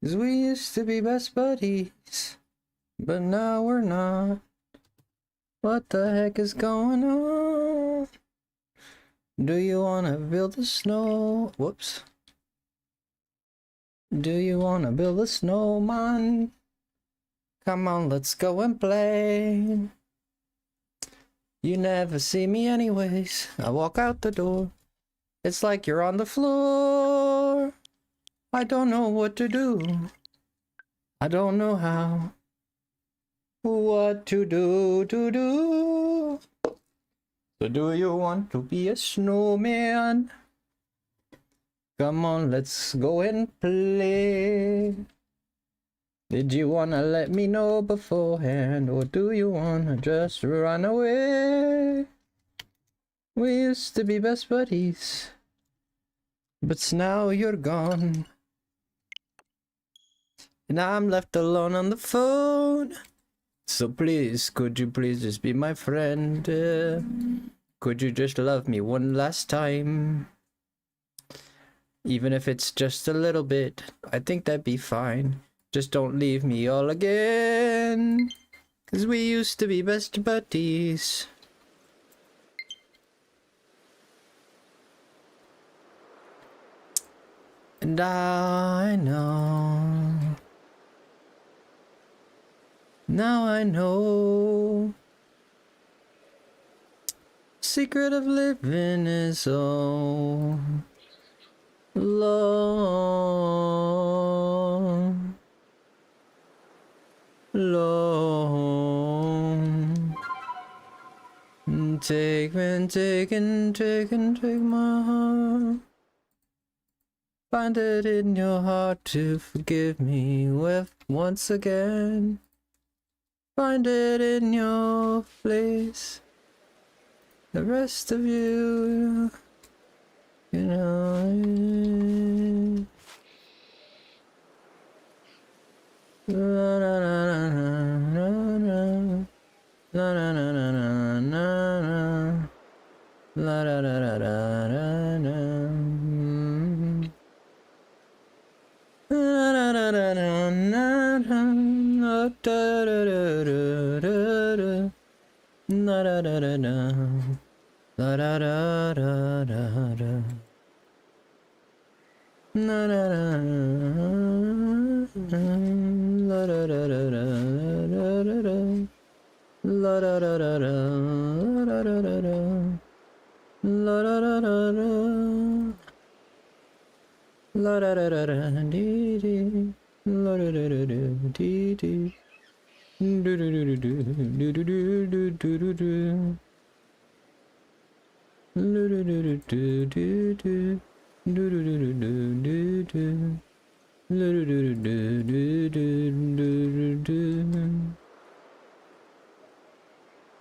'Cause we used to be best buddies, but now we're not. What the heck is going on? Do you wanna build a snow? Whoops. Do you wanna build a snowman? Come on, let's go and play. You never see me anyways. I walk out the door. It's like you're on the floor. I don't know what to do. I don't know how. What to do. So do you want to be a snowman? Come on, let's go and play. Did you wanna let me know beforehand, or do you wanna just run away? We used to be best buddies, but now you're gone. And I'm left alone on the phone. So please, could you please just be my friend? Could you just love me one last time? Even if it's just a little bit, I think that'd be fine. Just don't leave me all again. 'Cause we used to be best buddies. And I know. Now I know. Secret of living is so long. Take my heart. Find it in your heart to forgive me with once again. Find it in your place. The rest of you, you know. La la la la la la la la la la la la la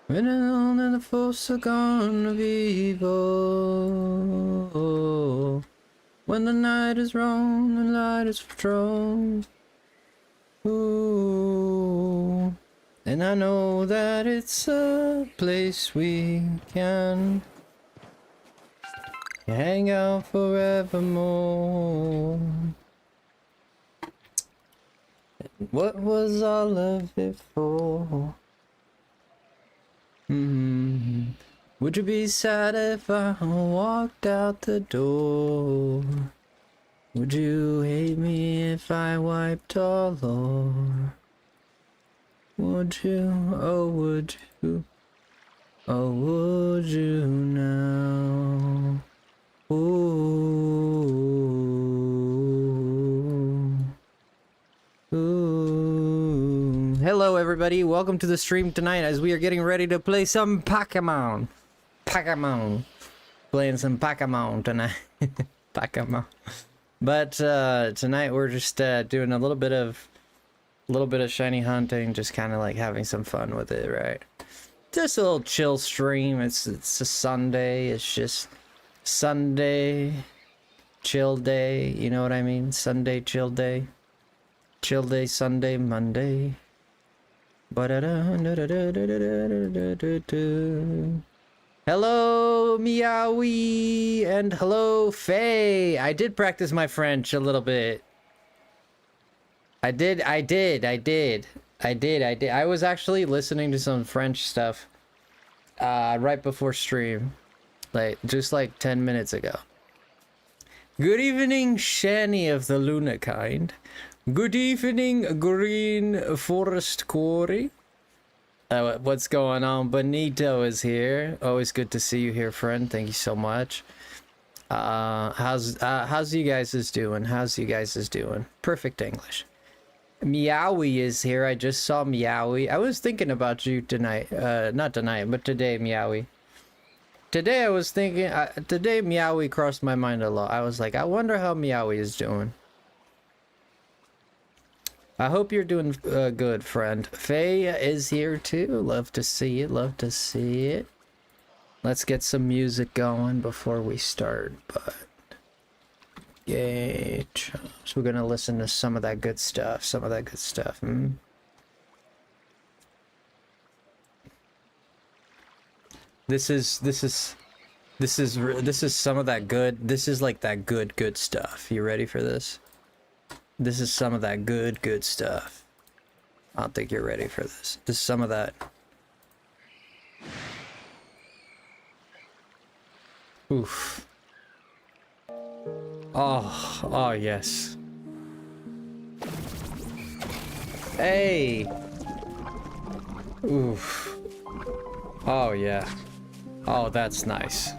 When alone in the force are gone of evil, when the night is wrong, the light is strong. Ooh, and I know that it's a place we can hang out forevermore. What was all of it for? Would you be sad if I walked out the door? Would you hate me if I wiped all over? Would you, oh would you, oh would you now? Ooh, ooh. Hello everybody, welcome to the stream tonight as we are getting ready to play some Pokemon. Playing some Pokemon tonight. Pokemon. But tonight we're just doing a little bit of shiny hunting, just kind of like having some fun with it, right? Just a little chill stream. It's a Sunday. It's just Sunday chill day. You know what I mean? Sunday chill day. Chill day, Sunday, Monday. Hello, Meowie, and hello, Faye. I did practice my French a little bit. I did. I was actually listening to some French stuff right before stream. Like, just like 10 minutes ago. Good evening, Shani of the Luna kind. Good evening, Green Forest Quarry. What's going on? Benito is here. Always good to see you here, friend. Thank you so much. How's you guys is doing? How's you guys is doing? Perfect English. Meowie is here. I just saw Meowie. I was thinking about you tonight. Not tonight, but today, Meowie. Today I was thinking, today Meowie crossed my mind a lot. I was like, I wonder how Meowie is doing. I hope you're doing good, friend. Faye is here too. Love to see it. Love to see it. Let's get some music going before we start. But yay, so we're gonna listen to some of that good stuff. Some of that good stuff. This is some of that good. This is like that good stuff. You ready for this? This is some of that good stuff. I don't think you're ready for this. This is some of that. Oof. Oh yes. Hey. Oof. Oh yeah. Oh, that's nice.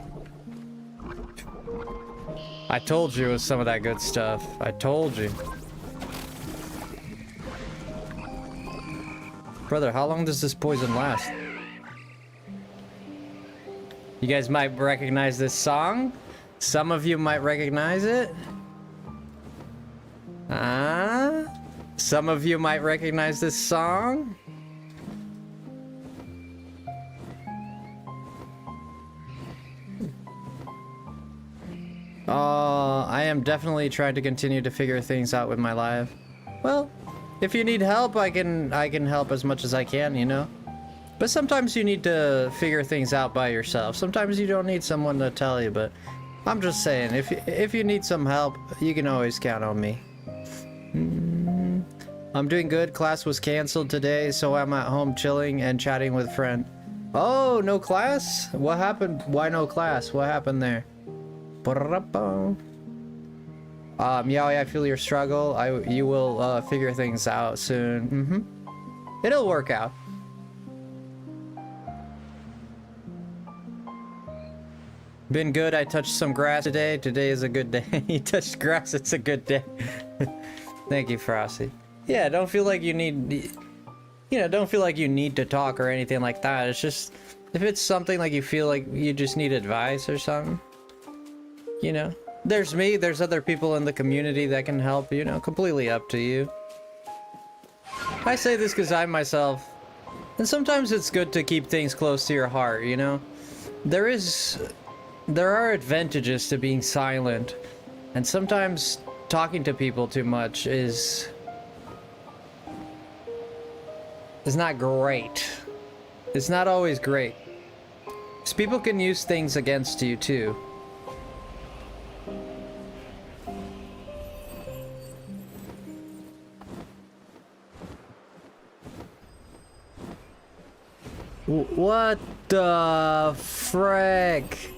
I told you it was some of that good stuff. I told you. Brother, how long does this poison last? You guys might recognize this song. Some of you might recognize it. Some of you might recognize this song. I am definitely trying to continue to figure things out with my life. Well, if you need help, I can help as much as I can, you know? But sometimes you need to figure things out by yourself. Sometimes you don't need someone to tell you, but I'm just saying, if you need some help, you can always count on me. I'm doing good. Class was canceled today, so I'm at home chilling and chatting with friend. Oh, no class? What happened? Why no class? What happened there? Meowie, I feel your struggle. You will figure things out soon. It'll work out. Been good. I touched some grass today. Today is a good day. You touched grass. It's a good day. Thank you, Frosty. Yeah, don't feel like you need, don't feel like you need to talk or anything like that. It's just, if it's something like you feel like you just need advice or something, you know, there's me, there's other people in the community that can help, you know, completely up to you. I say this because I myself, and sometimes it's good to keep things close to your heart, you know? There are advantages to being silent, and sometimes talking to people too much is not great. It's not always great. Because people can use things against you too. What the frick?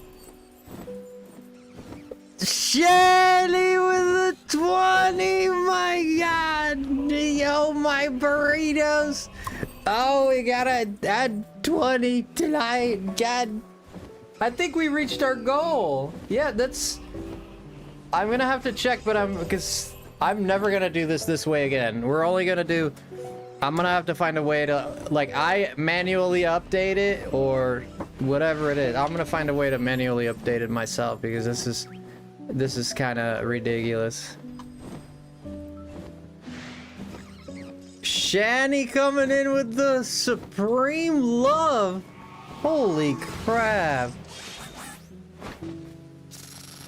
Shelly with a 20, my god! Yo, my burritos! Oh, we gotta add 20 tonight, god! I think we reached our goal! Yeah, I'm gonna have to check, but because I'm never gonna do this way again. We're only gonna do... I'm gonna have to find a way to, like, I manually update it, or whatever it is. I'm gonna find a way to manually update it myself, because this is kind of ridiculous. Shani coming in with the supreme love. Holy crap.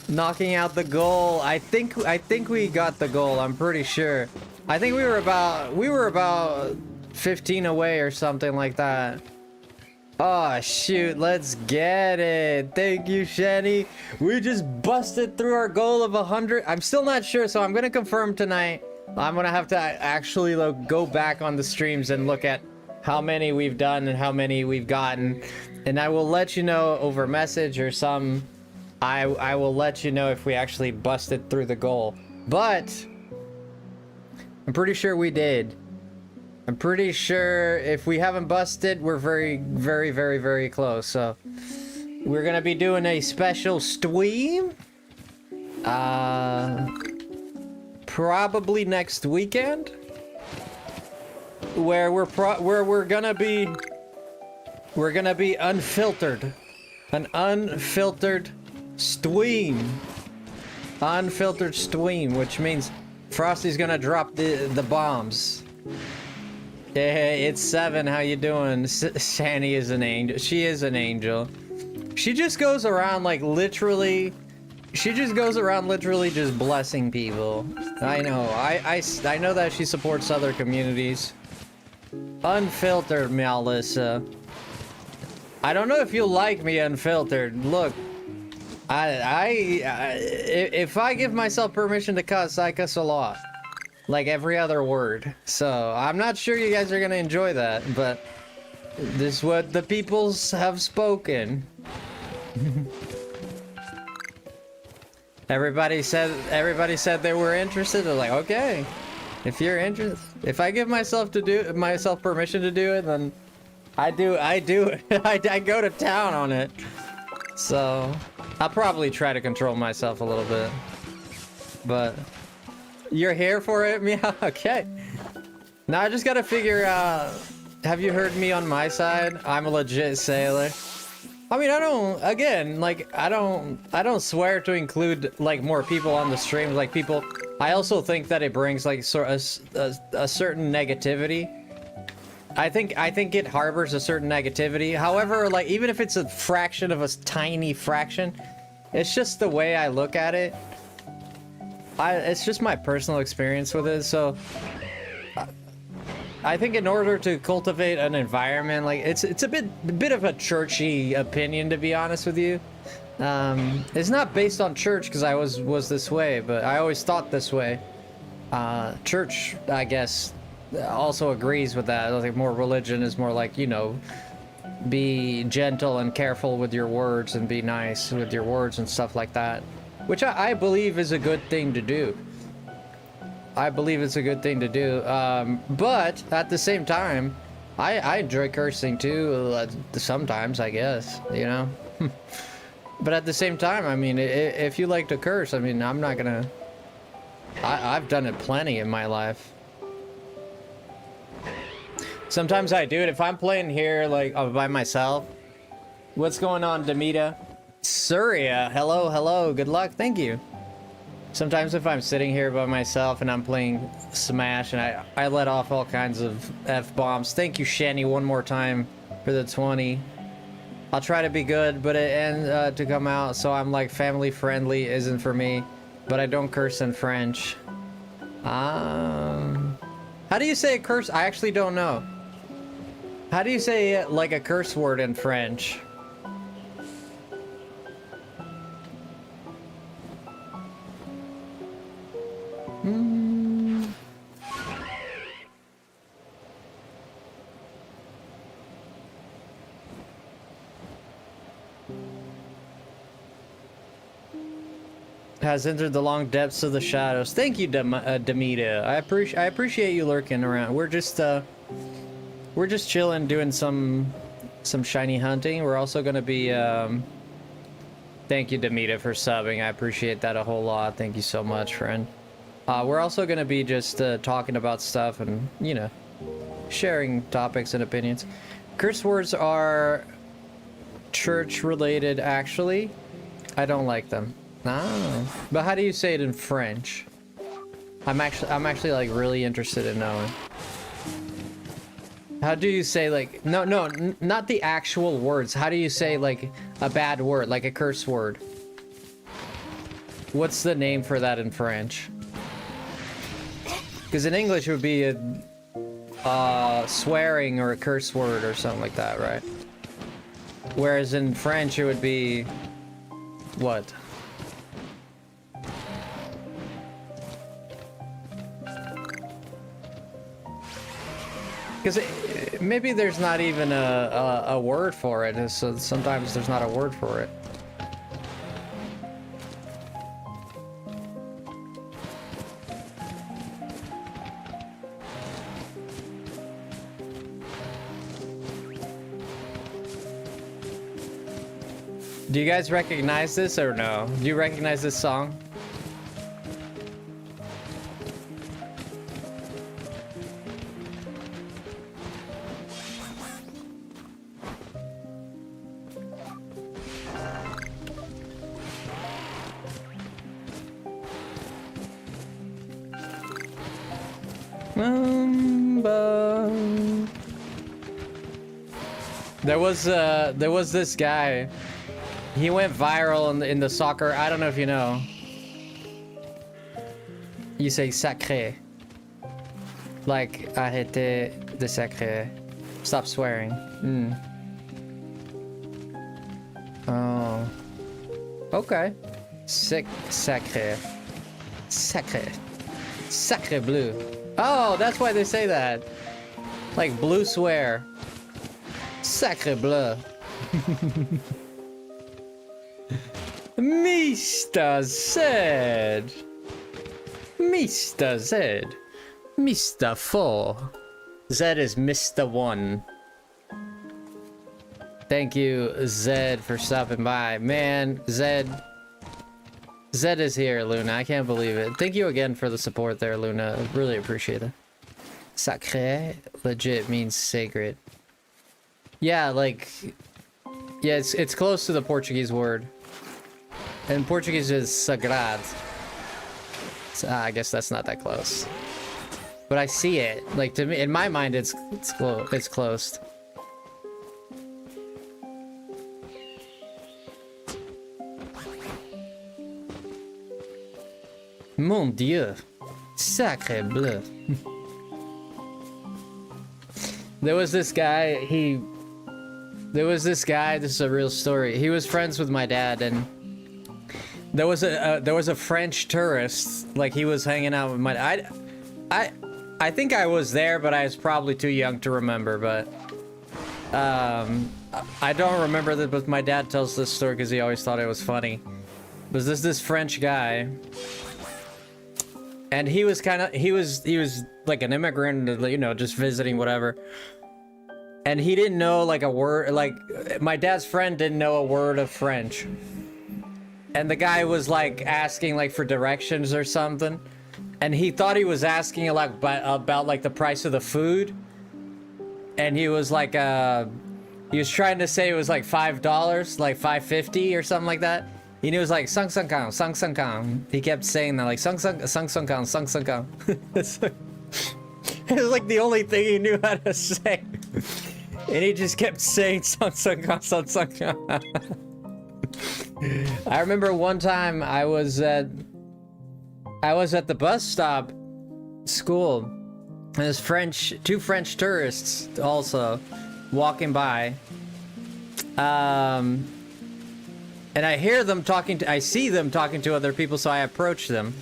Knocking out the goal. I think we got the goal. I'm pretty sure. I think we were about 15 away or something like that. Oh shoot, let's get it. Thank you, Shani. We just busted through our goal of 100. I'm still not sure, so I'm gonna confirm tonight. I'm gonna have to actually go back on the streams and look at how many we've done and how many we've gotten, and I will let you know over message or some. I will let you know if we actually busted through the goal, but I'm pretty sure we did. I'm pretty sure if we haven't busted, we're very, very, very, very close. So we're gonna be doing a special stream. Probably next weekend, where we're gonna be unfiltered, an unfiltered stream, which means Frosty's gonna drop the bombs. Hey, it's 7. How you doing? Shani is an angel. She is an angel. She just goes around like literally. She just goes around literally just blessing people. I know. I know that she supports other communities. Unfiltered, Melissa. I don't know if you like me unfiltered. Look, if I give myself permission to cuss, I cuss a lot. Like every other word. So I'm not sure you guys are gonna enjoy that, but this is what the peoples have spoken. Everybody said they were interested. They're like, okay, if you're interested, if I give myself permission to do it, then I do it. I go to town on it. So I'll probably try to control myself a little bit. But you're here for it, Meow? Okay. Now I just gotta figure out. Have you heard me on my side? I'm a legit sailor. I mean, I don't swear to include like more people on the stream. Like people, I also think that it brings like sort of a certain negativity. I think it harbors a certain negativity. However, like even if it's a fraction of a tiny fraction, it's just the way I look at it. It's just my personal experience with it. So I think in order to cultivate an environment, like it's a bit of a churchy opinion, to be honest with you. It's not based on church because I was this way, but I always thought this way. Church, I guess, also agrees with that. I think more religion is more like, you know, be gentle and careful with your words and be nice with your words and stuff like that, which I believe is a good thing to do. I believe it's a good thing to do, but at the same time, I enjoy cursing too, sometimes, I guess, you know? But at the same time, I mean, if you like to curse, I mean, I'm not gonna... I've done it plenty in my life. Sometimes I do it if I'm playing here, like, by myself. What's going on, Demita? Surya, hello, good luck, thank you. Sometimes if I'm sitting here by myself and I'm playing Smash and I let off all kinds of F-bombs. Thank you, Shani, one more time for the 20. I'll try to be good, but to come out so I'm like family friendly isn't for me. But I don't curse in French. How do you say a curse? I actually don't know. How do you say like a curse word in French? Has entered the long depths of the shadows. Thank you, Demita. I appreciate you lurking around. We're just chilling, doing some shiny hunting. We're also gonna be thank you, Demita, for subbing. I appreciate that a whole lot. Thank you so much, friend. We're also gonna be just talking about stuff and, you know, sharing topics and opinions. Curse words are church related, actually. I don't like them. Ah, but how do you say it in French? I'm actually like really interested in knowing. How do you say like no, not the actual words. How do you say like a bad word, like a curse word? What's the name for that in French? Because in English it would be a swearing or a curse word or something like that, right? Whereas in French it would be what? Because maybe there's not even a word for it, so sometimes there's not a word for it. Do you guys recognize this or no? Do you recognize this song? There was this guy. He went viral in the soccer. I don't know if you know. You say sacré. Like, arrêtez de sacré. Stop swearing. Oh. Okay. Sacré. Sacré. Sacré bleu. Oh, that's why they say that. Like blue swear. Sacré bleu. Mr. Z. Mr. Z. Mr. 4. Z is Mr. 1. Thank you, Zed, for stopping by. Man, Zed is here, Luna. I can't believe it. Thank you again for the support there, Luna. I really appreciate it. Sacré legit means sacred. Yeah, like... Yeah, it's close to the Portuguese word. And Portuguese is sagrado. So, I guess that's not that close. But I see it. Like, to me, in my mind, it's closed. Mon Dieu. Sacré bleu. There was this guy, this is a real story. He was friends with my dad, and there was a French tourist, like he was hanging out with my I think I was there, but I was probably too young to remember, but I don't remember that, but my dad tells this story because he always thought it was funny. Was this French guy, and he was like an immigrant, you know, just visiting, whatever. And he didn't know like a word, like my dad's friend didn't know a word of French. And the guy was like asking like for directions or something. And he thought he was asking like about like the price of the food. And he was like, he was trying to say it was like $5, like $5.50 or something like that. And he was like, sang kang. He kept saying that, like, sang kang. It was like the only thing he knew how to say. And he just kept saying sang kang. I remember one time I was at the bus stop, school, and there's two French tourists also walking by. And I see them talking to other people, so I approach them.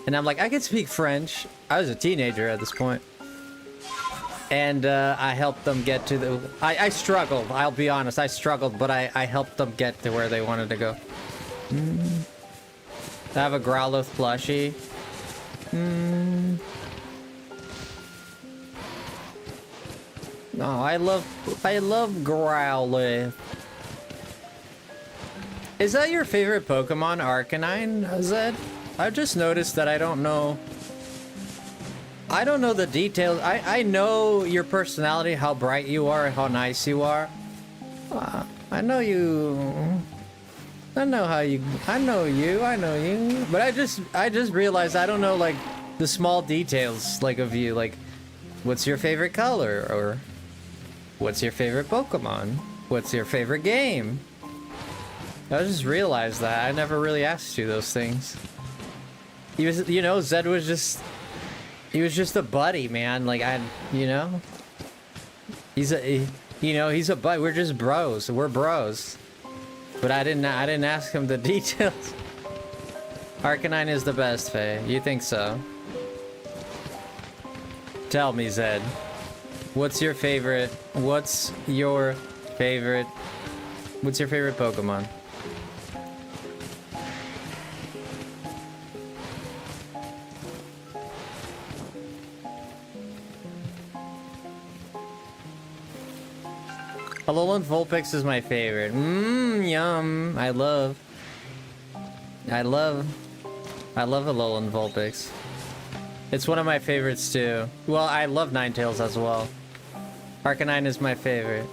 And I'm like, I can speak French. I was a teenager at this point. And I helped them get to I struggled, I'll be honest, I struggled, but I helped them get to where they wanted to go. I have a Growlithe plushie. Oh, I love Growlithe. Is that your favorite Pokemon, Arcanine, Zed? I've just noticed that I don't know the details. I know your personality, how bright you are, how nice you are. I know you. I know you. But I just realized I don't know like the small details like of you, like what's your favorite color, or what's your favorite Pokemon? What's your favorite game? I just realized that I never really asked you those things. He was, you know, Zed was just. He was just a buddy, man. Like he's a buddy. We're just bros. We're bros. But I didn't ask him the details. Arcanine is the best, Faye. You think so? Tell me, Zed. What's your favorite? What's your favorite? What's your favorite Pokemon? Alolan Vulpix is my favorite. Yum. I love Alolan Vulpix. It's one of my favorites too. Well, I love Ninetales as well. Arcanine is my favorite.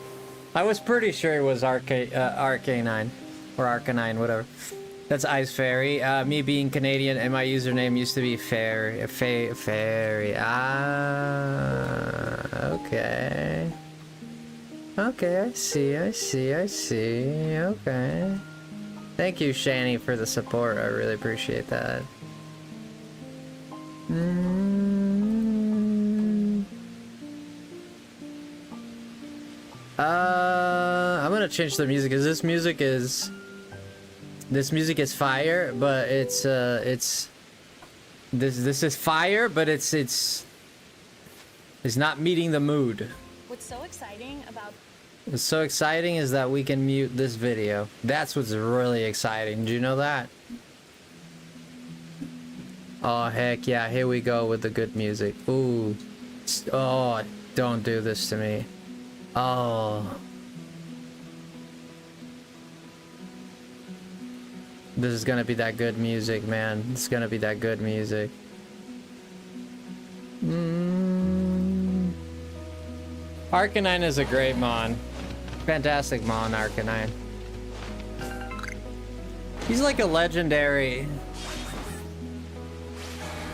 I was pretty sure it was Arcanine. Or Arcanine, whatever. That's Ice Fairy. Me being Canadian and my username used to be Fairy. Ah, okay. Okay, I see. Okay. Thank you, Shani, for the support. I really appreciate that. I'm gonna change the music because this music is fire, but this is fire, but it's not meeting the mood. What's so exciting about What's so exciting is that we can mute this video. That's what's really exciting. Do you know that? Oh, heck yeah. Here we go with the good music. Ooh. Oh, don't do this to me. Oh. This is gonna be that good music, man. It's gonna be that good music. Arcanine is a great mon. Fantastic mon, Arcanine. He's like a legendary...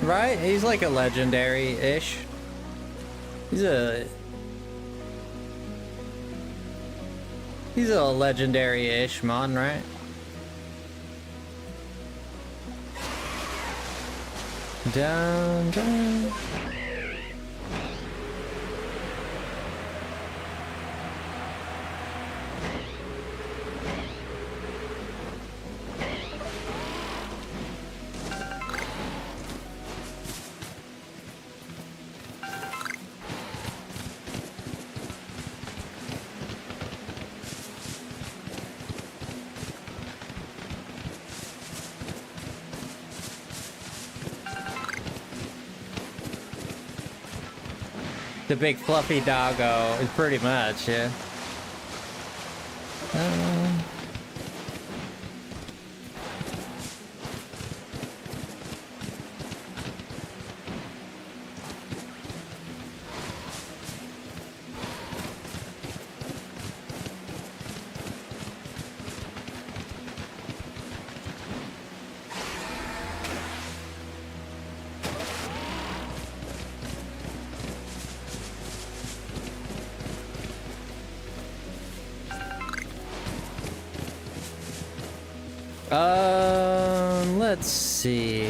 Right? He's like a legendary-ish. He's a legendary-ish mon, right? Down, down. The big fluffy doggo is pretty much, yeah. Let's see.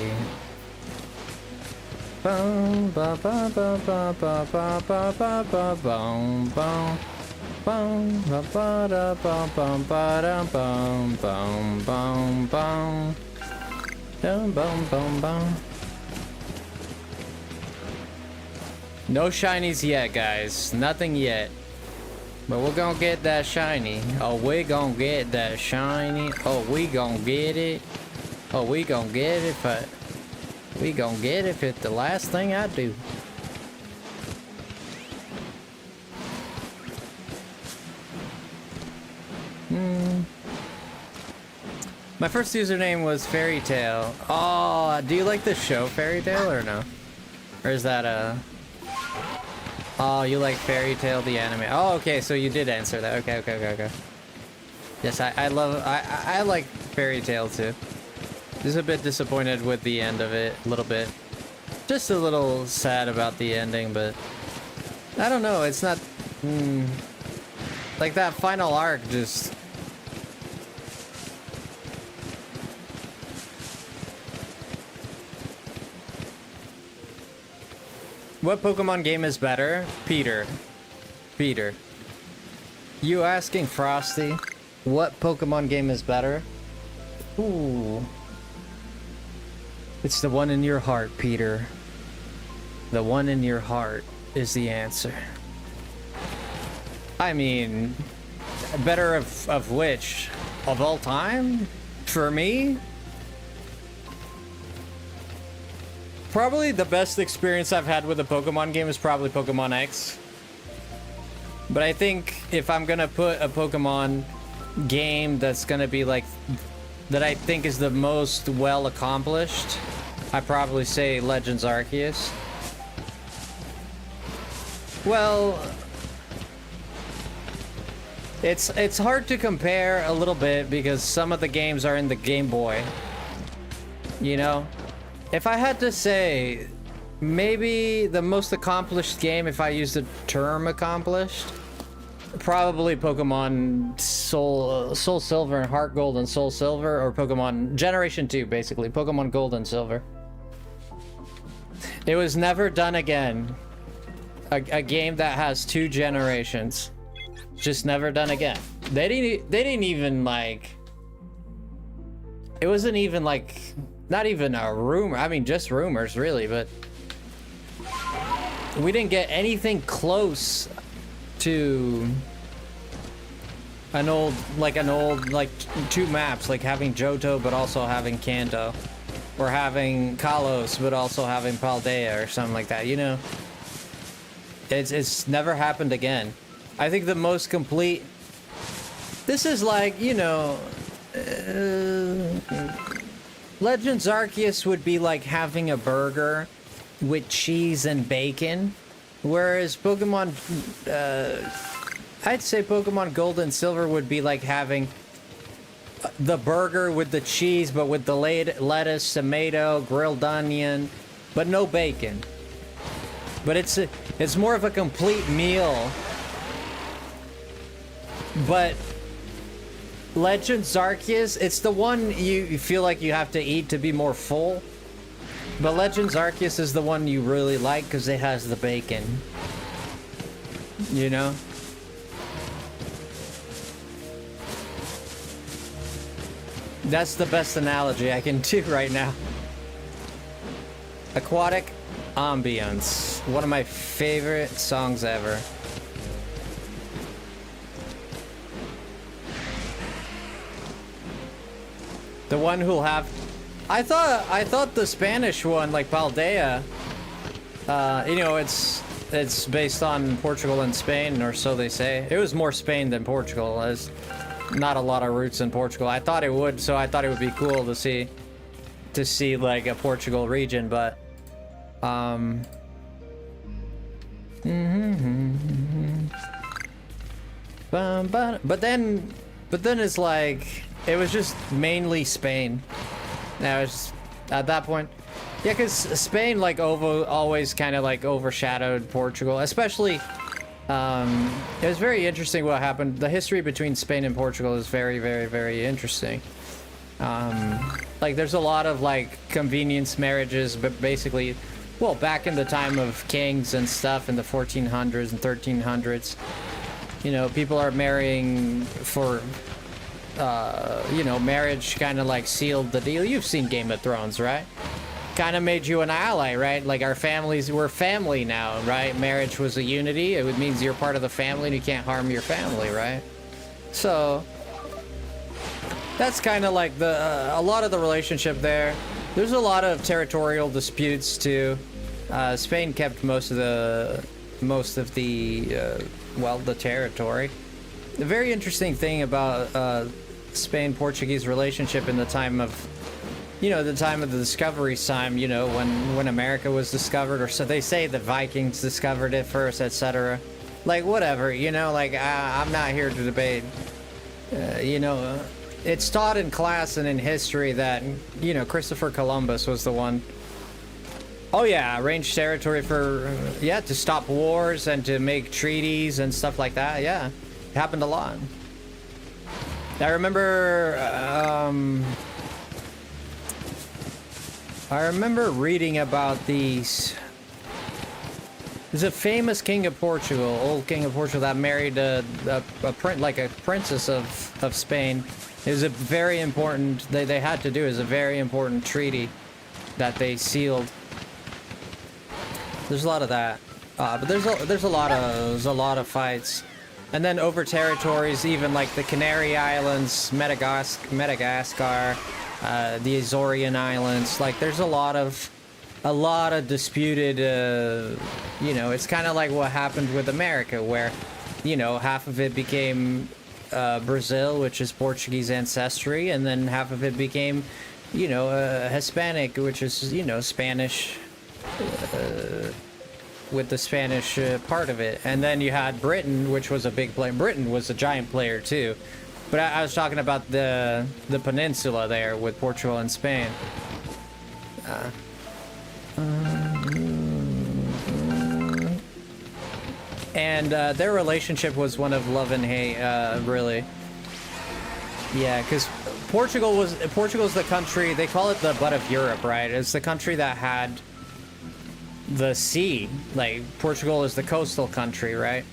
Boom, ba ba ba ba ba ba ba ba ba boom, boom, boom, ba ba da ba bum ba da boom, boom, boom, boom, boom, boom, boom, boom. No shinies yet, guys. Nothing yet. But we're gonna get that shiny. Oh, we're gonna get that shiny. Oh, we gonna get it. Oh, we gonna get it, but we gonna get it if it's the last thing I do. My first username was Fairy Tale. Oh, do you like the show Fairy Tale or no? Or is that a... Oh, you like Fairy Tale the anime. Oh, okay, so you did answer that. Okay. Yes, I like Fairy Tale too. Just a bit disappointed with the end of it, a little bit. Just a little sad about the ending, but I don't know, it's not... like that final arc just... What Pokemon game is better? Peter. You asking Frosty? What Pokemon game is better? Ooh. It's the one in your heart, Peter. The one in your heart is the answer. I mean, better of which? Of all time? For me? Probably the best experience I've had with a Pokemon game is probably Pokemon X. But I think if I'm gonna put a Pokemon game that's gonna be like, that I think is the most well accomplished, I'd probably say Legends Arceus. Well, it's hard to compare a little bit because some of the games are in the Game Boy. You know? If I had to say, maybe the most accomplished game, if I use the term accomplished, probably Pokemon Soul Silver and Heart Gold and Soul Silver, or Pokemon Generation 2, basically. Pokemon Gold and Silver. It was never done again. A game that has 2 generations. Just never done again. They didn't even like... It wasn't even like... Not even a rumor. I mean, just rumors, really, but... We didn't get anything close to... An old, like 2 maps, like having Johto, but also having Kanto. Or having Kalos, but also having Paldea, or something like that, you know? It's never happened again. I think the most complete... This is like, you know... Legends Arceus would be like having a burger with cheese and bacon. Whereas Pokemon... I'd say Pokemon Gold and Silver would be like having the burger with the cheese, but with the lettuce, tomato, grilled onion, but no bacon. But it's more of a complete meal. But Legends Arceus, it's the one you feel like you have to eat to be more full. But Legends Arceus is the one you really like because it has the bacon. You know? That's the best analogy I can do right now. Aquatic Ambience. One of my favorite songs ever. The one who'll have... I thought the Spanish one, like Paldea, you know, it's based on Portugal and Spain, or so they say. It was more Spain than Portugal. There's not a lot of roots in Portugal. I thought it would, so I thought it would be cool to see like a Portugal region, but but then it's like it was just mainly Spain. Now it's at that point, yeah, because Spain like always kind of like overshadowed Portugal, especially. It was very interesting what happened. The history between Spain and Portugal is very, very, very interesting. Like there's a lot of like convenience marriages, but basically, well, back in the time of kings and stuff in the 1400s and 1300s, you know, people are marrying for, you know, marriage kind of like sealed the deal. You've seen Game of Thrones, right? Kind of made you an ally, right? Like our families, we're family now, right? Marriage was a unity. It means you're part of the family and you can't harm your family, right? So that's kind of like the a lot of the relationship there. There's a lot of territorial disputes too. Spain kept most of the well, the territory. The very interesting thing about Spain-Portuguese relationship in the time of, you know, the time of the discovery time, you know, when America was discovered, or so they say the Vikings discovered it first, etc. Like, whatever, you know, like, I'm not here to debate. You know, it's taught in class and in history that, you know, Christopher Columbus was the one. Oh yeah, arranged territory for, yeah, to stop wars and to make treaties and stuff like that, yeah. It happened a lot. I remember, reading about these. There's a famous king of Portugal, old king of Portugal, that married a princess of Spain. It was a very important. They had to do. It was a very important treaty that they sealed. There's a lot of that, but there's a lot of fights. And then over territories, even like the Canary Islands, Madagascar, the Azorian Islands. Like, there's a lot of disputed. You know, it's kind of like what happened with America, where, you know, half of it became Brazil, which is Portuguese ancestry, and then half of it became, you know, Hispanic, which is, you know, Spanish. With the Spanish part of it, and then you had Britain, which was a big player. Britain was a giant player too, but I was talking about the peninsula there with Portugal and Spain. And their relationship was one of love and hate, really. Yeah, because Portugal's the country, they call it the butt of Europe, right? It's the country that had the sea. Like, Portugal is the coastal country, right?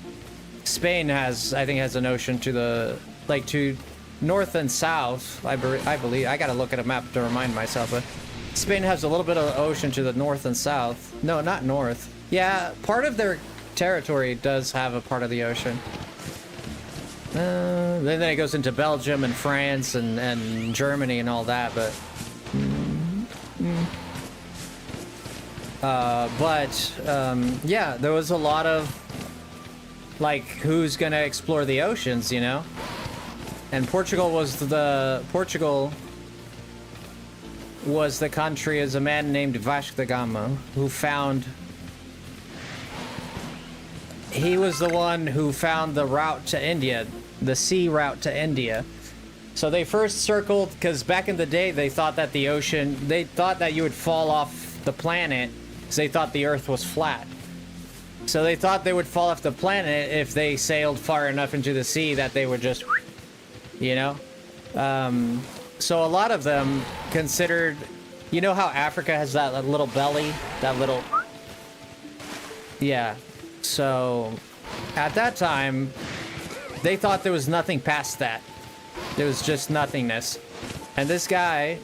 Spain has, I think, has an ocean to the, like, to north and south. I believe. I gotta look at a map to remind myself, but Spain has a little bit of ocean to the north and south. No, not north. Yeah, part of their territory does have a part of the ocean. Then it goes into Belgium and France and Germany and all that, but yeah, there was a lot of, like, who's gonna explore the oceans, you know? And Portugal was the country as a man named Vasco da Gama, who found, he was the one who found the route to India, the sea route to India. So they first circled, because back in the day they thought that the ocean, they thought that you would fall off the planet, because they thought the Earth was flat. So they thought they would fall off the planet if they sailed far enough into the sea that they would just, you know? So a lot of them considered, you know how Africa has that little belly? That little... Yeah. So at that time, they thought there was nothing past that. There was just nothingness. And this guy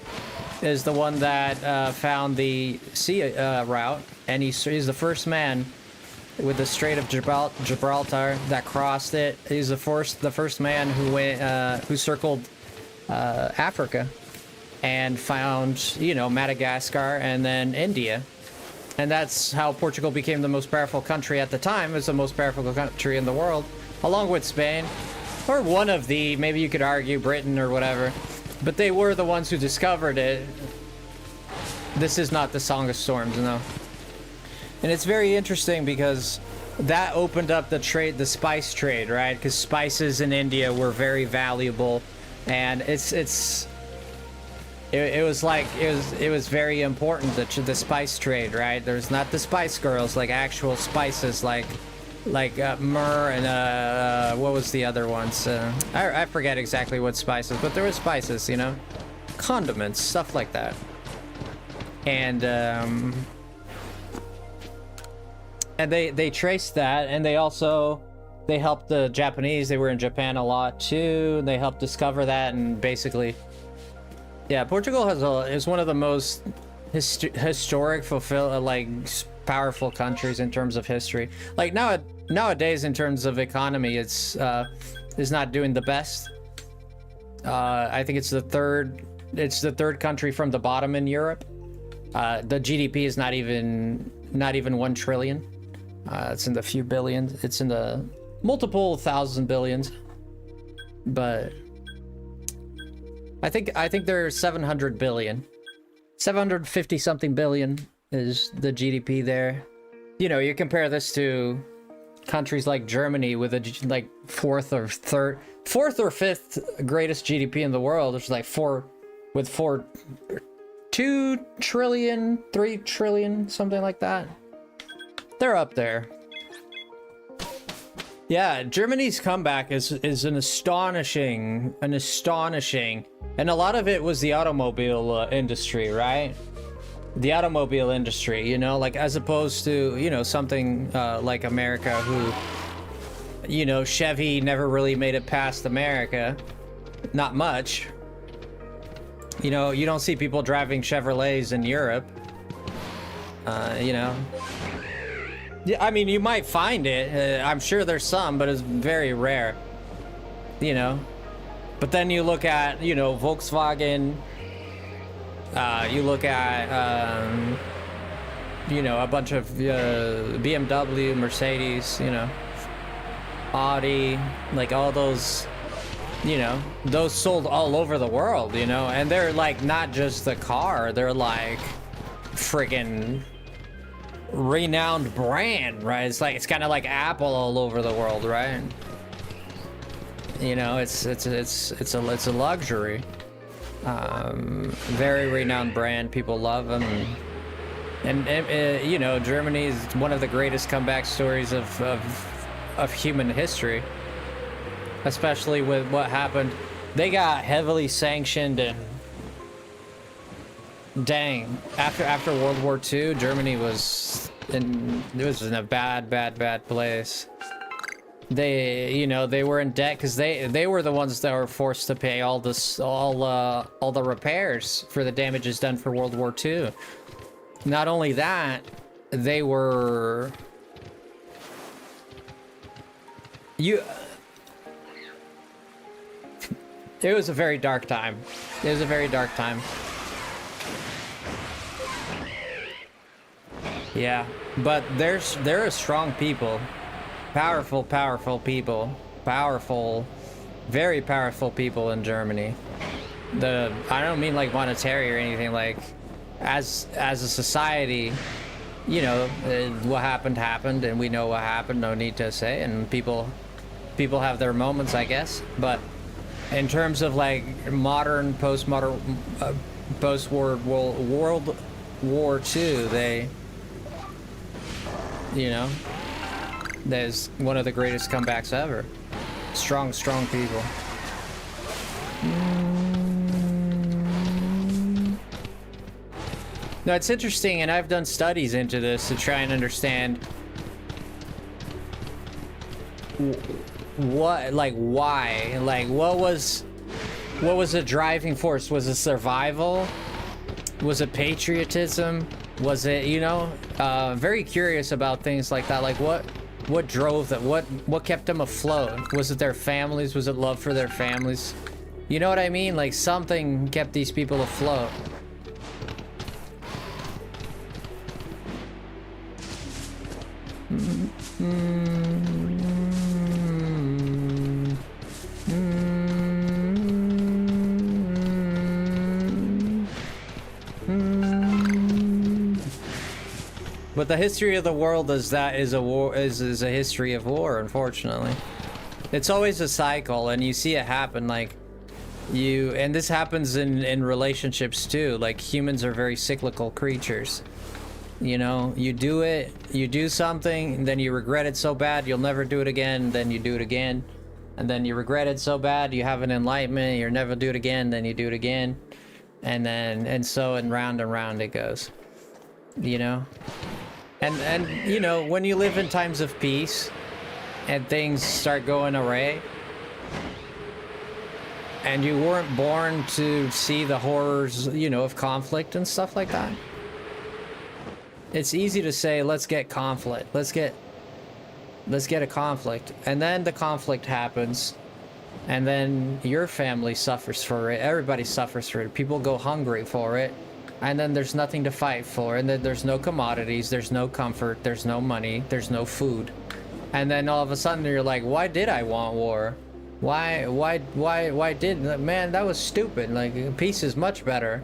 is the one that found the sea route, and he's the first man with the Strait of Gibraltar that crossed it. He's the first man who went who circled Africa and found, you know, Madagascar and then India. And that's how Portugal became the most powerful country at the time. It was the most powerful country in the world, along with Spain, or one of the, maybe you could argue Britain or whatever. But they were the ones who discovered it. This is not the Song of Storms, no. And it's very interesting because that opened up the trade, the spice trade, right? Because spices in India were very valuable, and it was very important, the spice trade, right? There's not the Spice Girls, like actual spices, like myrrh and what was the other ones? I forget exactly what spices, but there were spices, you know, condiments, stuff like that. And they traced that, and they helped the Japanese. They were in Japan a lot too. They helped discover that, and basically, yeah, Portugal is one of the most historic, powerful countries in terms of history. Like nowadays, in terms of economy, it's is not doing the best. I think it's the third country from the bottom in Europe. The GDP is not even 1 trillion. It's in the few billions. It's in the multiple thousand billions. But I think there's 700 billion. 750 something billion is the GDP there. You know, you compare this to countries like Germany with a fourth or fifth greatest GDP in the world, which is like 2 trillion, 3 trillion, something like that. They're up there. Yeah, Germany's comeback is an astonishing, and a lot of it was the automobile industry, right? The automobile industry, you know, like, as opposed to, you know, something like America, who, you know, Chevy never really made it past America. Not much. You know, you don't see people driving Chevrolets in Europe. You know. Yeah, I mean, you might find it. I'm sure there's some, but it's very rare. You know? But then you look at, you know, Volkswagen. You look at, you know, a bunch of BMW, Mercedes, you know, Audi, like all those, you know, those sold all over the world, you know, and they're like not just the car, they're like friggin' renowned brand, right? It's like, it's kind of like Apple all over the world, right? You know, it's a luxury. Very renowned brand, people love them, and you know, Germany is one of the greatest comeback stories of human history, especially with what happened. They got heavily sanctioned, and dang, after World War II, Germany was in a bad place. They, you know, they were in debt because they were the ones that were forced to pay all the repairs for the damages done for World War II. Not only that, they were it was a very dark time. It was a very dark time. Yeah, but there are strong people. Powerful people. Powerful, very powerful people in Germany. I don't mean like monetary or anything, like as a society, you know, what happened, and we know what happened, no need to say, and people have their moments, I guess, but in terms of like modern, post-war World War II, they, you know, there's one of the greatest comebacks ever. Strong people. No, it's interesting, and I've done studies into this to try and understand what, like, why, like, what was the driving force? Was it survival? Was it patriotism? Was it, you know, very curious about things like that, like what drove them? What kept them afloat? Was it their families? Was it love for their families? You know what I mean? Like something kept these people afloat. But the history of the world is a war, is a history of war, unfortunately. It's always a cycle, and you see it happen, like, and this happens in relationships too. Like, humans are very cyclical creatures. You know, you do something, then you regret it so bad, you'll never do it again, then you do it again. And then you regret it so bad, you have an enlightenment, you'll never do it again, then you do it again. And so round and round it goes. You know? And you know, when you live in times of peace and things start going awry, and you weren't born to see the horrors, you know, of conflict and stuff like that, it's easy to say, let's get conflict, let's get a conflict, and then the conflict happens, and then your family suffers for it, everybody suffers for it, people go hungry for it. And then there's nothing to fight for, and then there's no commodities, there's no comfort, there's no money, there's no food. And then all of a sudden you're like, why did I want war? Why did, man, that was stupid. Like, peace is much better.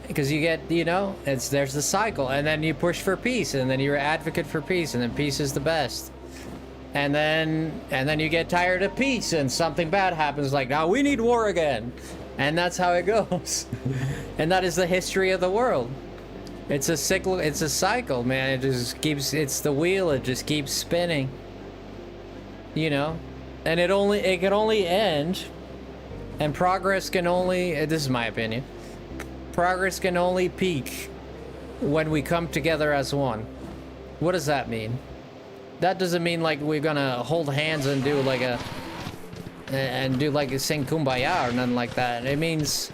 Because you get, you know, there's the cycle, and then you push for peace, and then you're an advocate for peace, and then peace is the best. And then you get tired of peace, and something bad happens, like, now we need war again. And that's how it goes. And that is the history of the world. It's a cycle, man. It just keeps, it's the wheel, it just keeps spinning. You know? And it can only end, and progress can only, this is my opinion, progress can only peak when we come together as one. What does that mean? That doesn't mean like we're gonna hold hands and do like a sing Kumbaya or nothing like that. It means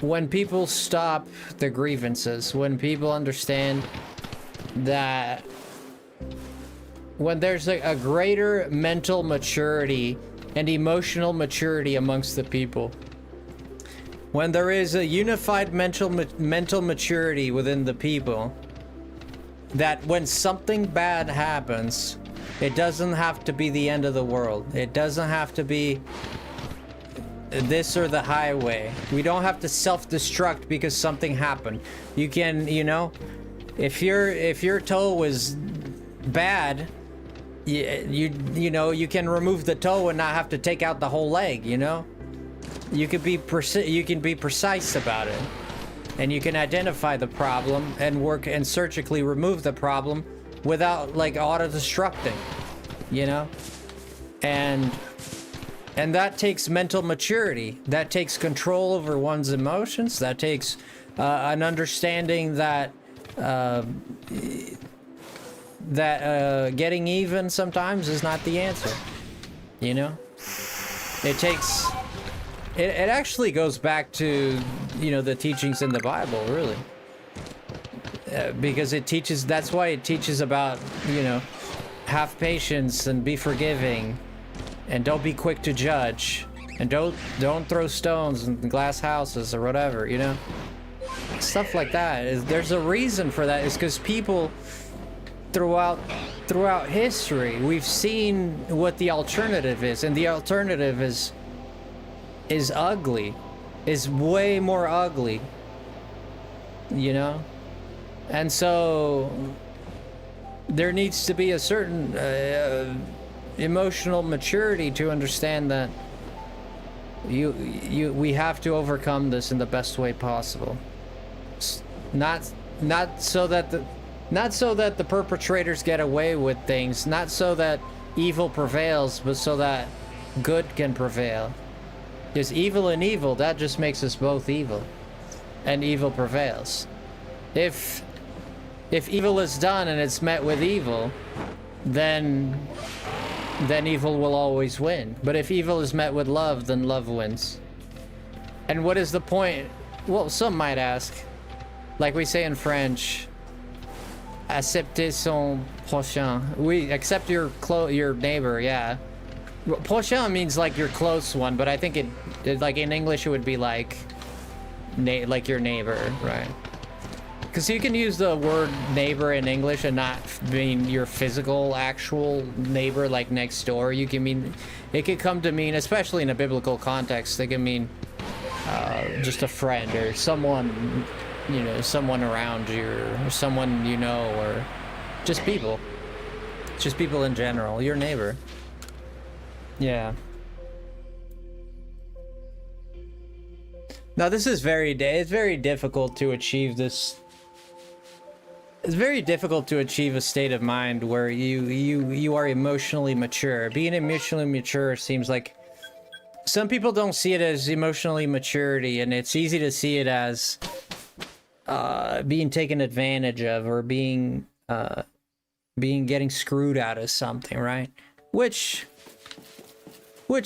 when people stop the grievances, when people understand that when there's a greater mental maturity and emotional maturity amongst the people. When there is a unified mental maturity within the people, that when something bad happens, it doesn't have to be the end of the world. It doesn't have to be this or the highway. We don't have to self-destruct because something happened. You can, you know, if your toe was bad, you know, you can remove the toe and not have to take out the whole leg, you know? You can be precise about it. And you can identify the problem and work and surgically remove the problem without like auto-destructing, you know? And that takes mental maturity. That takes control over one's emotions. That takes an understanding that getting even sometimes is not the answer, you know? It takes... It actually goes back to, you know, the teachings in the Bible, really. Because it teaches, that's why it teaches about, you know, have patience and be forgiving and don't be quick to judge and don't throw stones in glass houses or whatever, you know? Stuff like that. There's a reason for that. It's because people throughout history, we've seen what the alternative is, and the alternative is ugly, is way more ugly, you know? And so there needs to be a certain emotional maturity to understand that we have to overcome this in the best way possible. Not so that the perpetrators get away with things, not so that evil prevails, but so that good can prevail. Because evil and evil, that just makes us both evil. And evil prevails. If evil is done and it's met with evil, then evil will always win. But if evil is met with love, then love wins. And what is the point? Well, some might ask, like we say in French, accepter son prochain. Oui, accept your neighbor, yeah. Prochain means like your close one, but I think it like in English it would be like your neighbor, right? Because you can use the word neighbor in English and not mean your physical actual neighbor like next door. You can mean, it could come to mean, especially in a biblical context, it can mean just a friend or someone, you know, someone around you or someone you know, or just people in general, your neighbor. Yeah. Now this is it's very difficult to achieve this. It's very difficult to achieve a state of mind where you are emotionally mature. Being emotionally mature seems like some people don't see it as emotionally maturity, and it's easy to see it as being taken advantage of or being getting screwed out of something, right? Which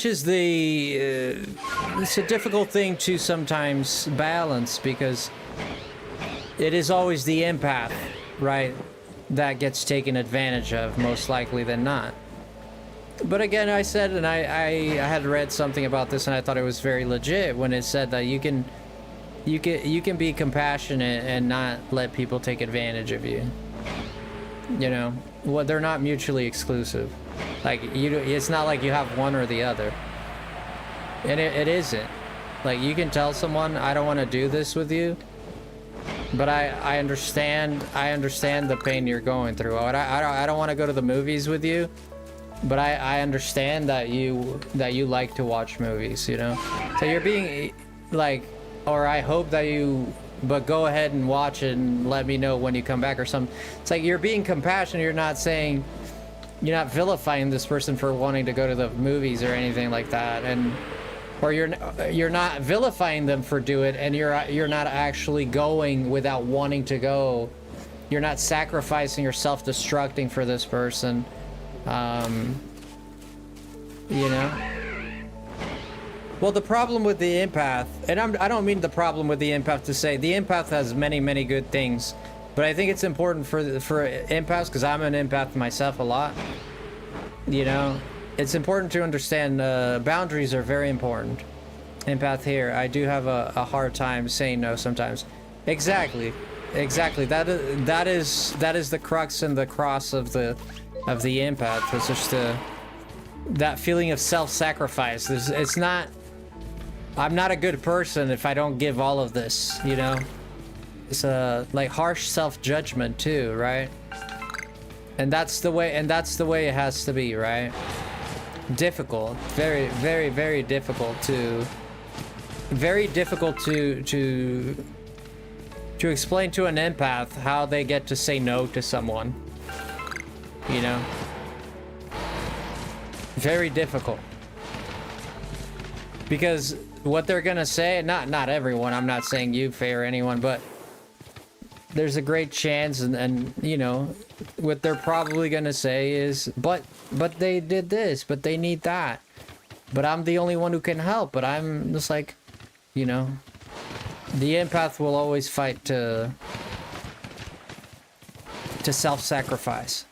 is it's a difficult thing to sometimes balance, because it is always the empath, right, that gets taken advantage of, most likely than not. But again, I said, and I had read something about this, and I thought it was very legit when it said that you can be compassionate and not let people take advantage of you. You know, well, they're not mutually exclusive. Like, it's not like you have one or the other. And it isn't. Like, you can tell someone, I don't want to do this with you, but I understand the pain you're going through. I don't want to go to the movies with you, but I understand that you like to watch movies, you know? So you're being, like, or I hope that you, but go ahead and watch it and let me know when you come back or something. It's like you're being compassionate. You're not saying, you're not vilifying this person for wanting to go to the movies or anything like that, or you're not vilifying them for doing it, and you're not actually going without wanting to go. You're not sacrificing or self-destructing for this person, you know. Well, the problem with the empath, and I don't mean the problem with the empath to say the empath has many good things, But I think it's important for empaths, because I'm an empath myself a lot. You know, it's important to understand boundaries are very important. Empath here, I do have a hard time saying no sometimes. Exactly. That is the crux and the cross of the empath. It's just that feeling of self-sacrifice. It's not. I'm not a good person if I don't give all of this. You know, it's like harsh self-judgment too, right? And that's the way. And that's the way it has to be, right? Difficult, very, very, very difficult to. Very difficult to explain to an empath how they get to say no to someone. You know? Very difficult. Because what they're gonna say, not everyone, I'm not saying you, Faye, or anyone, but there's a great chance, and you know, what they're probably gonna say is, but they did this, but they need that. But I'm the only one who can help, but I'm just like, you know, the empath will always fight to self-sacrifice.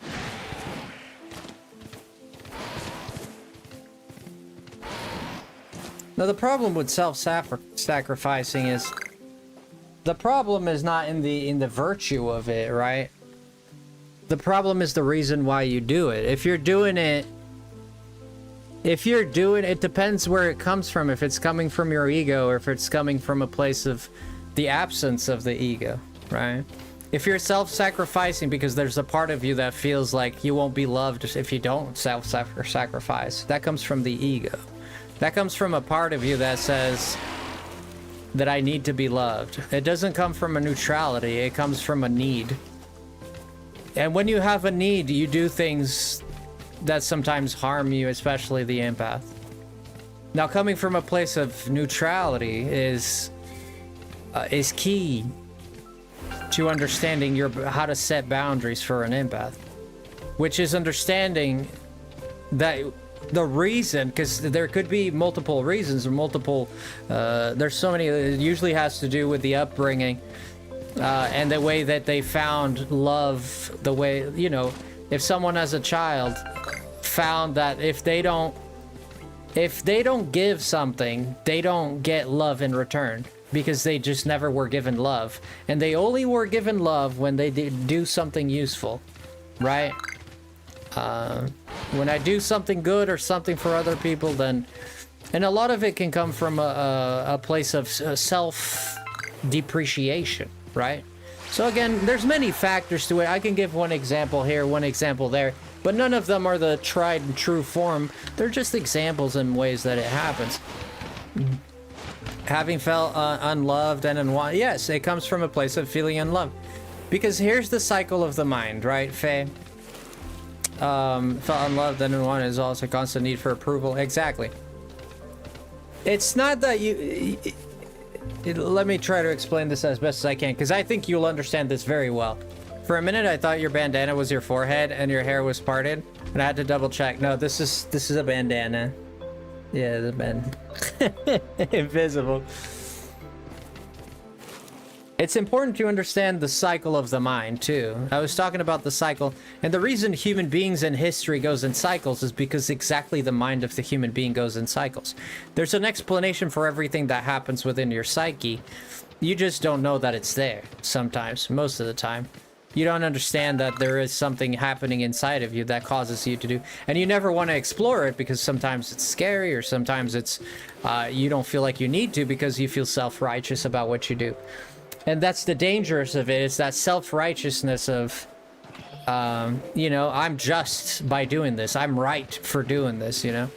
Now the problem with self-sacrificing is, the problem is not in the virtue of it, right? The problem is the reason why you do it. If you're doing it, it depends where it comes from. If it's coming from your ego, or if it's coming from a place of the absence of the ego, right? If you're self-sacrificing because there's a part of you that feels like you won't be loved if you don't self-sacrifice, that comes from the ego. That comes from a part of you that says that I need to be loved. It doesn't come from a neutrality, it comes from a need. And when you have a need, you do things that sometimes harm you, especially the empath. Now, coming from a place of neutrality is key to understanding how to set boundaries for an empath, which is understanding that the reason, because there could be multiple reasons or multiple, there's so many, it usually has to do with the upbringing and the way that they found love, the way, you know, if someone as a child found that if they don't give something, they don't get love in return, because they just never were given love, and they only were given love when they do something useful, right? When I do something good or something for other people, then, and a lot of it can come from a place of self-depreciation, right? So again, there's many factors to it. I can give one example here, one example there, but none of them are the tried and true form. They're just examples in ways that it happens. Having felt unloved and unwanted, yes, it comes from a place of feeling unloved. Because here's the cycle of the mind, right, Faye? Felt unloved and unwanted is also a constant need for approval. Exactly. It's not that you... let me try to explain this as best as I can, because I think you'll understand this very well. For a minute, I thought your bandana was your forehead and your hair was parted, and I had to double check. No, this is a bandana. Yeah, the band. Invisible. It's important to understand the cycle of the mind, too. I was talking about the cycle, and the reason human beings in history goes in cycles is because exactly the mind of the human being goes in cycles. There's an explanation for everything that happens within your psyche. You just don't know that it's there sometimes, most of the time. You don't understand that there is something happening inside of you that causes you to do, and you never want to explore it because sometimes it's scary, or sometimes it's you don't feel like you need to because you feel self-righteous about what you do. And that's the dangerous of it. It's that self-righteousness of, you know, I'm just by doing this. I'm right for doing this, you know?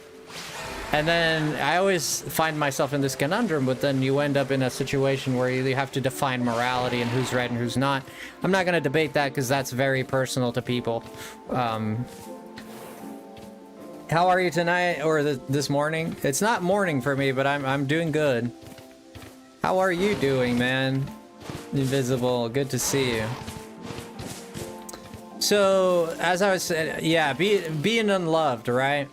And then I always find myself in this conundrum, but then you end up in a situation where you have to define morality and who's right and who's not. I'm not going to debate that because that's very personal to people. How are you tonight or this morning? It's not morning for me, but I'm doing good. How are you doing, man? Invisible, good to see you. So, as I was saying, yeah, being unloved, right?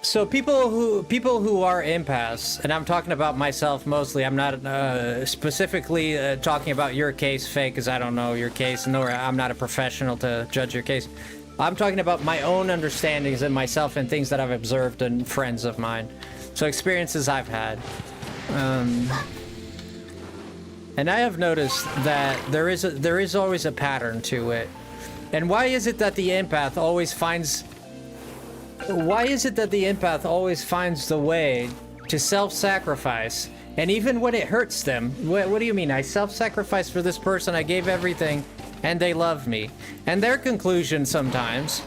So people who are empaths, and I'm talking about myself mostly. I'm not specifically talking about your case, Faye, because I don't know your case, nor I'm not a professional to judge your case. I'm talking about my own understandings and myself and things that I've observed in friends of mine. So experiences I've had. And I have noticed that there is always a pattern to it. And why is it that the empath always finds the way to self-sacrifice? And even when it hurts them, what do you mean? I self-sacrificed for this person, I gave everything, and they love me. And their conclusion sometimes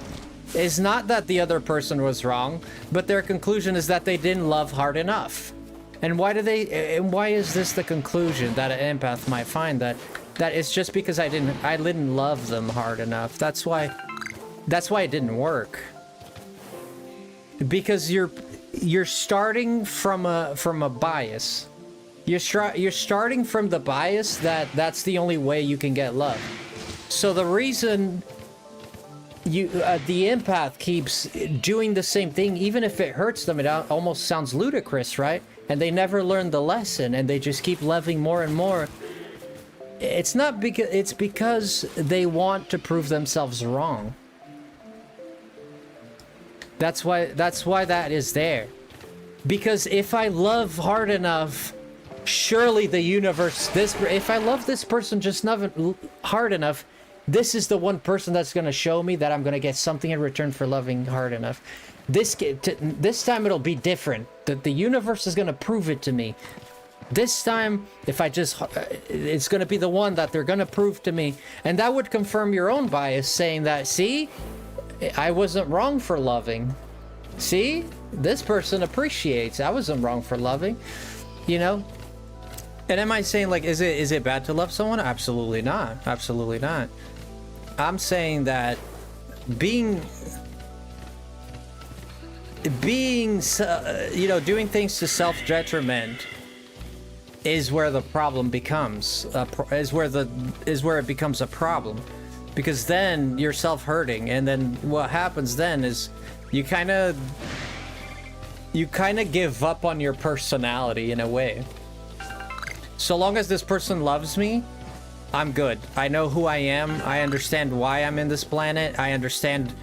is not that the other person was wrong, but their conclusion is that they didn't love hard enough. And why is this the conclusion that an empath might find, that it's just because I didn't love them hard enough? That's why it didn't work. Because you're starting from a bias. You're starting from the bias that that's the only way you can get love. So the reason the empath keeps doing the same thing, even if it hurts them, it almost sounds ludicrous, right? And they never learn the lesson, and they just keep loving more and more. It's because they want to prove themselves wrong. That's why that is there. Because if I love hard enough, surely the universe, if I love this person just not hard enough, this is the one person that's going to show me that I'm going to get something in return for loving hard enough. This time it'll be different. The universe is going to prove it to me. This time, it's going to be the one that they're going to prove to me. And that would confirm your own bias, saying that, see, I wasn't wrong for loving. See, this person appreciates. I wasn't wrong for loving, you know? And am I saying, like, is it bad to love someone? Absolutely not. Absolutely not. I'm saying that doing things to self-detriment is where the problem becomes is where it becomes a problem, because then you're self-hurting, and then what happens then is you kind of give up on your personality in a way. So long as this person loves me, I'm good. I know who I am. I understand why I'm in this planet. I understand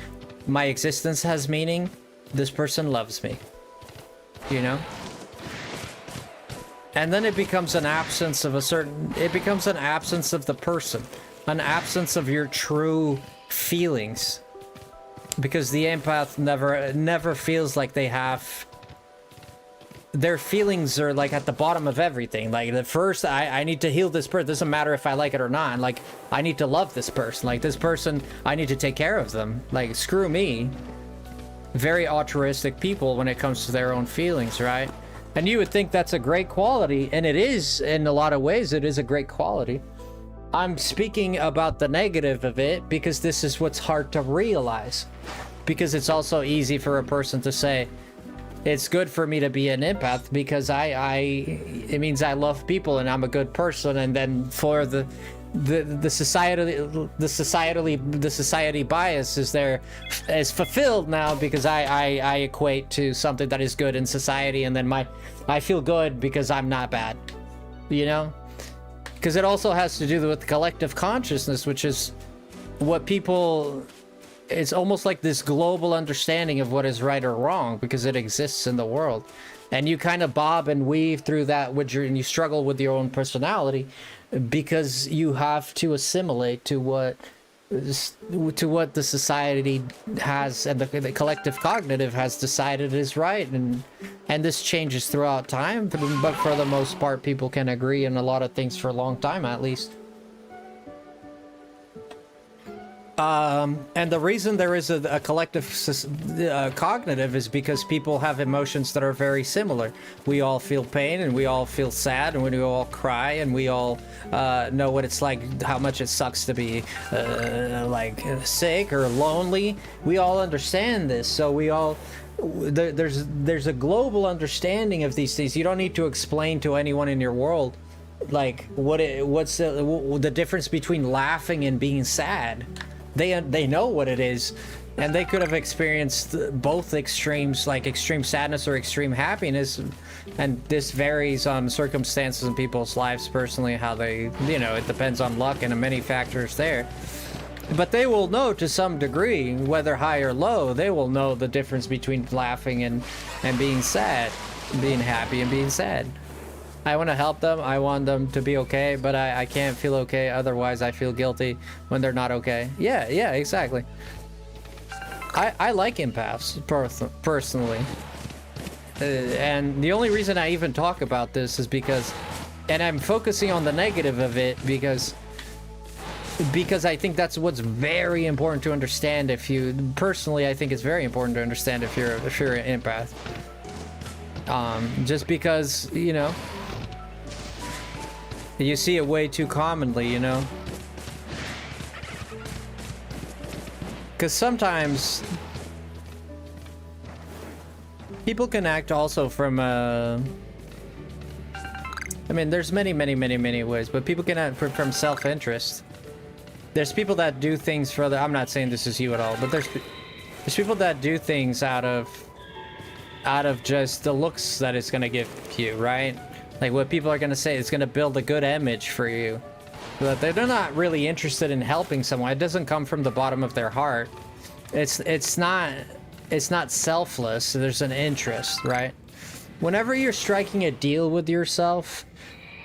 my existence has meaning. This person loves me, you know? And then it becomes an absence of an absence of the person, an absence of your true feelings. Because the empath never feels like they have, their feelings are like at the bottom of everything. Like the first, I need to heal this person. It doesn't matter if I like it or not. Like I need to love this person. Like this person, I need to take care of them. Like screw me. Very altruistic people when it comes to their own feelings, right? And you would think that's a great quality, and it is in a lot of ways. It is a great quality. I'm speaking about the negative of it because this is what's hard to realize. Because it's also easy for a person to say, it's good for me to be an empath because it means I love people and I'm a good person, and then for the society bias is fulfilled now because I equate to something that is good in society, and then I feel good because I'm not bad, you know? Because it also has to do with collective consciousness, which is what people, it's almost like this global understanding of what is right or wrong because it exists in the world. And you kind of bob and weave through that and you struggle with your own personality because you have to assimilate to what the society has and the collective cognitive has decided is right, and this changes throughout time, but for the most part people can agree on a lot of things for a long time at least. And the reason there is a collective cognitive is because people have emotions that are very similar. We all feel pain, and we all feel sad, and we all cry, and we all know what it's like, how much it sucks to be like sick or lonely. We all understand this, so we all there's a global understanding of these things. You don't need to explain to anyone in your world like what's the difference between laughing and being sad. They know what it is. and they could have experienced both extremes, like extreme sadness or extreme happiness, and this varies on circumstances in people's lives personally, how they, you know, it depends on luck and many factors there. But they will know to some degree, whether high or low, they will know the difference between laughing and being sad, being happy and being sad. I want to help them. I want them to be okay, but I can't feel okay. Otherwise, I feel guilty when they're not okay. Yeah, exactly. I like empaths, personally. And the only reason I even talk about this is because, and I'm focusing on the negative of it because I think that's what's very important to understand. If you, personally, I think it's very important to understand if you're an empath. Just because, you know, you see it way too commonly, you know? Because sometimes people can act also from I mean, there's many ways, but people can act from self-interest. There's people that do things for other, I'm not saying this is you at all, but there's people that do things out of just the looks that it's gonna give you, right? Like what people are gonna say, it's gonna build a good image for you. But they're not really interested in helping someone. It doesn't come from the bottom of their heart. It's not selfless. There's an interest, right? Whenever you're striking a deal with yourself,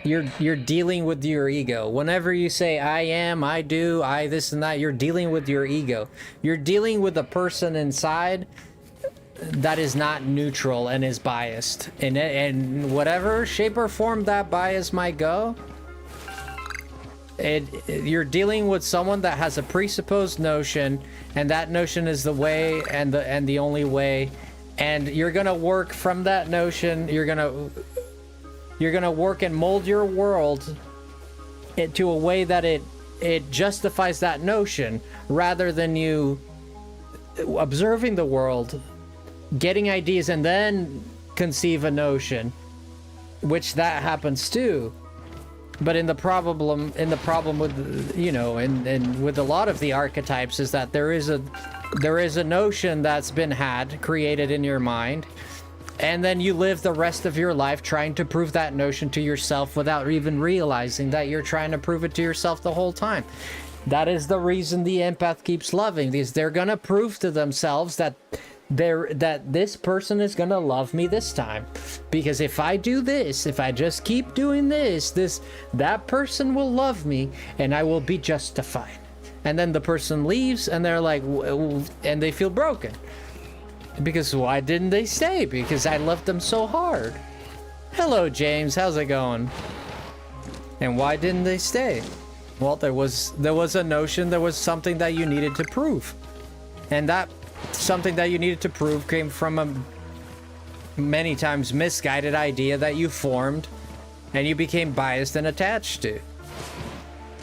you're dealing with your ego. Whenever you say I am, I do, I this and that, you're dealing with your ego. You're dealing with a person inside that is not neutral and is biased. And whatever shape or form that bias might go, you're dealing with someone that has a presupposed notion, and that notion is the way and the only way, and you're gonna work from that notion. You're gonna work and mold your world into a way that it justifies that notion, rather than you observing the world, getting ideas, and then conceive a notion, which that happens too. But in the problem with, you know, and with a lot of the archetypes is that there is a notion that's been created in your mind, and then you live the rest of your life trying to prove that notion to yourself without even realizing that you're trying to prove it to yourself the whole time. That is the reason the empath keeps loving these. They're gonna prove to themselves that this person is gonna love me this time, because if I do this, if I just keep doing that person will love me and I will be justified. And then the person leaves and they're like, and they feel broken because why didn't they stay? Because I loved them so hard. Hello James, how's it going? And why didn't they stay? Well, there was a notion, there was something that you needed to prove, and that something that you needed to prove came from a many times misguided idea that you formed and you became biased and attached to.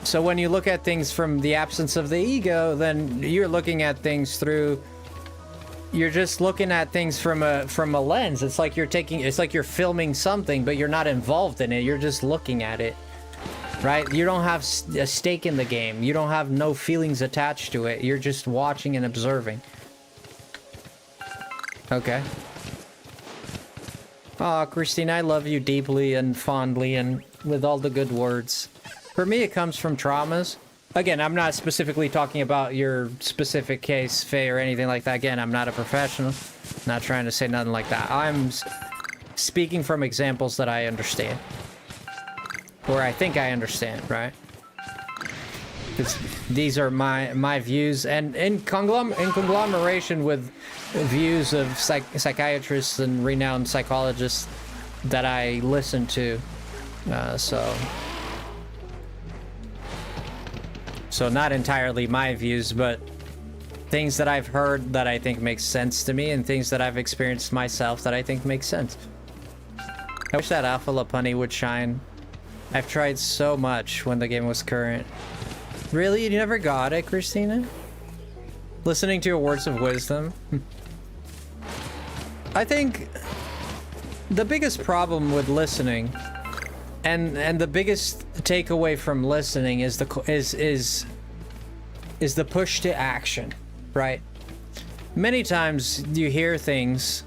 So when you look at things from the absence of the ego, then you're looking at things you're just looking at things from a lens. It's like you're filming something, but you're not involved in it. You're just looking at it, right? You don't have a stake in the game. You don't have no feelings attached to it. You're just watching and observing. Okay. Aw, Christine, I love you deeply and fondly and with all the good words. For me, it comes from traumas. Again, I'm not specifically talking about your specific case, Faye, or anything like that. Again, I'm not a professional. Not trying to say nothing like that. I'm speaking from examples that I understand. Or I think I understand, right? These are my views, and in conglomeration with views of psychiatrists and renowned psychologists that I listen to. So not entirely my views, but things that I've heard that I think makes sense to me, and things that I've experienced myself that I think makes sense. I wish that Alpha Lapuni would shine. I've tried so much when the game was current. Really? You never got it, Christina? Listening to your words of wisdom? I think the biggest problem with listening, and the biggest takeaway from listening is the push to action, right? Many times you hear things,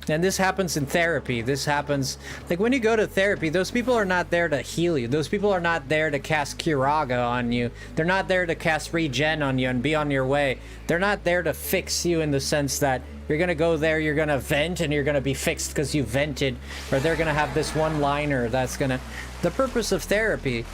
and this happens in therapy. This happens, like when you go to therapy, those people are not there to heal you. Those people are not there to cast Kiraga on you. They're not there to cast regen on you and be on your way. They're not there to fix you in the sense that you're gonna go there, you're gonna vent, and you're gonna be fixed because you vented, or they're gonna have this one-liner that's gonna... The purpose of therapy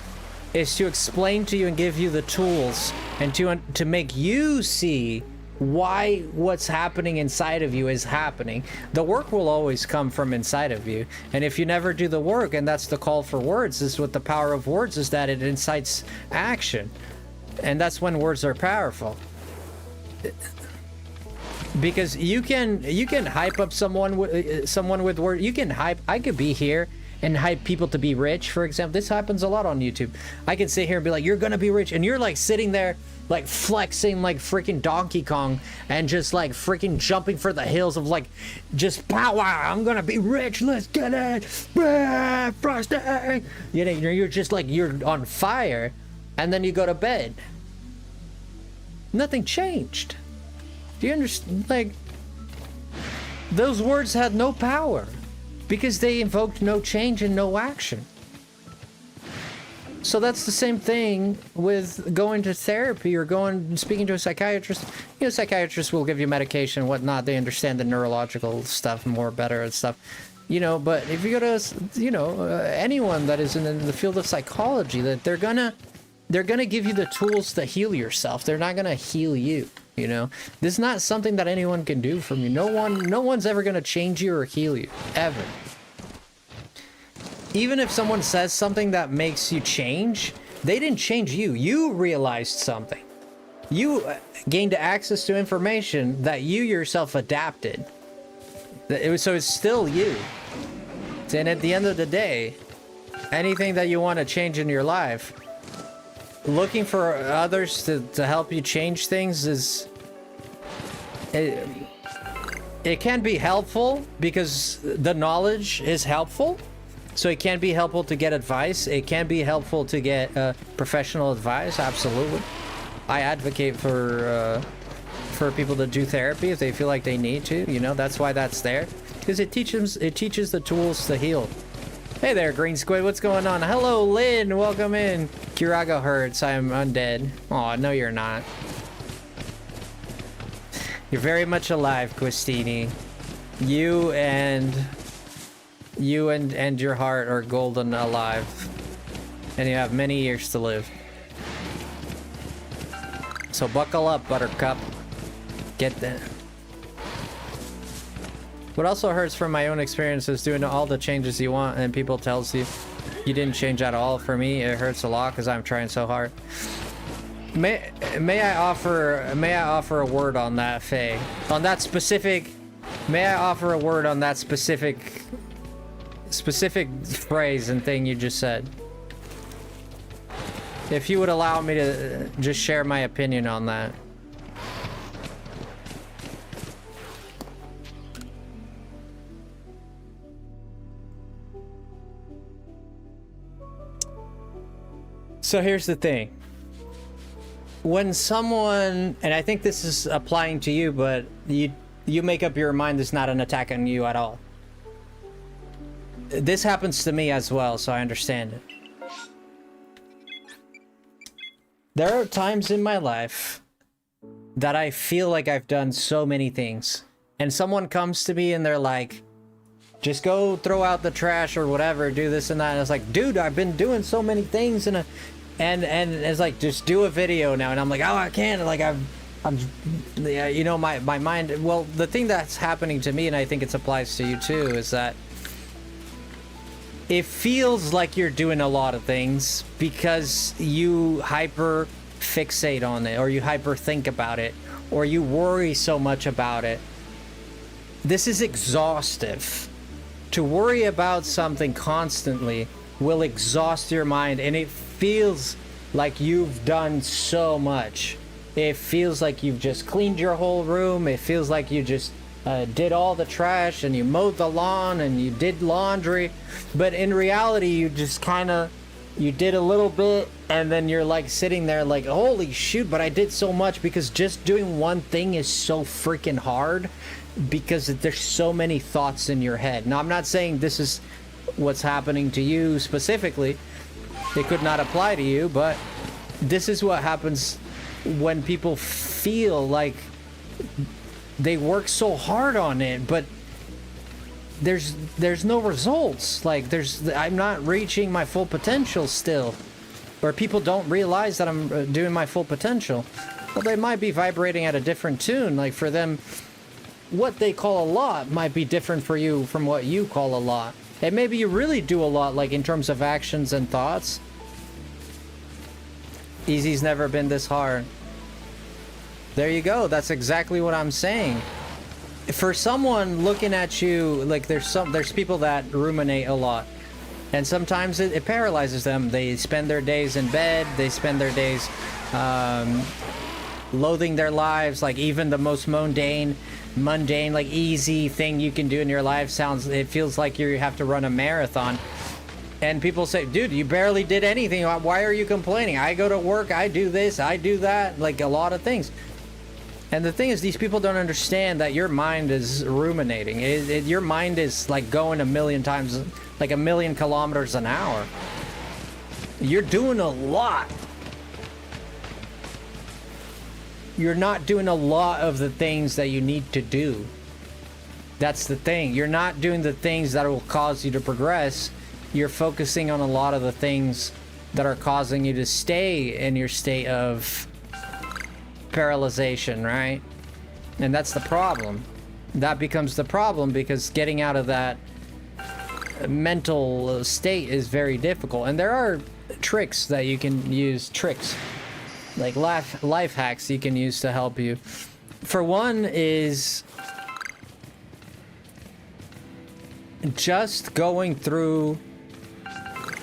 is to explain to you and give you the tools and to make you see why what's happening inside of you is happening. The work will always come from inside of you, and if you never do the work, and that's the call for words, is what the power of words is, that it incites action, and that's when words are powerful. Because you can hype up someone with words. You can hype. I could be here and hype people to be rich, for example. This happens a lot on YouTube. I can sit here and be like, you're gonna be rich, and you're like sitting there like flexing like freaking Donkey Kong and just like freaking jumping for the hills of like just pow wow, I'm gonna be rich, let's get it, Frosty. You know, you're just like, you're on fire, and then you go to bed. Nothing changed. Do you understand? Like, those words had no power because they invoked no change and no action. So that's the same thing with going to therapy or speaking to a psychiatrist. You know, psychiatrists will give you medication and whatnot. They understand the neurological stuff more better and stuff. You know, but if you go to, you know, anyone that is in the field of psychology, that they're gonna give you the tools to heal yourself. They're not gonna heal you. You know, this is not something that anyone can do from you. No one's ever gonna change you or heal you, ever. Even if someone says something that makes you change, they didn't change you. You realized something. You gained access to information that you yourself adapted. So it's still you. And at the end of the day, anything that you want to change in your life, looking for others to help you change things is... It can be helpful because the knowledge is helpful. So it can be helpful to get advice. It can be helpful to get professional advice. Absolutely. I advocate for people to do therapy if they feel like they need to. You know, that's why that's there, because it teaches the tools to heal. Hey there, Green Squid. What's going on? Hello, Lynn. Welcome in. Kirago hurts. I am undead. Oh, no, you're not. You're very much alive, Quistini. You and your heart are golden alive, and you have many years to live. So buckle up, Buttercup. Get that. What also hurts from my own experience is doing all the changes you want and people tells you you didn't change at all. For me, it hurts a lot because I'm trying so hard. May I offer a word on that, Faye? On that specific... May I offer a word on that specific phrase and thing you just said? If you would allow me to just share my opinion on that. So here's the thing. When someone, and I think this is applying to you, but you make up your mind it's not an attack on you at all. This happens to me as well, so I understand it. There are times in my life that I feel like I've done so many things, and someone comes to me and they're like, just go throw out the trash or whatever, do this and that. And it's like, dude, I've been doing so many things, and it's like, just do a video now. And I'm like, oh, I can't. Like, I'm yeah, you know, my mind. Well, the thing that's happening to me, and I think it applies to you too, is that it feels like you're doing a lot of things because you hyper fixate on it, or you hyper think about it, or you worry so much about it. This is exhaustive. To worry about something constantly will exhaust your mind, and it feels like you've done so much. It feels like you've just cleaned your whole room. It feels like you just did all the trash, and you mowed the lawn, and you did laundry. But in reality, you just kind of you did a little bit and then you're like sitting there like, holy shoot, but I did so much, because just doing one thing is so freaking hard because there's so many thoughts in your head. Now, I'm not saying this is what's happening to you specifically. It could not apply to you, but this is what happens when people feel like they work so hard on it, but there's no results. Like I'm not reaching my full potential still, or people don't realize that I'm doing my full potential. Well, they might be vibrating at a different tune. Like for them, what they call a lot might be different for you from what you call a lot. And maybe you really do a lot, like in terms of actions and thoughts. Easy's never been this hard. There you go. That's exactly what I'm saying. For someone looking at you, like there's people that ruminate a lot, and sometimes it paralyzes them. They spend their days in bed. They spend their days loathing their lives. Like even the most mundane, like easy thing you can do in your life it feels like you have to run a marathon. And people say, dude, you barely did anything. Why are you complaining? I go to work, I do this, I do that, like a lot of things. And the thing is, these people don't understand that your mind is ruminating. Your mind is like going a million times, like 1,000,000 kilometers an hour. You're doing a lot. You're not doing a lot of the things that you need to do. That's the thing. You're not doing the things that will cause you to progress. You're focusing on a lot of the things that are causing you to stay in your state of paralyzation, right? And that's the problem. That becomes the problem, because getting out of that mental state is very difficult. And there are tricks that you can use, like life hacks you can use to help you. For one is just going through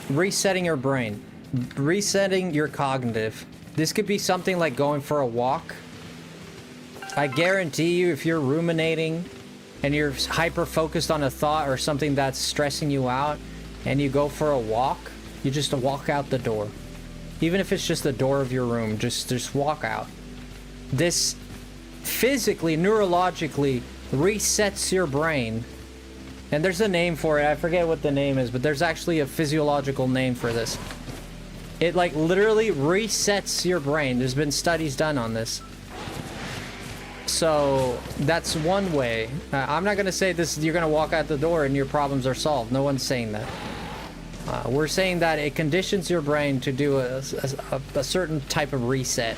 resetting your brain, resetting your cognitive. This could be something like going for a walk. I guarantee you, if you're ruminating and you're hyper focused on a thought or something that's stressing you out, and you go for a walk, you just walk out the door. Even if it's just the door of your room, just walk out. This physically, neurologically resets your brain. And there's a name for it. I forget what the name is, but there's actually a physiological name for this. It like literally resets your brain. There's been studies done on this. So that's one way. I'm not gonna say this, you're gonna walk out the door and your problems are solved. No one's saying that. We're saying that it conditions your brain to do a certain type of reset.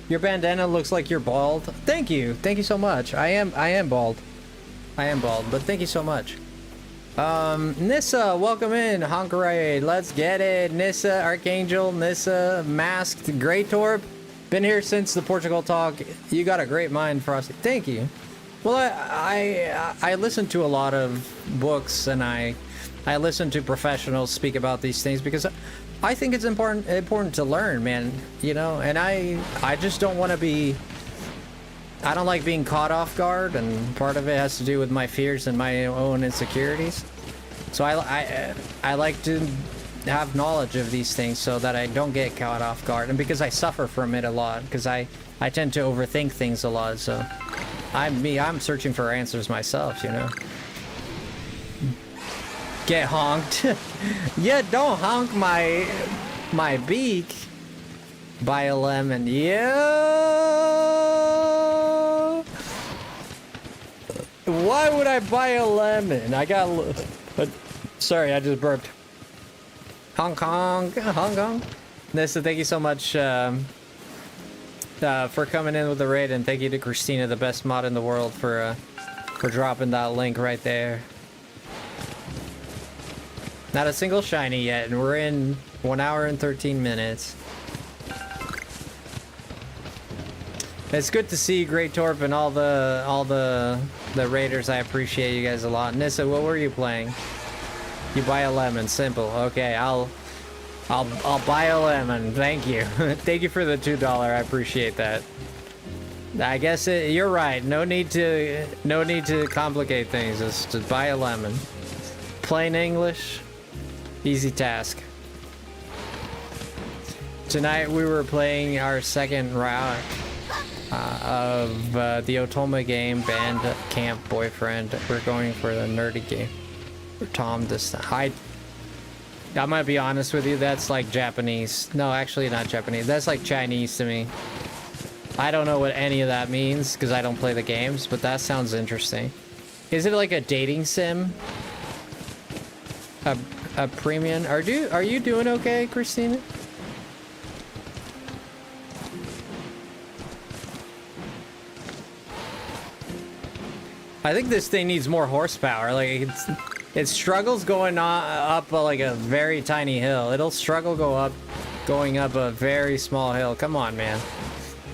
Your bandana looks like you're bald. Thank you so much. I am bald, but thank you so much. Nissa, welcome in. Honkerade, let's get it. Nissa, Archangel, Nissa, Masked, Grey Torp. Been here since the Portugal talk. You got a great mind, Frosty. Thank you. Well, I listen to a lot of books, and I listen to professionals speak about these things, because I think it's important to learn, man. You know, and I just don't want to be. I don't like being caught off guard, and part of it has to do with my fears and my own insecurities. So I like to have knowledge of these things so that I don't get caught off guard, and because I suffer from it a lot, because I tend to overthink things a lot. So I'm searching for answers myself, you know. Get honked. Yeah, don't honk my beak. Buy a lemon. Yeah. Why would I buy a lemon? I got. Sorry, I just burped. Hong Kong, Hong Kong. Nissa, thank you so much for coming in with the raid, and thank you to Christina, the best mod in the world, for dropping that link right there. Not a single shiny yet, and we're in 1 hour and 13 minutes. It's good to see Great Torp and all the raiders. I appreciate you guys a lot. Nissa, what were you playing? You buy a lemon. Simple. Okay, I'll buy a lemon. Thank you. Thank you for the $2. I appreciate that. I guess you're right. No need to complicate things. Just buy a lemon. Plain English, easy task. Tonight we were playing our second round of the Otoma game, Band Camp Boyfriend. We're going for the nerdy game. For Tom this time. I'm gonna be honest with you, that's like Japanese. No, actually not Japanese. That's like Chinese to me. I don't know what any of that means because I don't play the games, but that sounds interesting. Is it like a dating sim? A premium? Are you doing okay, Christina? I think this thing needs more horsepower. Like it struggles going up like a very tiny hill. It'll struggle going up a very small hill. Come on, man.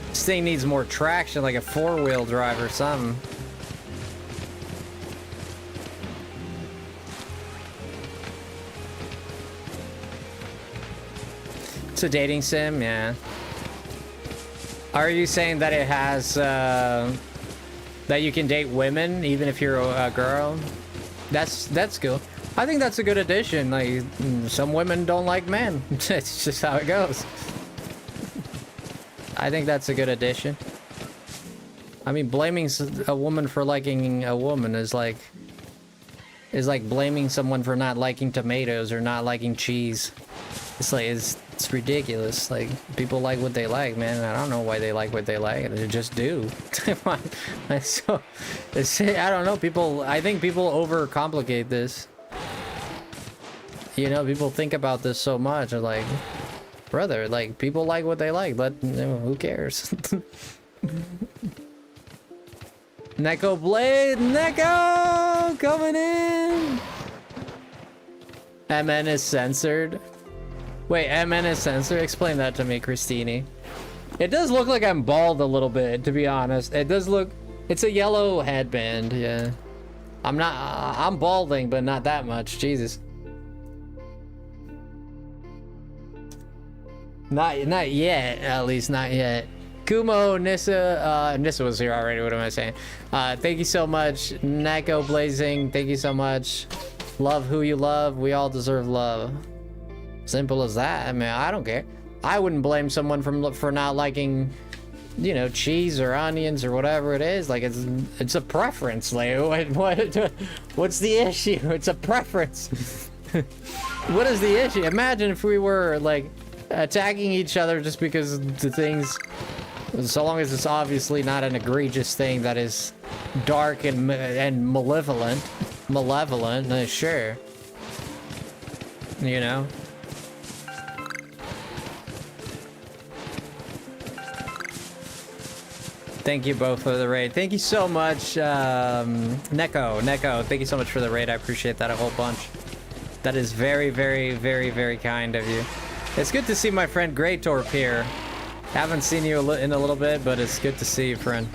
This thing needs more traction, like a four-wheel drive or something. It's a dating sim, yeah. Are you saying that it has that you can date women even if you're a girl? That's cool. I think that's a good addition. Like, some women don't like men. It's just how it goes. I think that's a good addition. I mean, blaming a woman for liking a woman is like blaming someone for not liking tomatoes or not liking cheese. It's like it's ridiculous. Like, people like what they like, man. I don't know why they like what they like. They just do. So, I don't know. I think people overcomplicate this. You know, people think about this so much. They're like, brother, like, people like what they like. But who cares? Neko Blade, Neko coming in. MN is censored. Wait, MN is censored? Explain that to me, Christini. It does look like I'm bald a little bit, to be honest. It does look... It's a yellow headband, yeah. I'm balding, but not that much. Jesus. Not yet, at least not yet. Kumo, Nissa, Nissa was here already, what am I saying? Thank you so much. Neko Blazing, thank you so much. Love who you love. We all deserve love. Simple as that. I mean, I don't care. I wouldn't blame someone for not liking, you know, cheese or onions or whatever it is. Like, it's a preference. Like, what's the issue? It's a preference. What is the issue? Imagine if we were like attacking each other just because the things, so long as it's obviously not an egregious thing that is dark and malevolent, sure. You know. Thank you both for the raid. Thank you so much, Neko. Thank you so much for the raid. I appreciate that a whole bunch. That is very, very, very, very kind of you. It's good to see my friend Greytorp here. Haven't seen you in a little bit, but it's good to see you, friend.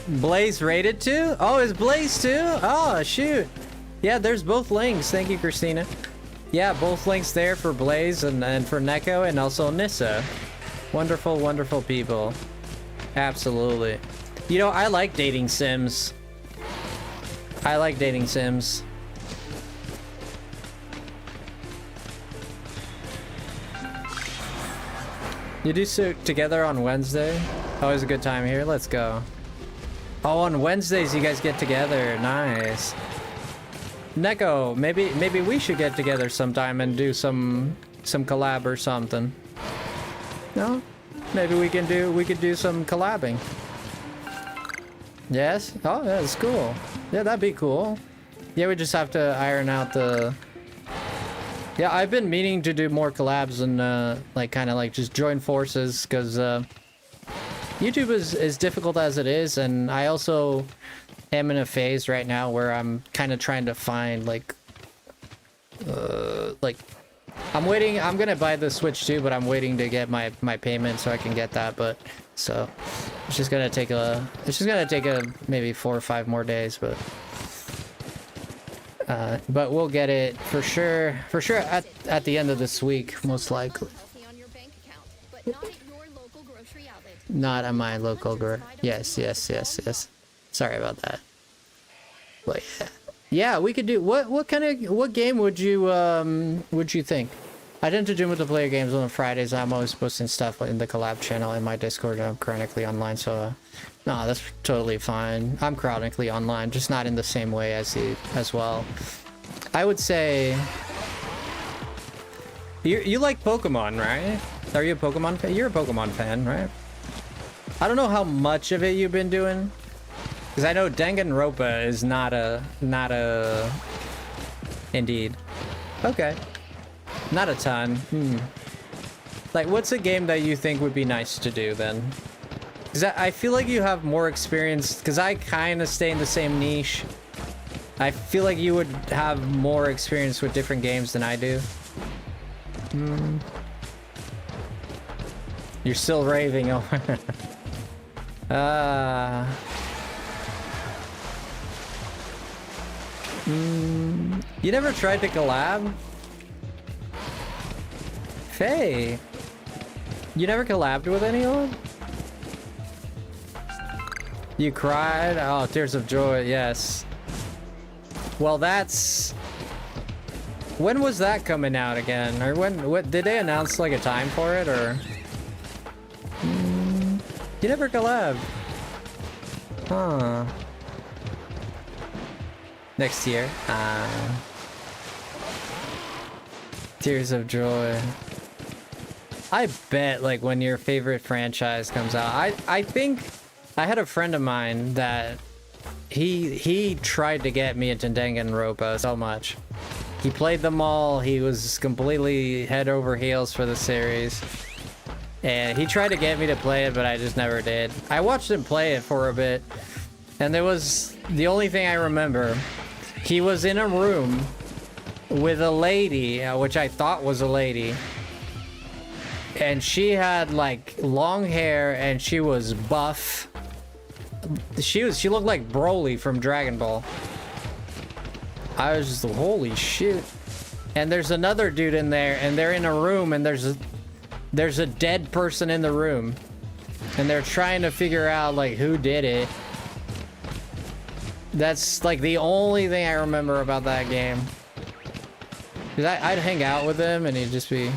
Blaze rated too? Oh, is Blaze too? Oh, shoot. Yeah, there's both links. Thank you, Christina. Yeah, both links there for Blaze and for Neko and also Nissa. Wonderful, wonderful people. Absolutely. You know, I like dating sims. I like dating sims. You do so together on Wednesday? Always a good time here. Let's go. Oh, on Wednesdays you guys get together. Nice. Neko, maybe we should get together sometime and do some collab or something. No? Maybe we could do some collabing. Yes? Oh, that's cool. Yeah, that'd be cool. Yeah, we just have to iron out the... Yeah, I've been meaning to do more collabs and like kind of like just join forces because YouTube is difficult as it is, and I also am in a phase right now where I'm kind of trying to find like I'm gonna buy the Switch too, but I'm waiting to get my payment so I can get that. But so it's just gonna take maybe 4 or 5 more days, but we'll get it for sure at the end of this week, most likely. Not at your local grocery outlet. Not at my local yes. Sorry about that. But yeah, we could do what game would you think? I tend to do multiplayer games on Fridays. I'm always posting stuff in the collab channel in my Discord. I'm chronically online, so no, that's totally fine. I'm chronically online, just not in the same way as well. I would say you like Pokemon, right? Are you a Pokemon fan? You're a Pokemon fan, right? I don't know how much of it you've been doing, because I know Danganronpa is not a indeed. Okay. Not a ton. Like, what's a game that you think would be nice to do then? Because I feel like you have more experience, because I kind of stay in the same niche. I feel like you would have more experience with different games than I do. You're still raving over. You never tried to collab? Faye, you never collabed with anyone? You cried? Oh, tears of joy, yes. Well, that's... When was that coming out again? Or what did they announce like a time for it, or? You never collabed. Huh. Next year. Tears of joy. I bet like when your favorite franchise comes out, I think I had a friend of mine that he tried to get me into Danganronpa so much. He played them all. He was completely head over heels for the series. And he tried to get me to play it, but I just never did. I watched him play it for a bit. And there was the only thing I remember. He was in a room with a lady, which I thought was a lady. And she had like long hair and she was buff. She looked like Broly from Dragon Ball. I was just, holy shit. And there's another dude in there, and they're in a room, and there's a dead person in the room. And they're trying to figure out like who did it. That's like the only thing I remember about that game. Cause I'd hang out with him and he'd just be...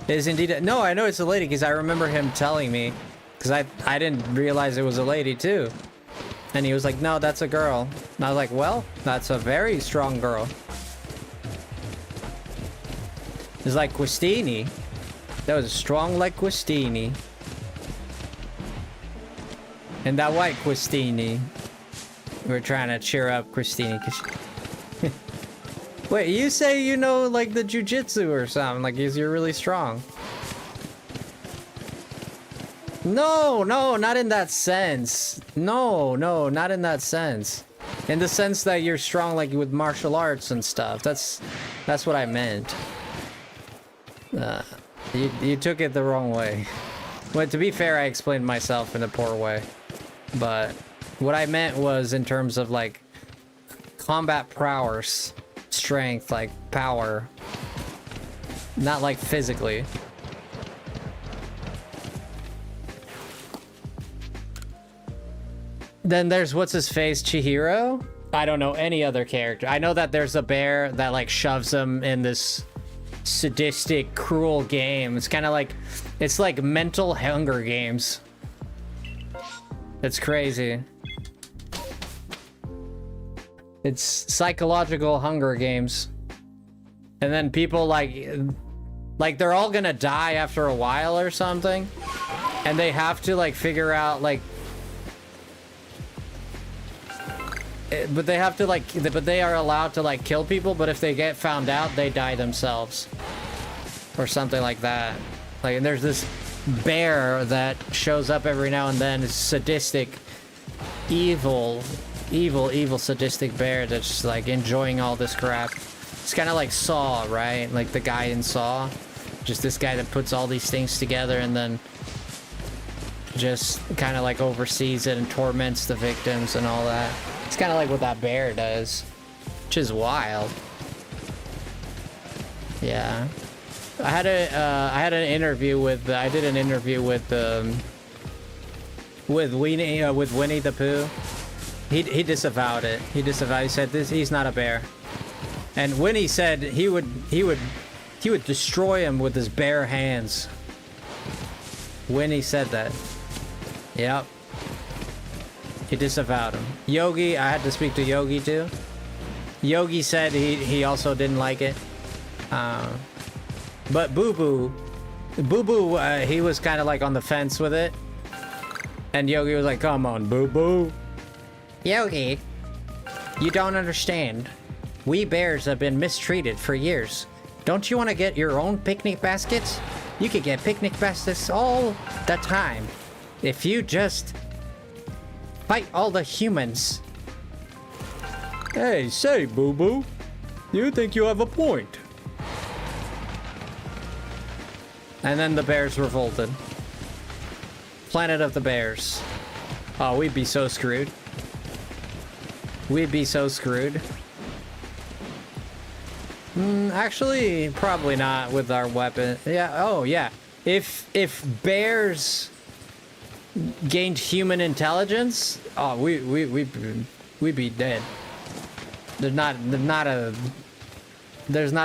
It is indeed no, I know it's a lady because I remember him telling me. Because I didn't realize it was a lady too. And he was like, no, that's a girl. And I was like, well, that's a very strong girl. It's like Quistini. That was strong like Quistini. And that white Quistini. We're trying to cheer up Quistini. Wait, you say you know like the jujitsu or something? Like you're really strong. No, not in that sense. No, not in that sense. In the sense that you're strong like with martial arts and stuff. That's what I meant. You took it the wrong way. But to be fair, I explained myself in a poor way. But what I meant was in terms of like combat prowess, strength, like power. Not like physically. Then there's what's his face, Chihiro? I don't know any other character. I know that there's a bear that like shoves him in this sadistic, cruel game. It's kind of like, it's like mental Hunger Games. It's crazy. It's psychological Hunger Games. And then people like they're all gonna die after a while or something. And they have to like figure out like, but they have to like, but they are allowed to like kill people, but if they get found out, they die themselves. Or something like that. Like, and there's this bear that shows up every now and then. It's sadistic, evil sadistic bear that's just like enjoying all this crap. It's kind of like Saw, right? Like the guy in Saw. Just this guy that puts all these things together and then just kind of like oversees it and torments the victims and all that. It's kind of like what that bear does, which is wild. Yeah. I had an interview with I did an interview with Winnie the Pooh. He disavowed it. He said this. He's not a bear. And Winnie said he would destroy him with his bare hands. Winnie said that. Yep. He disavowed him. Yogi, I had to speak to Yogi too. Yogi said he also didn't like it. But Boo Boo, he was kind of like on the fence with it. And Yogi was like, come on, Boo Boo. Yogi, you don't understand. We bears have been mistreated for years. Don't you want to get your own picnic baskets? You could get picnic baskets all the time. If you just fight all the humans. Hey, say, Boo Boo. You think you have a point? And then the bears revolted. Planet of the Bears. Oh, we'd be so screwed. We'd be so screwed. Actually, probably not with our weapon. Yeah, oh yeah. If Bears gained human intelligence, oh, we'd be dead. There's not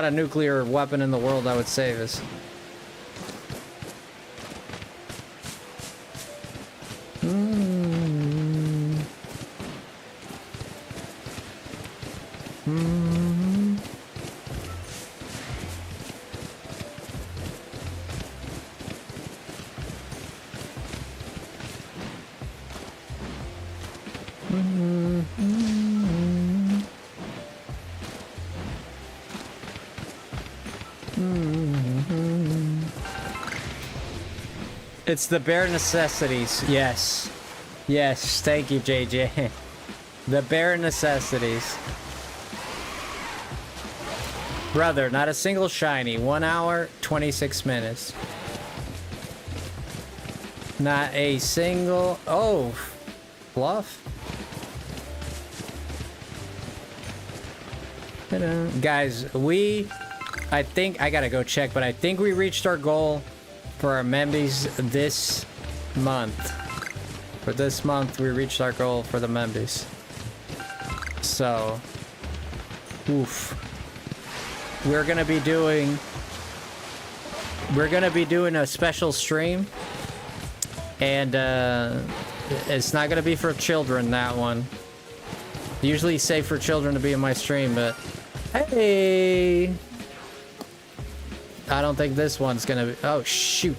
a nuclear weapon in the world that would save us. It's the bare necessities. Yes. Yes, thank you, JJ. The bare necessities. Brother, not a single shiny. 1 hour, 26 minutes. Not a single... Oh, bluff. Guys, I think... I gotta go check, but I think we reached our goal for our membies this month. For this month, we reached our goal for the membies. So... Oof. We're gonna be doing a special stream, and it's not gonna be for children, that one. Usually say for children to be in my stream, but hey, I don't think this one's gonna be. Oh shoot.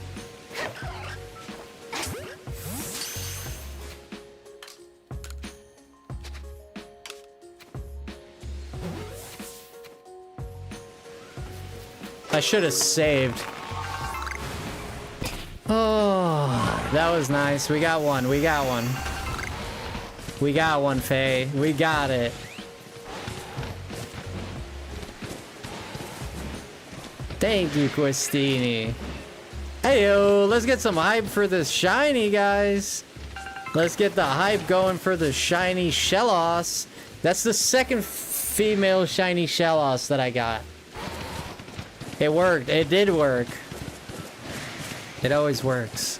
I should have saved. Oh, that was nice. We got one. We got one. We got one, Faye. We got it. Thank you, Questini. Heyo, let's get some hype for this shiny, guys. Let's get the hype going for the shiny Shellos. That's the second female shiny Shellos that I got. It worked. It did work. It always works.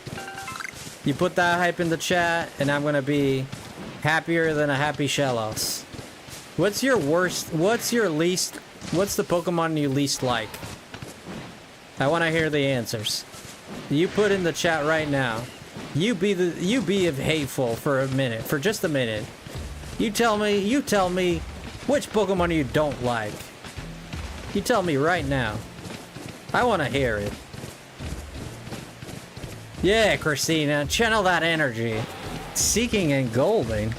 You put that hype in the chat, and I'm gonna be happier than a happy Shellos. What's your worst? What's your least? What's the Pokemon you least like? I want to hear the answers. You put in the chat right now. You be hateful for a minute, for just a minute. You tell me which Pokemon you don't like. You tell me right now. I want to hear it. Yeah, Christina, channel that energy. Seeking and Golding.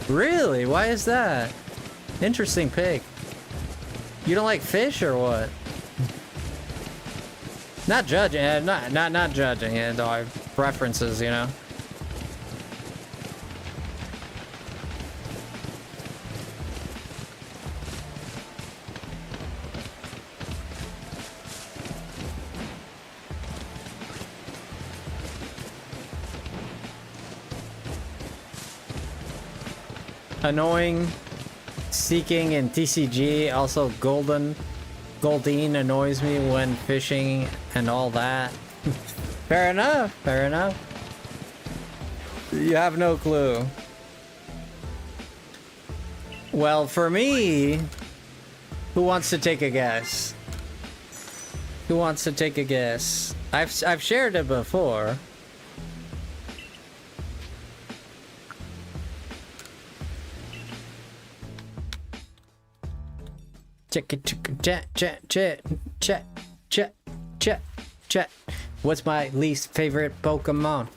Really? Why is that? Interesting pick. You don't like fish or what? Not judging, not judging it, though. I have preferences, you know. Annoying, Seeking, and TCG, also Golden. Goldine annoys me when fishing and all that. Fair enough, fair enough. You have no clue. Well, for me, who wants to take a guess? Who wants to take a guess? I've shared it before. Check it, chat. What's my least favorite Pokemon?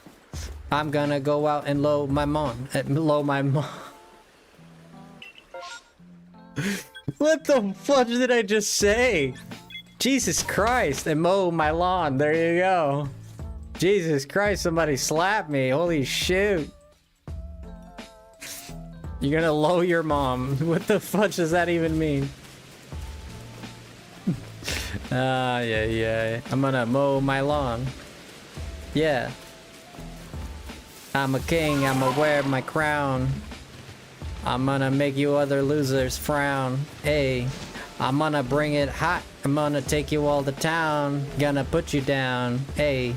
I'm gonna go out and low my mon. What the fuck did I just say? Jesus Christ, and mow my lawn. There you go. Jesus Christ, somebody slapped me. Holy shoot. You're gonna low your mom. What the fuck does that even mean? Yeah. I'm gonna mow my lawn. Yeah. I'm a king, I'ma wear my crown. I'm gonna make you other losers frown. Hey, I'm gonna bring it hot. I'm gonna take you all to town. Gonna put you down. Hey,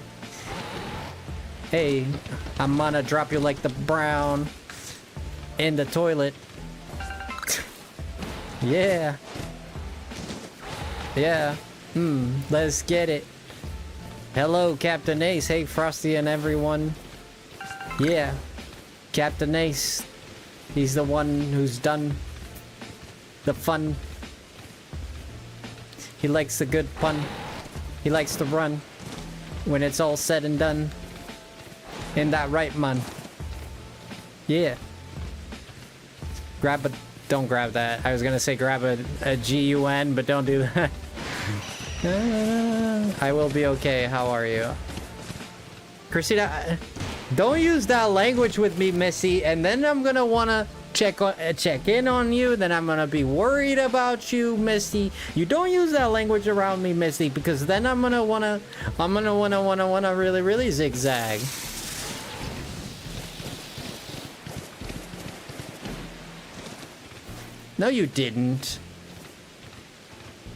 I'm gonna drop you like the brown in the toilet. Yeah. Let's get it. Hello, Captain Ace. Hey, Frosty and everyone. Yeah, Captain Ace. He's the one who's done the fun. He likes the good pun. He likes to run when it's all said and done. In that right, man. Yeah. Don't grab that. I was gonna say grab a GUN, but don't do that. I will be okay. How are you? Christina, don't use that language with me, Missy, and then I'm gonna wanna check in on you, then I'm gonna be worried about you, Misty. You don't use that language around me, Misty, because then I'm gonna wanna really zigzag. No, you didn't.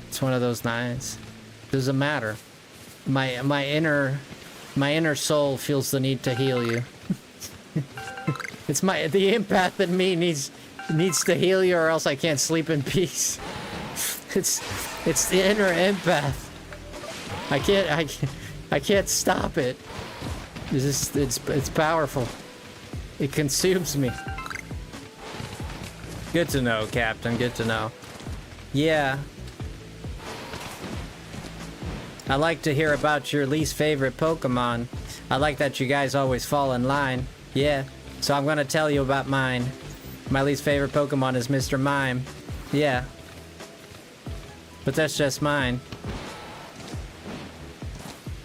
It's one of those nights. Doesn't matter. My inner soul feels the need to heal you. It's the empath in me needs to heal you, or else I can't sleep in peace. It's the inner empath. I can't stop it. It's powerful. It consumes me. Good to know, Captain. Good to know. Yeah. I like to hear about your least favorite Pokemon. I like that you guys always fall in line. Yeah. So I'm gonna tell you about mine. My least favorite Pokemon is Mr. Mime. Yeah. But that's just mine.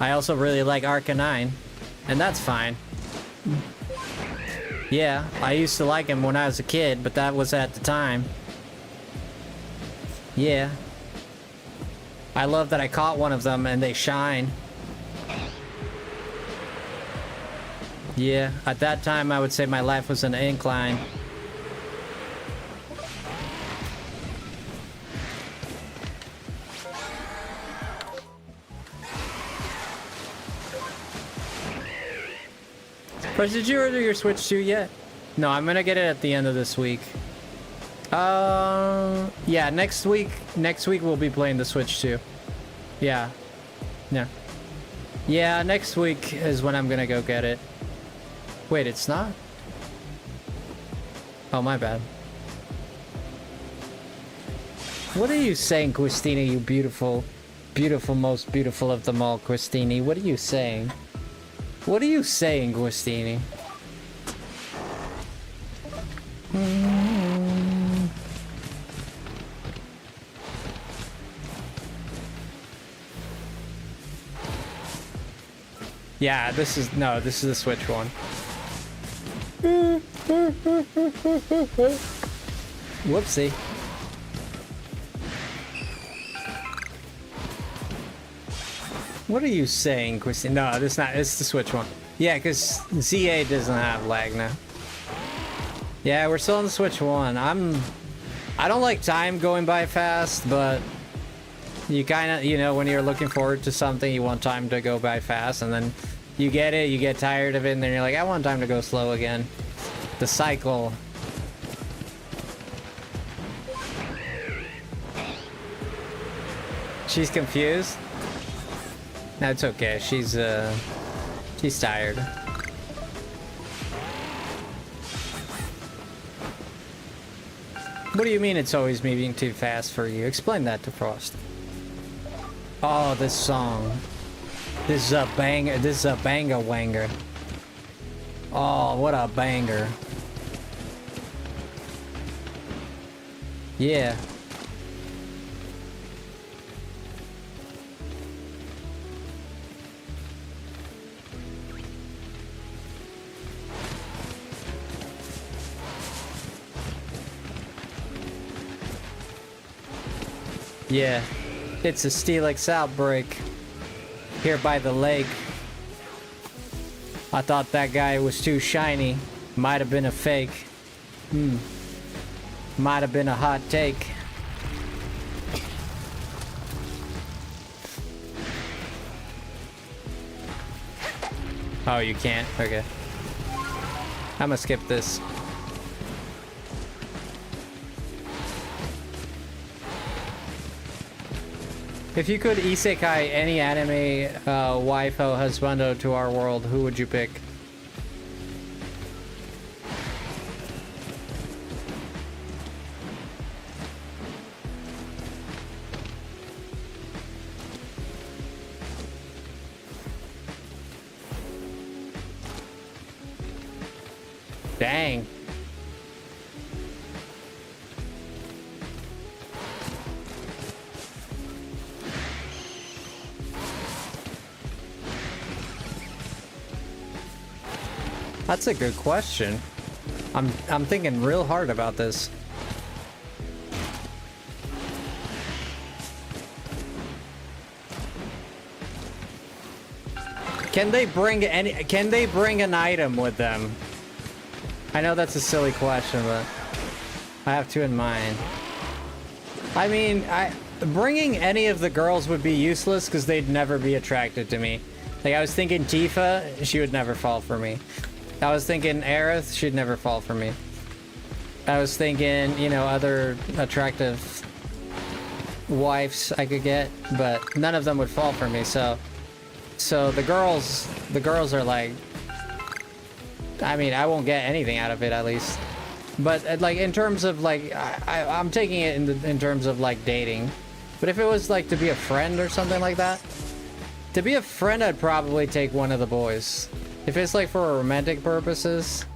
I also really like Arcanine. And that's fine. Yeah, I used to like him when I was a kid, but that was at the time. Yeah. I love that I caught one of them and they shine. Yeah, at that time I would say my life was an incline. But did you order your Switch 2 yet? No, I'm gonna get it at the end of this week. Yeah, next week we'll be playing the Switch 2. Yeah. Yeah, next week is when I'm gonna go get it. Wait, it's not? Oh, my bad. What are you saying, Christina, you beautiful, most beautiful of them all, Christine? What are you saying? What are you saying, Guastini? Yeah, this is the Switch one. Whoopsie. What are you saying, Christine? No, it's not. It's the Switch one. Yeah, because ZA doesn't have lag now. Yeah, we're still on the Switch one. I don't like time going by fast, but You kind of, you know, when you're looking forward to something, you want time to go by fast, and then you get it, you get tired of it, and then you're like, I want time to go slow again. The cycle. She's confused? No, it's okay. She's tired. What do you mean it's always me being too fast for you? Explain that to Frost. Oh, this song. This is a banger. This is a banger wanger. Oh, what a banger. Yeah. Yeah, it's a Steelix outbreak here by the lake. I thought that guy was too shiny. Might have been a fake. Might have been a hot take. Oh, you can't? Okay. I'm gonna skip this. If you could isekai any anime waifu husbando to our world, who would you pick? Dang. That's a good question. I'm thinking real hard about this. Can they bring an item with them? I know that's a silly question, but I have two in mind. I mean, bringing any of the girls would be useless because they'd never be attracted to me. Like, I was thinking Tifa, she would never fall for me. I was thinking Aerith, she'd never fall for me. I was thinking, you know, other attractive wives I could get, but none of them would fall for me. So the girls are like, I mean, I won't get anything out of it at least. But like in terms of like, I'm taking it in terms of like dating. But if it was like to be a friend or something like that, to be a friend, I'd probably take one of the boys. If it's like for romantic purposes,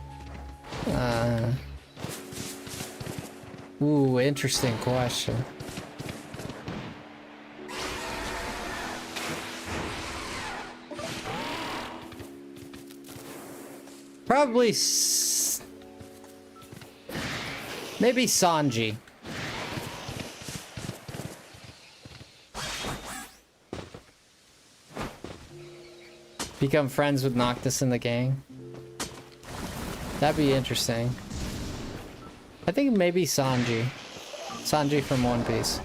ooh, interesting question. Probably maybe Sanji. Become friends with Noctis in the gang. That'd be interesting. I think maybe Sanji. Sanji from One Piece.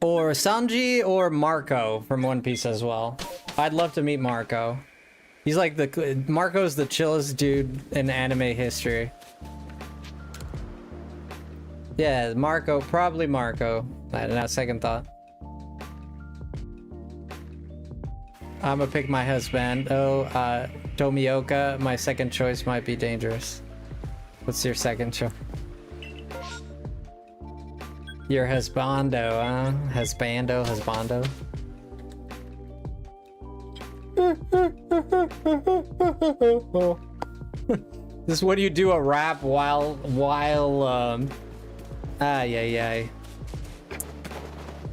Or Sanji or Marco from One Piece as well. I'd love to meet Marco. He's like Marco's the chillest dude in anime history. Yeah, Marco, probably Marco. Now, second thought. I'ma pick my husband. Oh, Tomioka, my second choice might be dangerous. What's your second choice? Your husbando, huh? Husbando. This is what do you do a rap while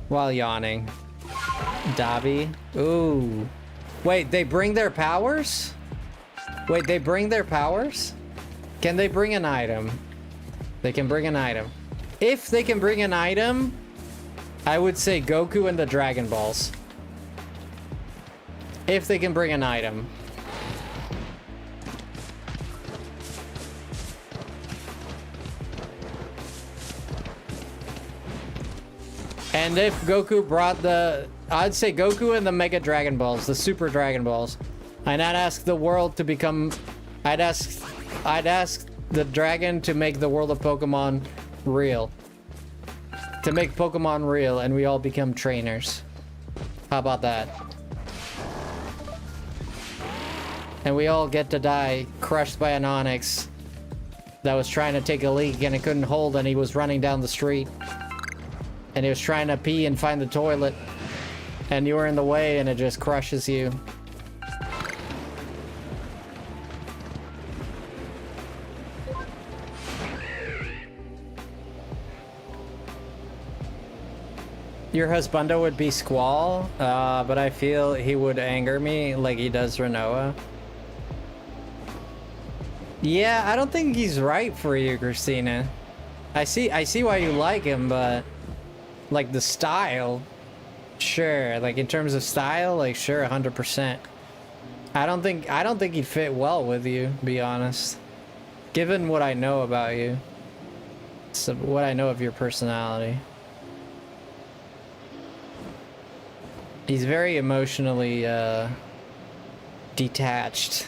while yawning. Dabi. Ooh. Wait, they bring their powers? Wait, they bring their powers? Can they bring an item? They can bring an item. If they can bring an item, I would say Goku and the Dragon Balls. If they can bring an item. And if Goku brought the... I'd say Goku and the Mega Dragon Balls, the Super Dragon Balls. And I'd ask the world to become... I'd ask the dragon to make the world of Pokemon real. To make Pokemon real, and we all become trainers. How about that? And we all get to die crushed by an Onix that was trying to take a leak and it couldn't hold, and he was running down the street. And he was trying to pee and find the toilet. And you were in the way and it just crushes you. Your husbando would be Squall, but I feel he would anger me like he does Renoa. Yeah, I don't think he's right for you, Christina. I see why you like him, but like the style, sure. Like in terms of style, like sure, 100%. I don't think he'd fit well with you, to be honest. Given what I know about you, so what I know of your personality. He's very emotionally detached.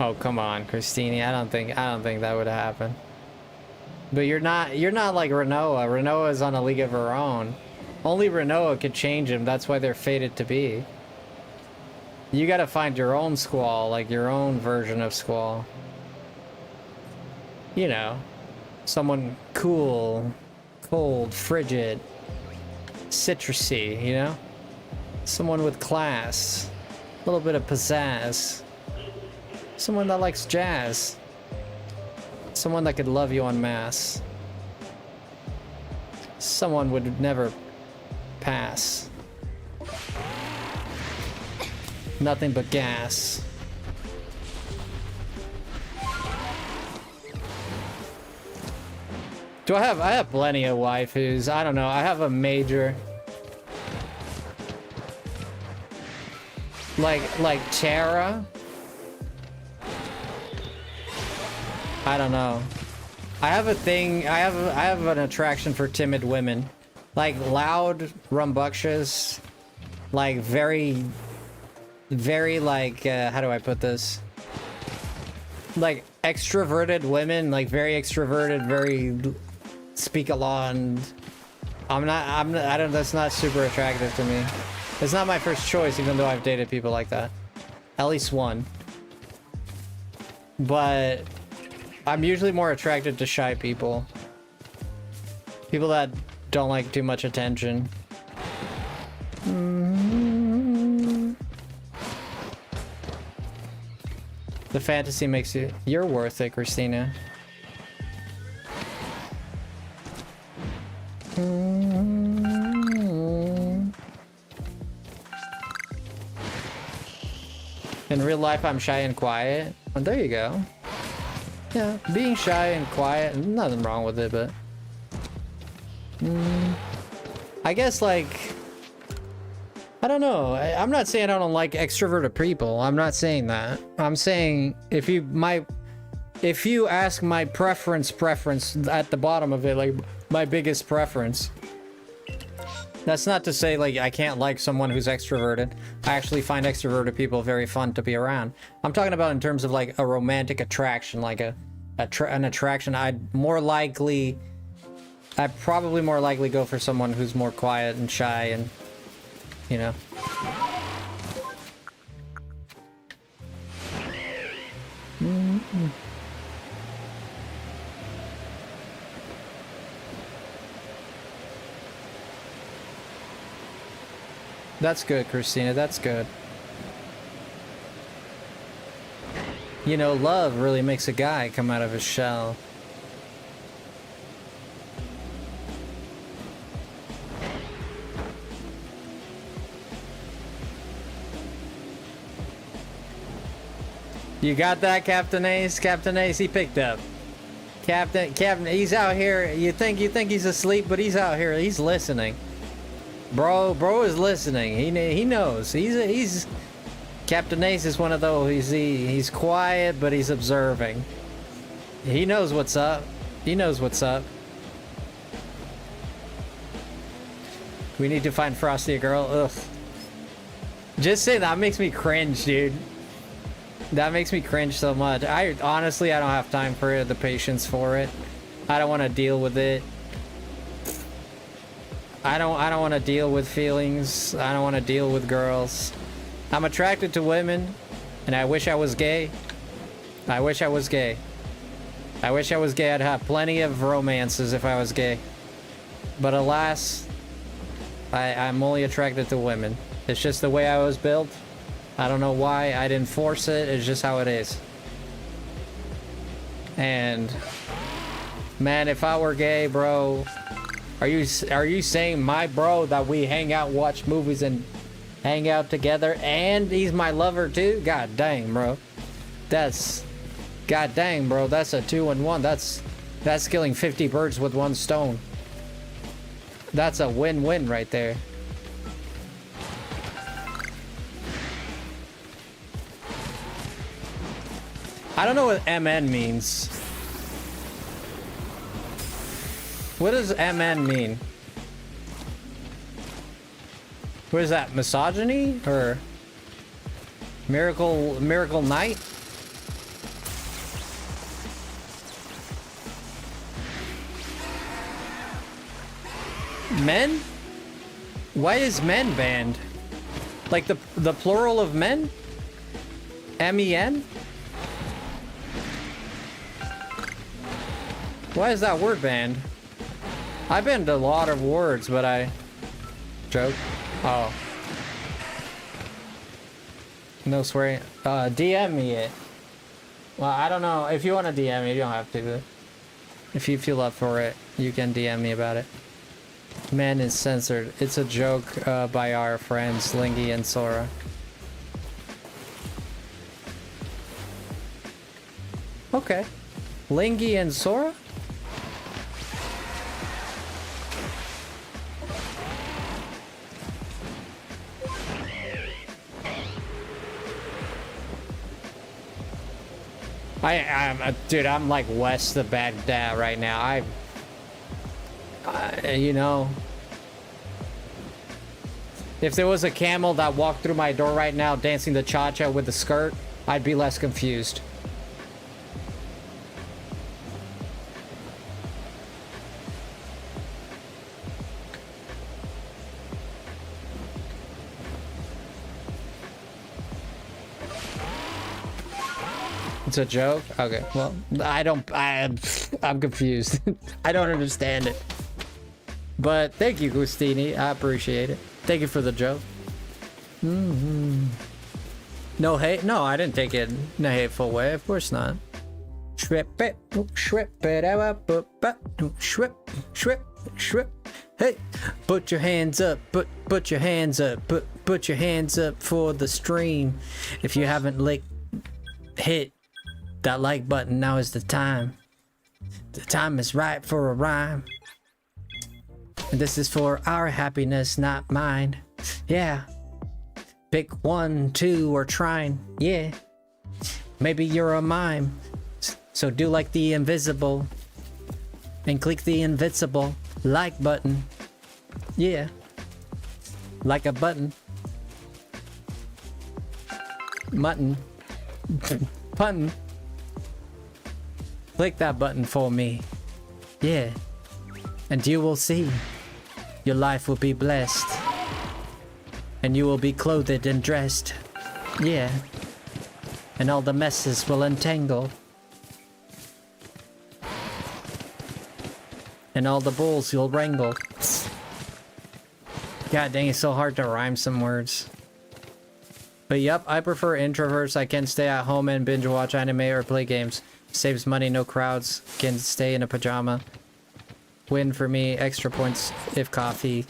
Oh, come on, Christine. I don't think that would happen. But you're not like Renoa. Renoa is on a league of her own. Only Renoa could change him. That's why they're fated to be. You gotta find your own Squall, like your own version of Squall. You know, someone cool, cold, frigid, citrusy, you know? Someone with class, a little bit of pizzazz. Someone that likes jazz. Someone that could love you en masse. Someone would never pass. Nothing but gas. I have plenty of waifus. I don't know. I have a major... Like Terra. I don't know. I have a thing. I have an attraction for timid women. Like loud, rambunctious, like very like, how do I put this? Like extroverted women, like very extroverted, very speak a lot, and I don't, that's not super attractive to me. It's not my first choice, even though I've dated people like that. At least one. But I'm usually more attracted to shy people. People that don't like too much attention. The fantasy makes you... You're worth it, Christina. In real life, I'm shy and quiet. Oh, there you go. Yeah, being shy and quiet, nothing wrong with it, but... I guess, like... I don't know. I'm not saying I don't like extroverted people. I'm not saying that. I'm saying if you ask my preference at the bottom of it, like my biggest preference. That's not to say like I can't like someone who's extroverted. I actually find extroverted people very fun to be around. I'm talking about in terms of like a romantic attraction, like an attraction. I'd probably more likely go for someone who's more quiet and shy and, you know. That's good, Christina. That's good. You know, love really makes a guy come out of his shell. You got that, Captain Ace? Captain Ace, he picked up. Captain, he's out here. You think he's asleep, but he's out here. He's listening. Bro is listening. He knows. He's Captain Ace is one of those. He's quiet, but he's observing. He knows what's up. He knows what's up. We need to find Frosty a girl. Ugh. Just say that makes me cringe, dude. That makes me cringe so much. Honestly, I don't have time for it, the patience for it. I don't want to deal with it. I don't want to deal with feelings. I don't want to deal with girls. I'm attracted to women, and I wish I was gay. I wish I was gay. I wish I was gay. I'd have plenty of romances if I was gay. But alas, I'm only attracted to women. It's just the way I was built. I don't know why. I didn't force it. It's just how it is. And man, if I were gay, bro, are you saying my bro that we hang out, watch movies, and hang out together, and he's my lover too? God dang, bro. God dang, bro. That's a 2-in-1. That's killing 50 birds with one stone. That's a win-win right there. I don't know what MN means. What does MN mean? What is that? Misogyny? Or Miracle Knight? Men? Why is men banned? Like the plural of men? MEN? Why is that word banned? I banned a lot of words, but I... Joke? Oh. No swearing. DM me it. Well, I don't know. If you want to DM me, you don't have to. If you feel up for it, you can DM me about it. Man is censored. It's a joke by our friends, Lingy and Sora. Okay. Lingy and Sora? Dude, I'm like west of Baghdad right now. You know, if there was a camel that walked through my door right now dancing the cha-cha with the skirt, I'd be less confused. It's a joke? Okay, well, I'm confused. I don't understand it. But thank you, Gustini. I appreciate it. Thank you for the joke. No hate? No, I didn't take it in a hateful way. Of course not. Shwip it, shwip it, shwip. Hey, put your hands up, put your hands up, put your hands up for the stream. If you haven't hit that like button, now is the time. The time is right for a rhyme. And this is for our happiness, not mine. Yeah. Pick 1, 2, or trine. Yeah. Maybe you're a mime. So do like the invisible. And click the invincible like button. Yeah. Like a button. Mutton. Putton. Click that button for me. Yeah. And you will see. Your life will be blessed. And you will be clothed and dressed. Yeah. And all the messes will untangle. And all the bulls you'll wrangle. God dang, it's so hard to rhyme some words. But yep, I prefer introverts. I can stay at home and binge watch anime or play games. Saves money, no crowds. Can stay in a pajama. Win for me. Extra points if coffee.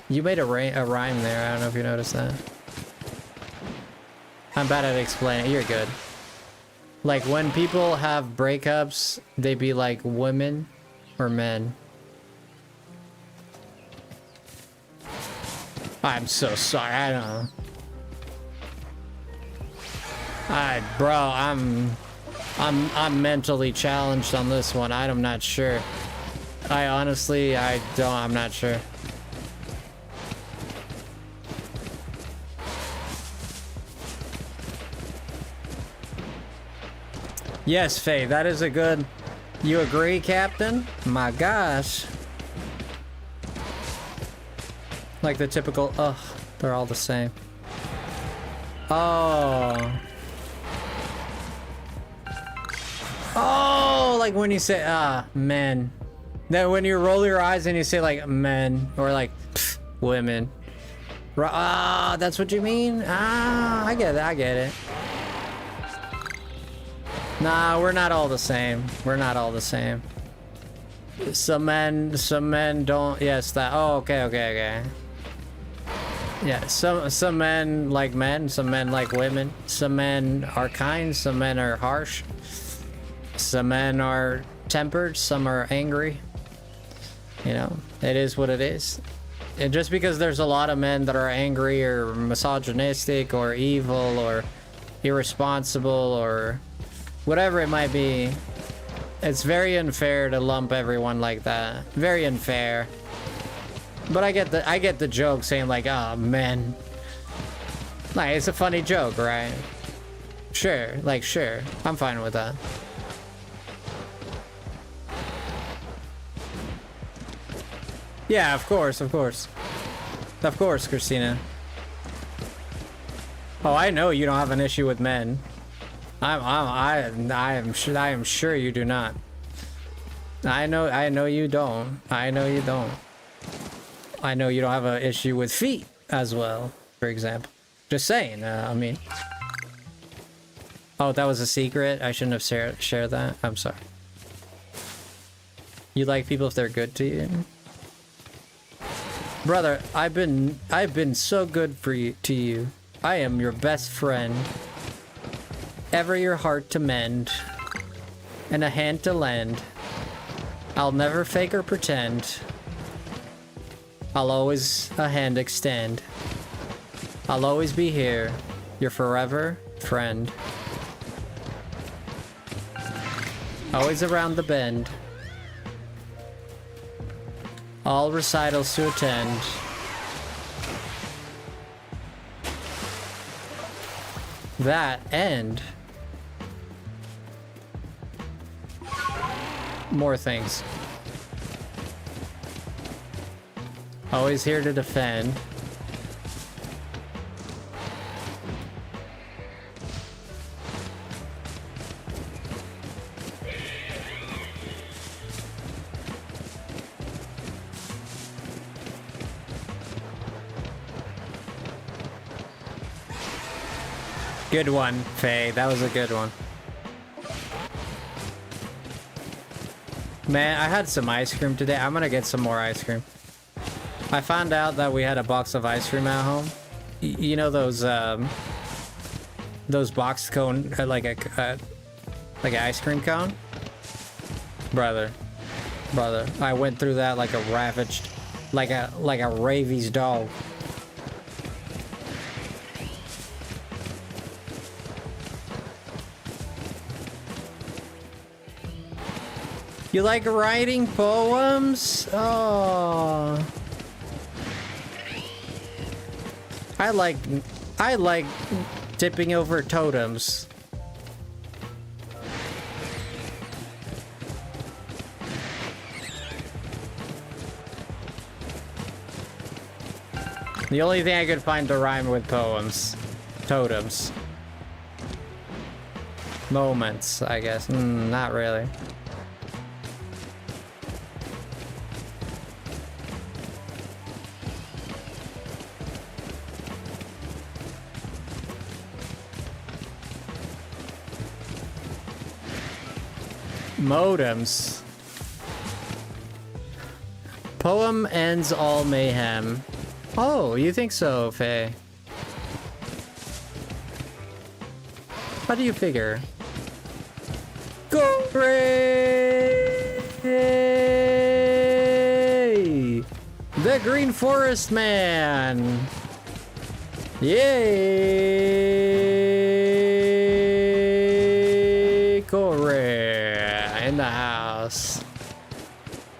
You made a rhyme there. I don't know if you noticed that. I'm bad at explaining. You're good. Like when people have breakups, they be like women or men. I'm so sorry. I don't know. Bro, I'm mentally challenged on this one. I'm not sure. I'm not sure. Yes, Faye, that is a good... You agree, Captain? My gosh. Like the typical, ugh, they're all the same. Oh. Oh, like when you say, men. Then when you roll your eyes and you say like, men, or like, pff, women. That's what you mean? I get it, I get it. Nah, we're not all the same. We're not all the same. Some men don't, yes, that, oh, okay. Yeah, some men like men, some men like women. Some men are kind, some men are harsh. Some men are tempered, some are angry. You know, it is what it is. And just because there's a lot of men that are angry or misogynistic or evil or irresponsible or whatever it might be, it's very unfair to lump everyone like that. Very unfair. But I get the joke saying like, oh, men. Like, it's a funny joke, right? Sure, like, sure. I'm fine with that. Yeah, of course. Of course, Christina. Oh, I know you don't have an issue with men. I am sure you do not. I know you don't. I know you don't. I know you don't have an issue with feet as well, for example. Just saying, I mean. Oh, that was a secret? I shouldn't have shared that? I'm sorry. You like people if they're good to you? Brother, I've been so good to you. I am your best friend. Ever your heart to mend. And a hand to lend. I'll never fake or pretend. I'll always a hand extend. I'll always be here, your forever friend. Always around the bend. All recitals to attend. That and more things. Always here to defend. Good one, Faye. That was a good one. Man, I had some ice cream today. I'm gonna get some more ice cream. I found out that we had a box of ice cream at home. You know those box cone, like an ice cream cone? Brother, I went through that like a ravaged, like a rabies dog. You like writing poems? Oh. I like tipping over totems. The only thing I could find to rhyme with poems. Totems. Moments, I guess. Not really. Modems. Poem ends all mayhem. Oh, you think so, Faye? How do you figure? Go Ray! The Green Forest Man! Yay!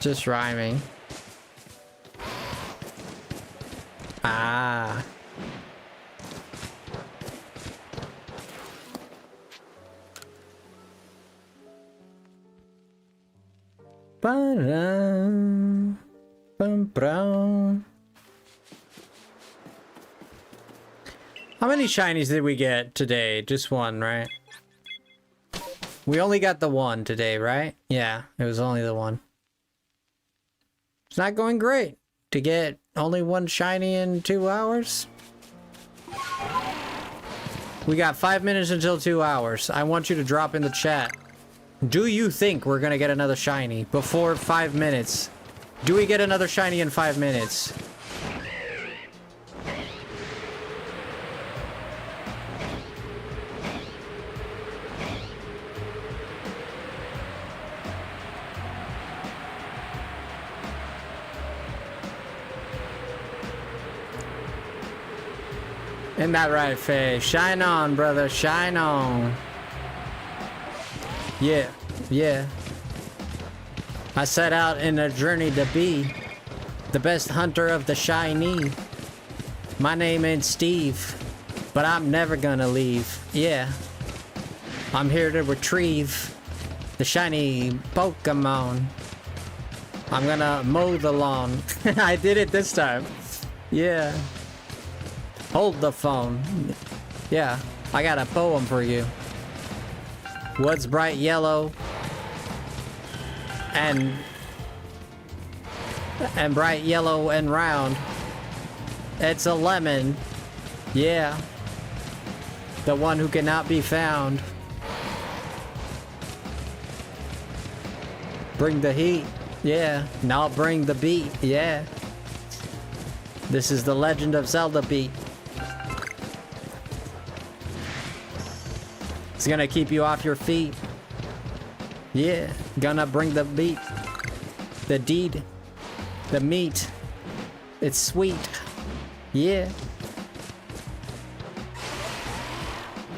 Just rhyming. Ah. Ba-dum, bum-brum. How many shinies did we get today? Just one, right? We only got the one today, right? Yeah, it was only the one. It's not going great to get only one shiny in 2 hours. We got 5 minutes until 2 hours. I want you to drop in the chat. Do you think we're gonna get another shiny before 5 minutes? Do we get another shiny in 5 minutes? Isn't that right, Faye? Shine on, brother. Shine on. Yeah, yeah. I set out in a journey to be the best hunter of the shiny. My name ain't Steve, but I'm never gonna leave. Yeah. I'm here to retrieve the shiny Pokemon. I'm gonna mow the lawn. I did it this time. Yeah. Hold the phone. Yeah, I got a poem for you. What's bright yellow and bright yellow and round? It's a lemon. Yeah. The one who cannot be found. Bring the heat. Yeah. Now bring the beat. Yeah. This is the Legend of Zelda beat. It's gonna keep you off your feet. Yeah, gonna bring the beat. The deed. The meat. It's sweet. Yeah.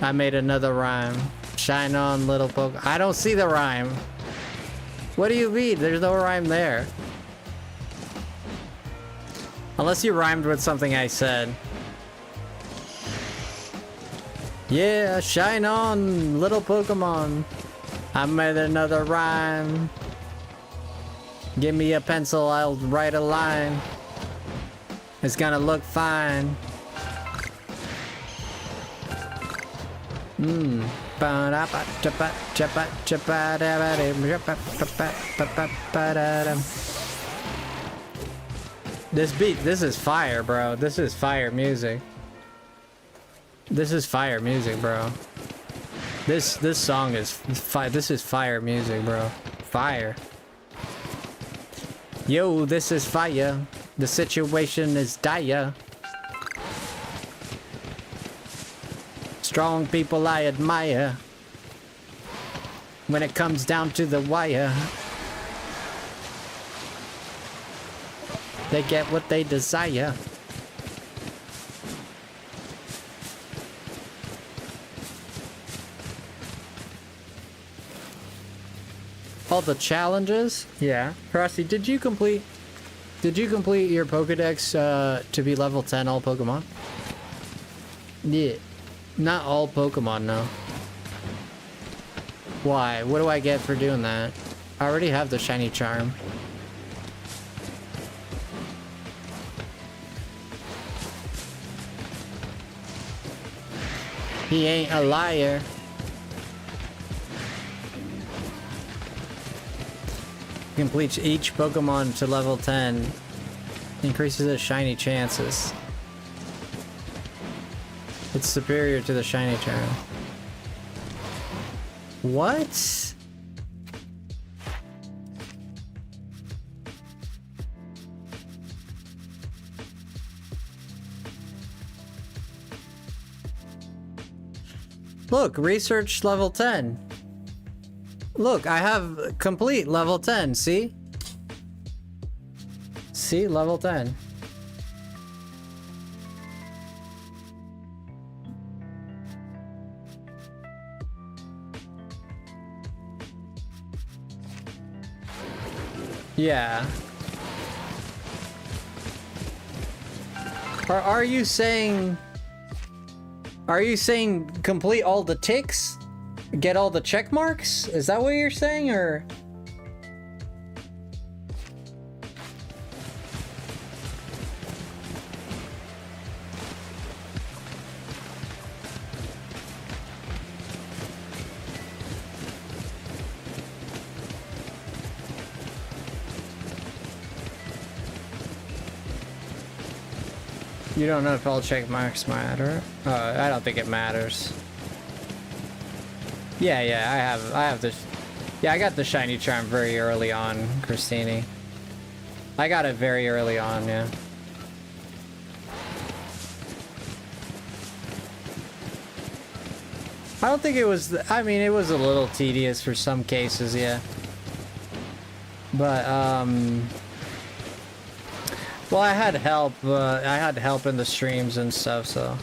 I made another rhyme. Shine on, little poke. I don't see the rhyme. What do you mean? There's no rhyme there. Unless you rhymed with something I said. Yeah, shine on, little Pokemon. I made another rhyme. Give me a pencil, I'll write a line. It's gonna look fine. This beat, this is fire, bro. This is fire music. This is fire music, bro. This song is fire. This is fire music, bro. Fire. Yo, this is fire. The situation is dire. Strong people I admire. When it comes down to the wire, they get what they desire. All the challenges? Yeah. Frosty, did you complete your Pokedex to be level 10 all Pokemon? Yeah. Not all Pokemon, no. Why? What do I get for doing that? I already have the shiny charm. He ain't a liar. Complete each Pokemon to level 10. Increases the shiny chances. It's superior to the shiny charm. What? Look, research level 10. Look, I have complete level 10, see? See, level 10. Yeah. Are you saying... Are you saying complete all the ticks? Get all the check marks? Is that what you're saying, or...? You don't know if all check marks matter? I don't think it matters. Yeah, I have this. Yeah, I got the shiny charm very early on, Christini. I got it very early on, yeah. I don't think it was, I mean, it was a little tedious for some cases, yeah. But, well, I had help in the streams and stuff, so.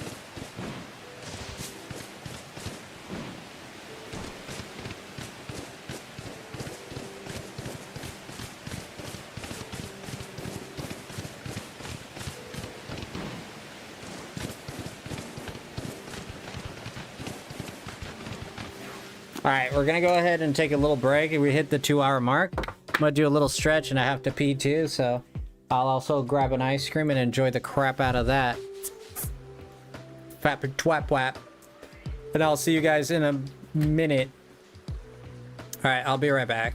Alright, we're gonna go ahead and take a little break. We hit the 2-hour mark. I'm gonna do a little stretch and I have to pee too, so I'll also grab an ice cream and enjoy the crap out of that. Fap twap wap. And I'll see you guys in a minute. Alright, I'll be right back.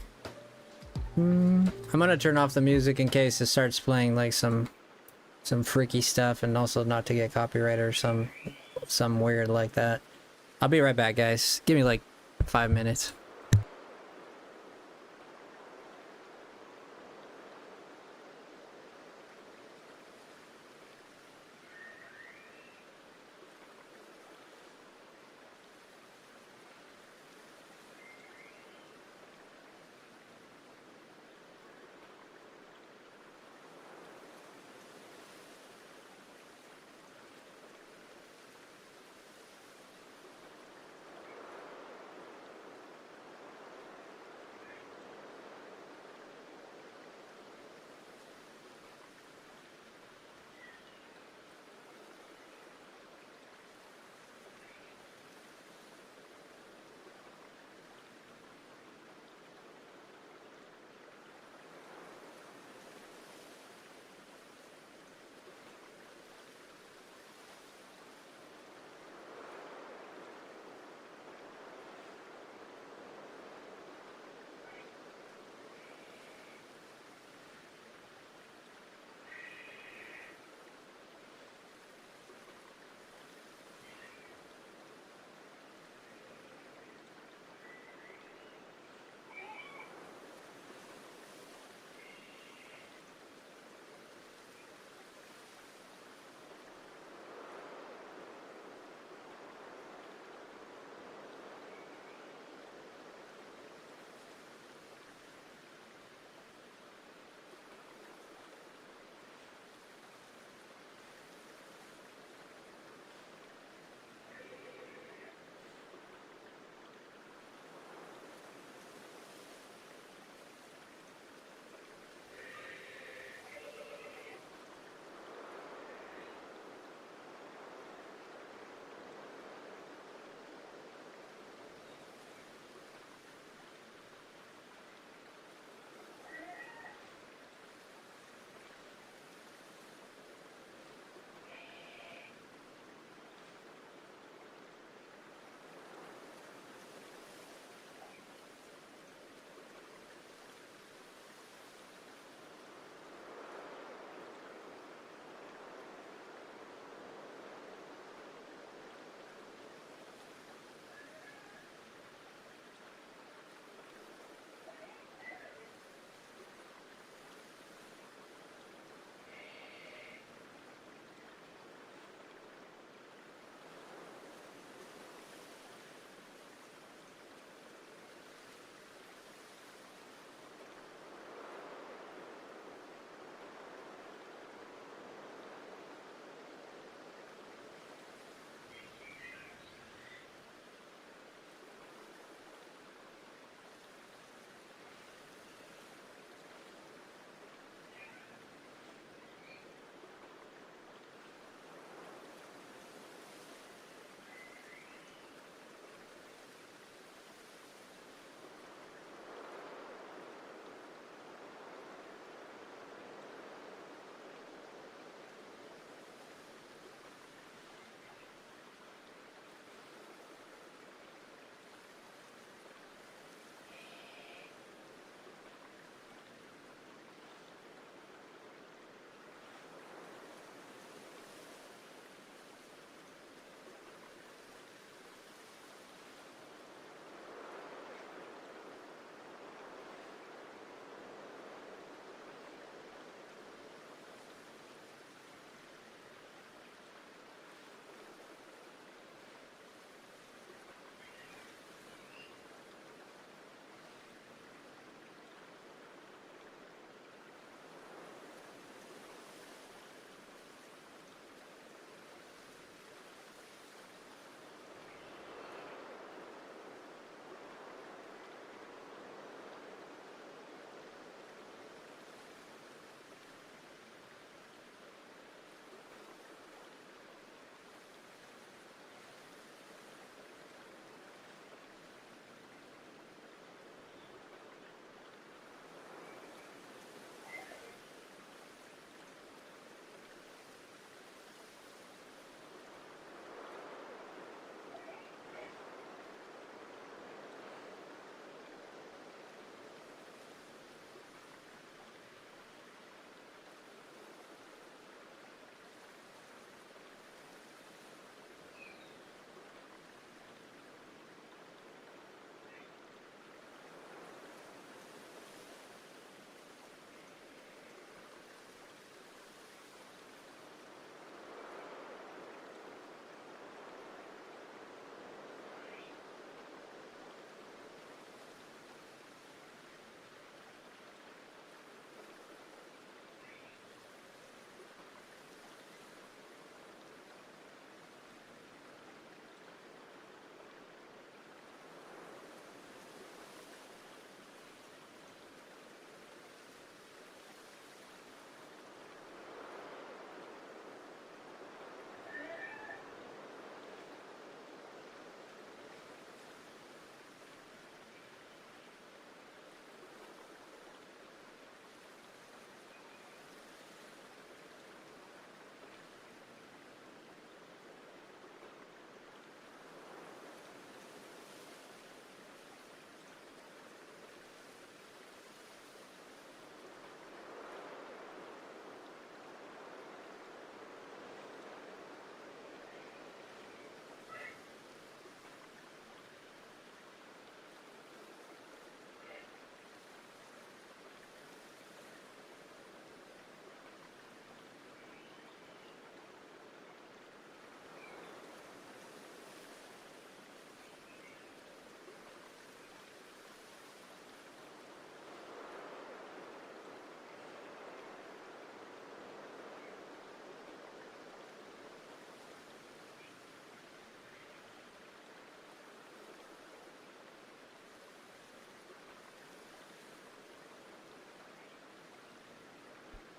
I'm gonna turn off the music in case it starts playing like some freaky stuff, and also not to get copyrighted or some weird like that. I'll be right back, guys. Give me like 5 minutes.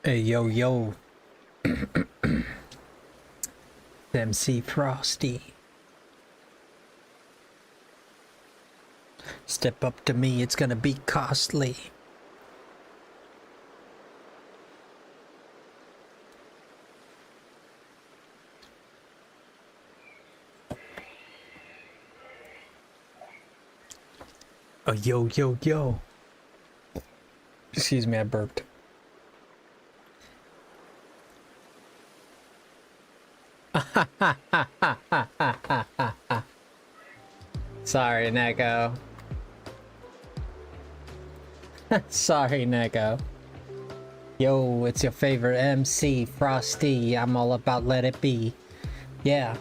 Hey, yo, yo. MC Frosty. Step up to me, it's gonna be costly. Oh, yo, yo, yo. Excuse me, I burped. Sorry, Neko. Sorry, Neko. Yo, it's your favorite MC, Frosty. I'm all about let it be. Yeah.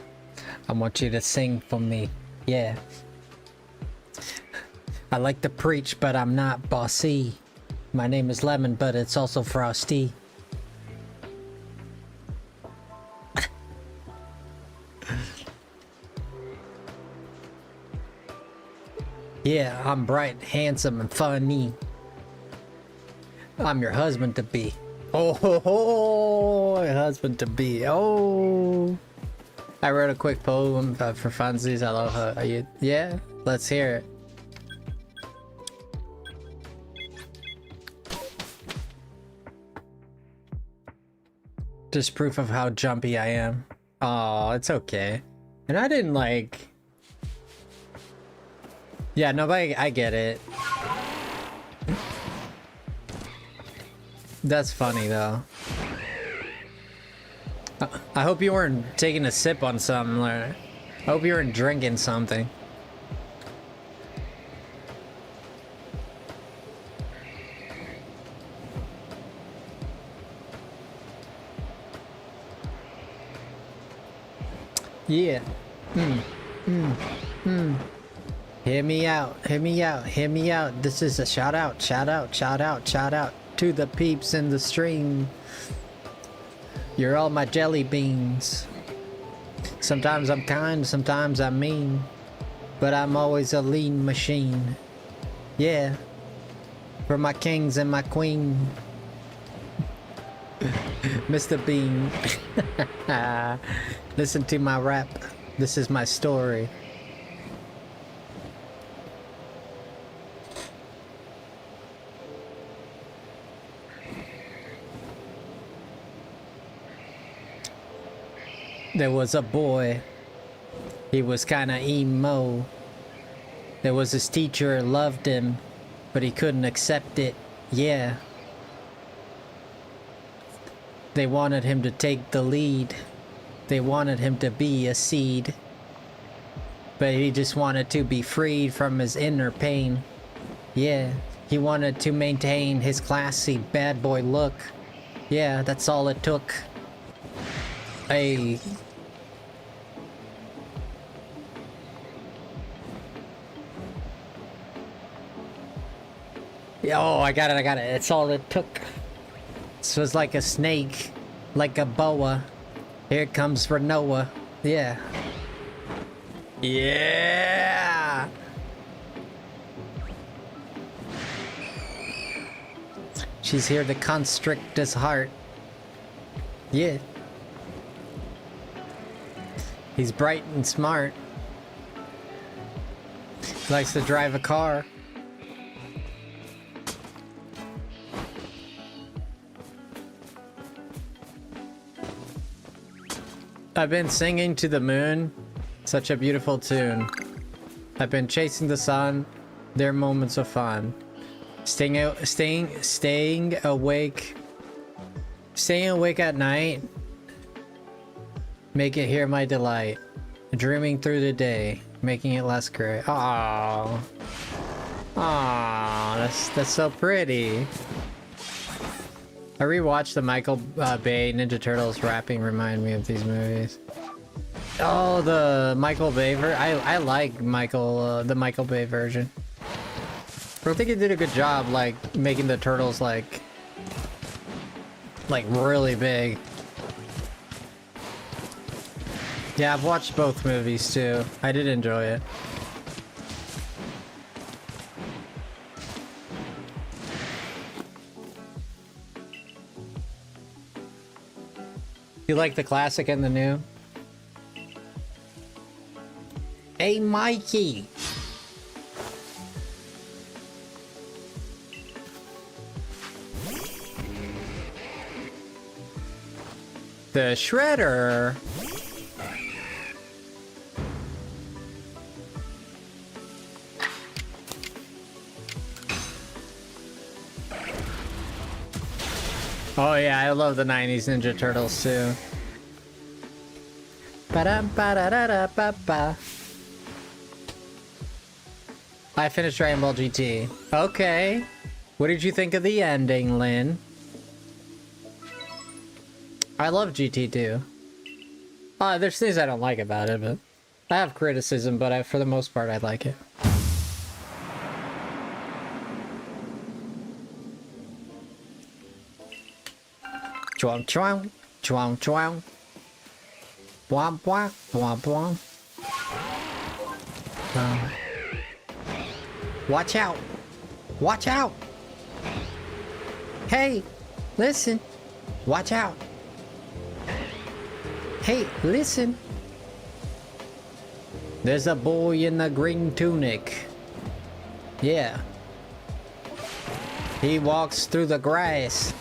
I want you to sing for me. Yeah. I like to preach, but I'm not bossy. My name is Lemon, but it's also Frosty. Yeah, I'm bright, handsome, and funny. I'm your husband to be. Oh, ho, ho, husband to be. Oh. I wrote a quick poem for funsies. Hello, are you? Yeah, let's hear it. Just proof of how jumpy I am. Oh, it's okay. And I didn't like... Yeah, nobody... I get it. That's funny, though. I hope you weren't taking a sip on something. I hope you weren't drinking something. Yeah. Hear me out, hear me out, hear me out. This is a shout out, shout out, shout out, shout out to the peeps in the stream. You're all my jelly beans. Sometimes I'm kind, sometimes I'm mean. But I'm always a lean machine. Yeah. For my kings and my queen. Mr. Bean. Listen to my rap. This is my story. There was a boy. He was kinda emo. There was his teacher, loved him, but he couldn't accept it. Yeah. They wanted him to take the lead. They wanted him to be a seed. But he just wanted to be freed from his inner pain. Yeah. He wanted to maintain his classy bad boy look. Yeah, that's all it took. Hey. Oh, I got it. It's all it took. This was like a snake, like a boa. Here it comes for Noah. Yeah. Yeah! She's here to constrict his heart. Yeah. He's bright and smart. He likes to drive a car. I've been singing to the moon. Such a beautiful tune. I've been chasing the sun. Their moments of fun. Staying awake. Staying awake at night. Make it here my delight. Dreaming through the day. Making it less gray. Aww. Aww, that's so pretty. I rewatched the Michael Bay Ninja Turtles rapping remind me of these movies. Oh, the Michael Bay I like the Michael Bay version. I think he did a good job, like, making the turtles, like really big. Yeah, I've watched both movies, too. I did enjoy it. You like the classic and the new? Hey, Mikey! The Shredder! Oh yeah, I love the 90s Ninja Turtles too. Ba-dum-ba-da-da-da-ba-ba. I finished Dragon Ball GT. Okay. What did you think of the ending, Lynn? I love GT too. There's things I don't like about it, but I have criticism, but for the most part, I like it. Chwang chwang, chwang chwang. Bwah bwah, bwah bwah. Watch out! Watch out! Hey, listen! Watch out! Hey, listen! There's a boy in the green tunic. Yeah. He walks through the grass.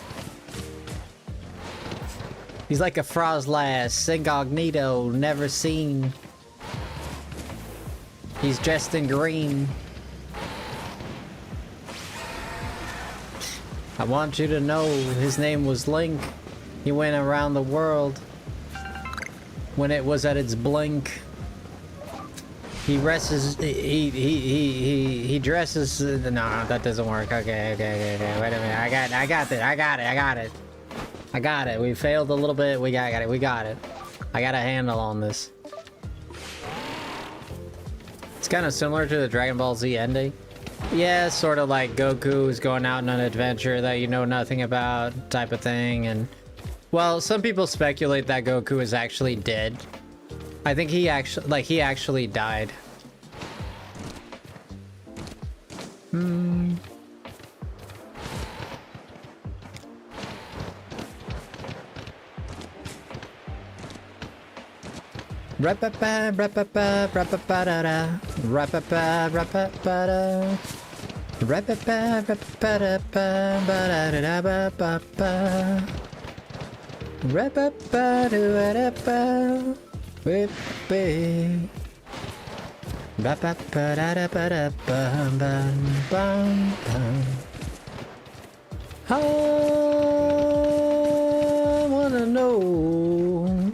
He's like a Frostlass, incognito, never seen. He's dressed in green. I want you to know his name was Link. He went around the world when it was at its blink. He dresses. He dresses. No, that doesn't work. Okay. Wait a minute. I got it. We failed a little bit. We got it. I got a handle on this. It's kind of similar to the Dragon Ball Z ending. Yeah, sort of like Goku is going out on an adventure that you know nothing about, type of thing. And well, some people speculate that Goku is actually dead. I think he actually died. Rapapa, rapapa, rapapa-da-da. Rapapa, rapapa-da. Rapapa, rapapa-da-pa, ba-da-da-da-ba-ba-ba. Rapapa-do-da-da-ba. Whip-be. Rapapa-da-da-ba-da-bum-bum-bum-bum. I wanna know,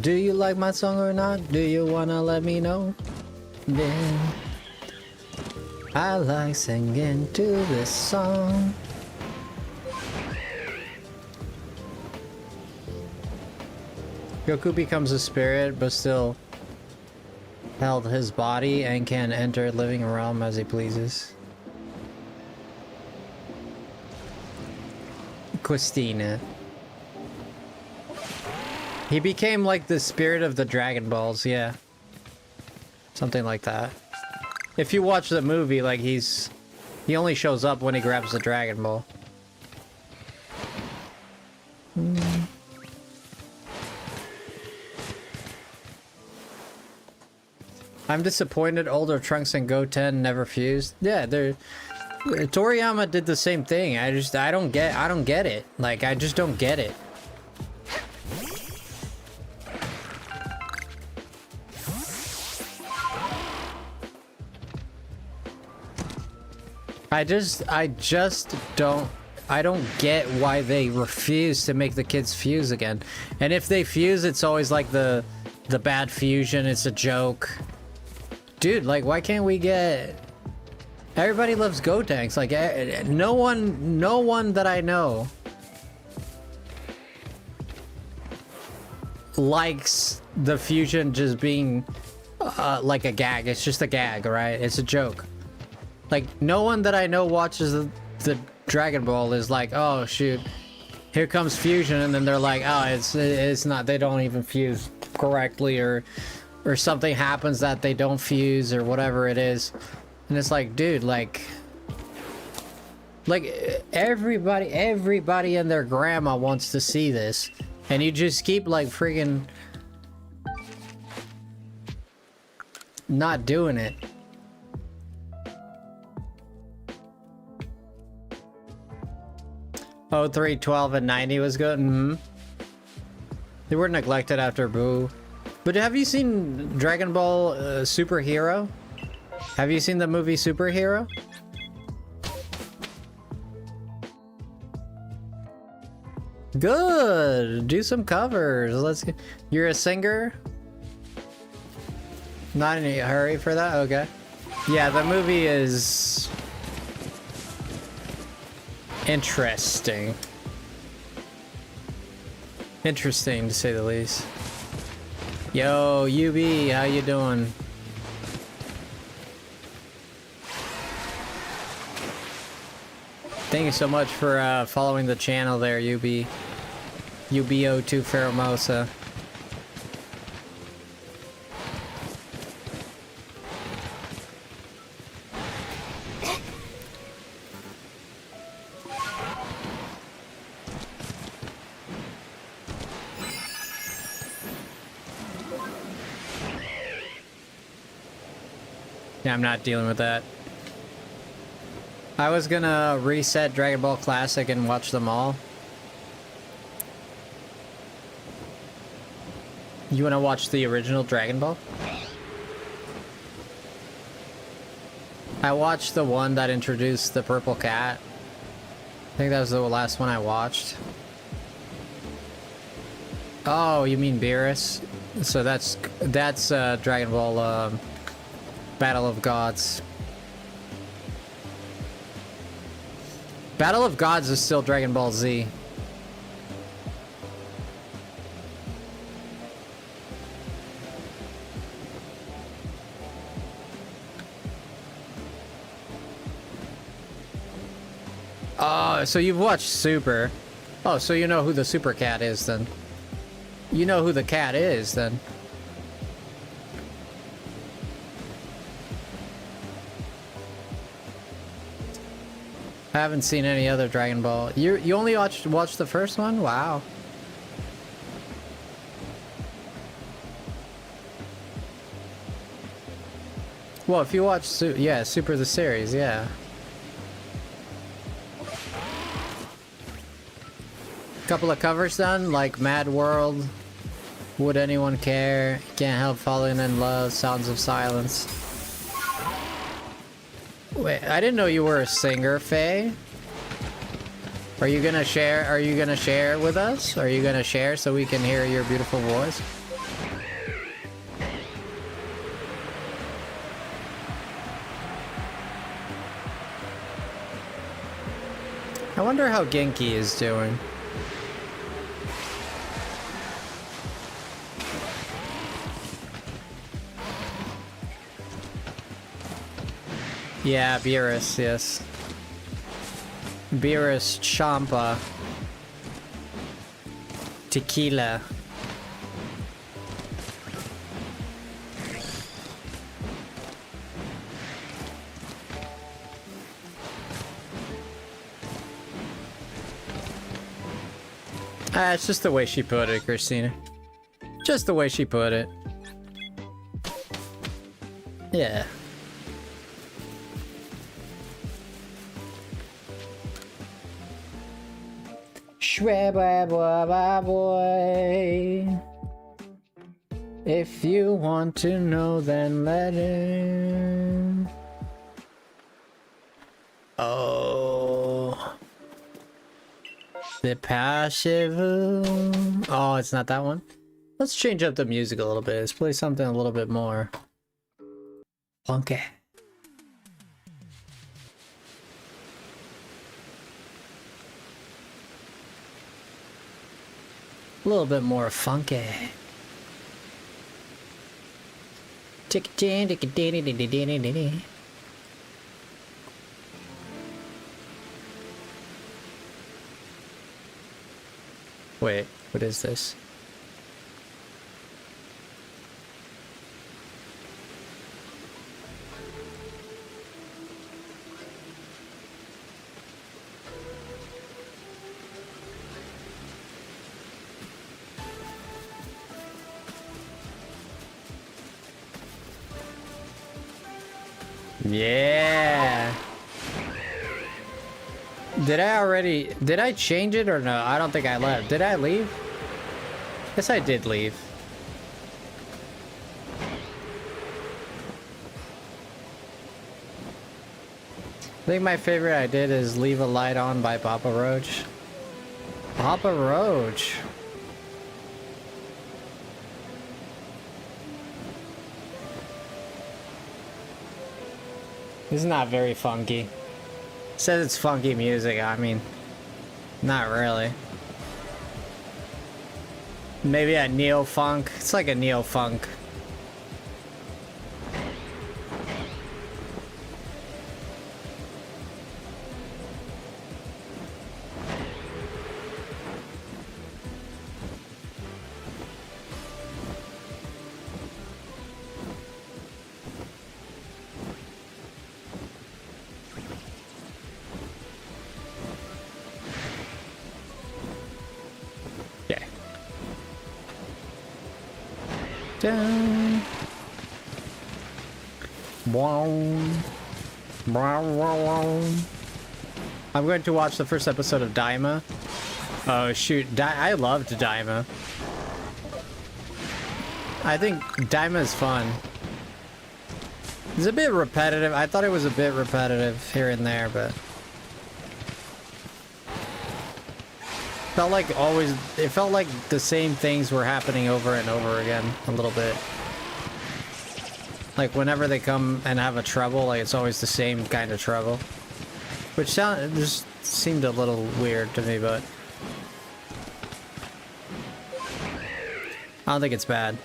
do you like my song or not? Do you wanna let me know? Yeah. I like singing to this song. Goku becomes a spirit, but still held his body and can enter living realm as he pleases. Christina. He became like the spirit of the Dragon Balls, yeah. Something like that. If you watch the movie, like he only shows up when he grabs the Dragon Ball. I'm disappointed older Trunks and Goten never fused. Yeah, Toriyama did the same thing. I don't get it. Like, I just don't get it. I don't get why they refuse to make the kids fuse again. And if they fuse, it's always like the bad fusion, it's a joke. Dude, like, why can't we get... Everybody loves Gotenks. Like, no one that I know likes the fusion just being like a gag. It's just a gag, right? It's a joke. Like, no one that I know watches the Dragon Ball is like, oh shoot, here comes fusion, and then they're like, oh, it's not, they don't even fuse correctly, or something happens that they don't fuse, or whatever it is. And it's like, dude, like everybody and their grandma wants to see this. And you just keep like friggin' not doing it. Oh, 3, 12, and 90 was good. Mm-hmm. They were neglected after Boo. But have you seen Dragon Ball Superhero? Have you seen the movie Superhero? Good. Do some covers. Let's. You're a singer? Not in a hurry for that? Okay. Yeah, the movie is interesting. Interesting to say the least. Yo, UB, how you doing? Thank you so much for following the channel there, UB. UBO2 Ferromosa. Yeah, I'm not dealing with that. I was gonna reset Dragon Ball Classic and watch them all. You wanna watch the original Dragon Ball? I watched the one that introduced the purple cat. I think that was the last one I watched. Oh, you mean Beerus? So that's Dragon Ball Battle of Gods. Battle of Gods is still Dragon Ball Z. Oh, so you've watched Super. Oh, so you know who the Super Cat is then. You know who the cat is then. I haven't seen any other Dragon Ball. You only watched the first one? Wow. Well, if you watch Super the series, yeah. Couple of covers done, like Mad World, Would Anyone Care, Can't Help Falling in Love, Sounds of Silence. Wait, I didn't know you were a singer, Faye. Are you gonna share? Are you gonna share with us? Are you gonna share so we can hear your beautiful voice? I wonder how Genki is doing. Yeah, Beerus, yes. Beerus, Champa. Tequila. It's just the way she put it, Christina. Just the way she put it. Yeah. Boy. If you want to know, then let it. Oh. The passive. Oh, it's not that one. Let's change up the music a little bit. Let's play something a little bit more funky. A little bit more funky. Wait, what is this? Yeah. Did I change it or no? I don't think I left. Did I leave? Yes, I did leave. I think my favorite I did is Leave a Light On by Papa Roach. Papa Roach. This is not very funky. It says it's funky music, I mean, not really. Maybe a neo-funk. It's like a neo-funk. Dun. I'm going to watch the first episode of Daima. Oh shoot, I loved Daima. I think Daima is fun. It's a bit repetitive. I thought it was a bit repetitive here and there, but it felt like the same things were happening over and over again a little bit. Like whenever they come and have a trouble, like it's always the same kind of trouble. Which just seemed a little weird to me, but I don't think it's bad.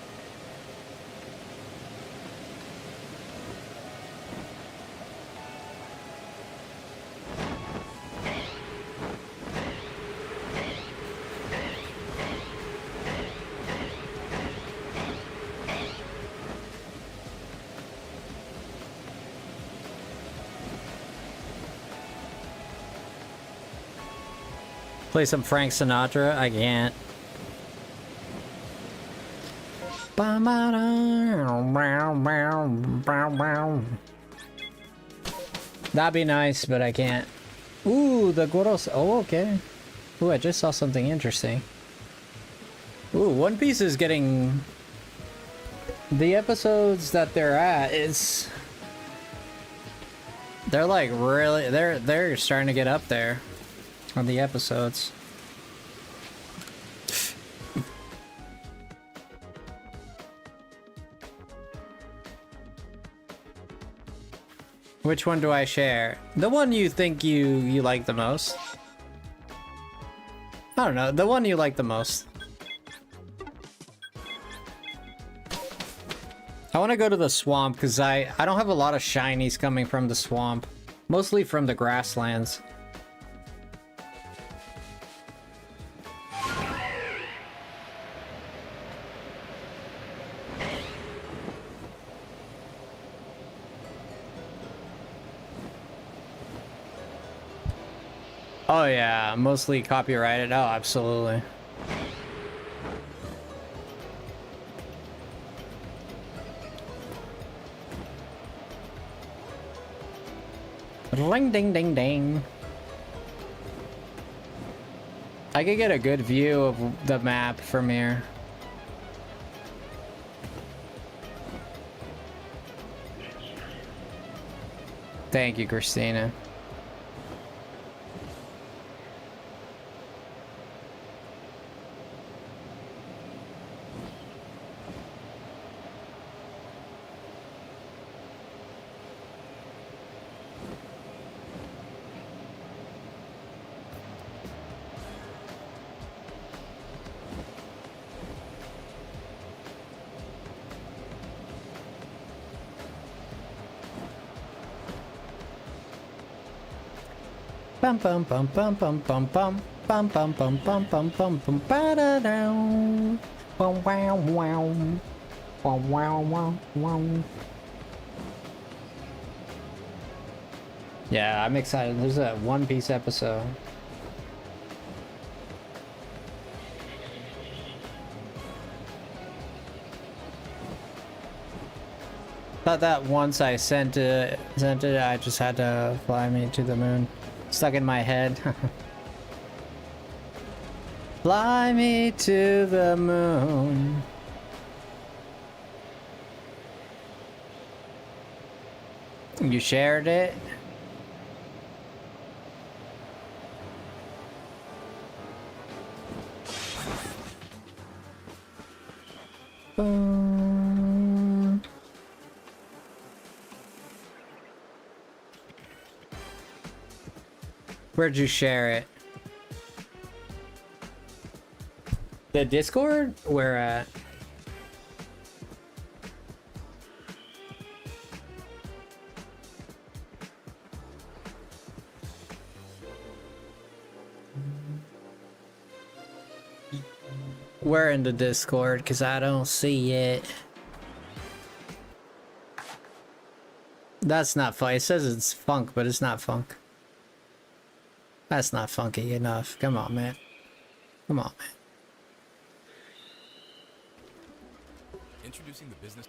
Play some Frank Sinatra? I can't. That'd be nice, but I can't. Ooh, the Goros. Oh, okay. Ooh, I just saw something interesting. Ooh, One Piece is getting... The episodes that they're at is... They're like really... They're starting to get up there. On the episodes. Which one do I share? The one you think you like the most? I don't know, the one you like the most. I want to go to the swamp because I don't have a lot of shinies coming from the swamp. Mostly from the grasslands. Oh yeah, mostly copyrighted. Oh, absolutely. Ring ding ding ding. I could get a good view of the map from here. Thank you, Christina. Bum bum bum bum bum bum bum bum bum bum bum bum bum bum ba da down. Wow wow wow. Wow wow wow wow. Yeah, I'm excited. There's a One Piece episode. Thought that once I sent it, I just had to fly me to the moon. Stuck in my head. Fly me to the moon. You shared it? Where'd you share it? The Discord? Where at? Where in the Discord? Cause I don't see it. That's not fun. It says it's funk, but it's not funk. That's not funky enough. Come on, man. Come on, man. Introducing the business.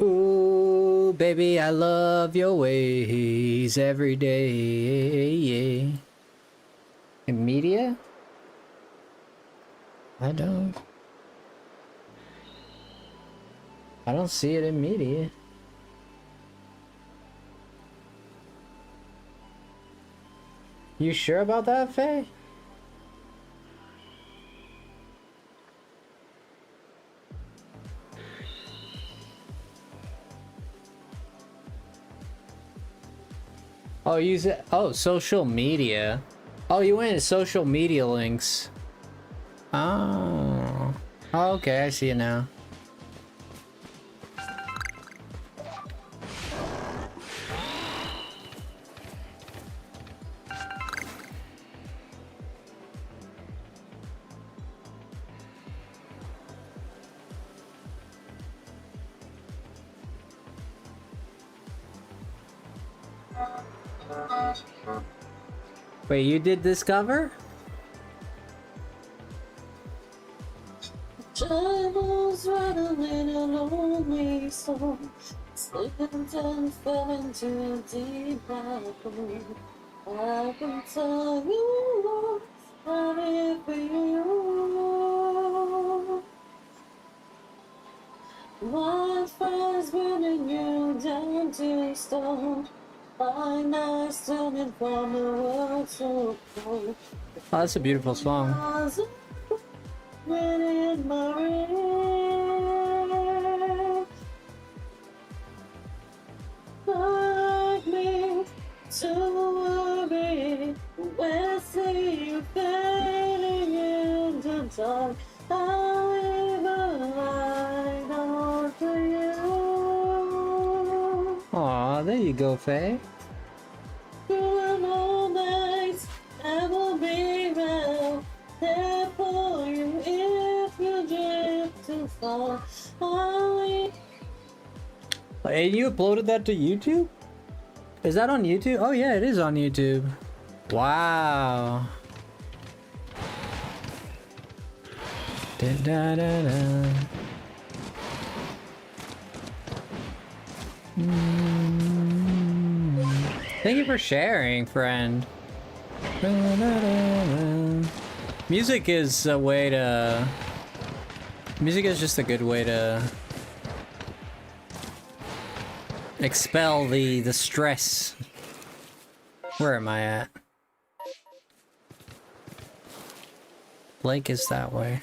Ooh, baby, I love your ways every day. In media? I don't see it in media. You sure about that, Faye? Oh, use it. Oh, social media. Oh, you went to social media links. Oh. Oh, okay, I see it now. Wait, you did this cover? Troubles rattling a lonely soul, slipping down, fell into a deep black hole. I can tell you I'm here for you. Wildfire's burning you down to stone. My nights turning from a world so cold. Oh, that's a beautiful song. When in my rain, like me to worry when I see you fading in the dark. I'll leave a light on for you. Aw, there you go, Faye. Through an all night, I will be around there for you if you drift too far. And you uploaded that to YouTube? Is that on YouTube? Oh yeah, it is on YouTube. Wow. Da, da, da, da. Thank you for sharing, friend. Da, da, da, da. Music is a way to... Music is just a good way to expel the stress. Where am I at? Blake is that way.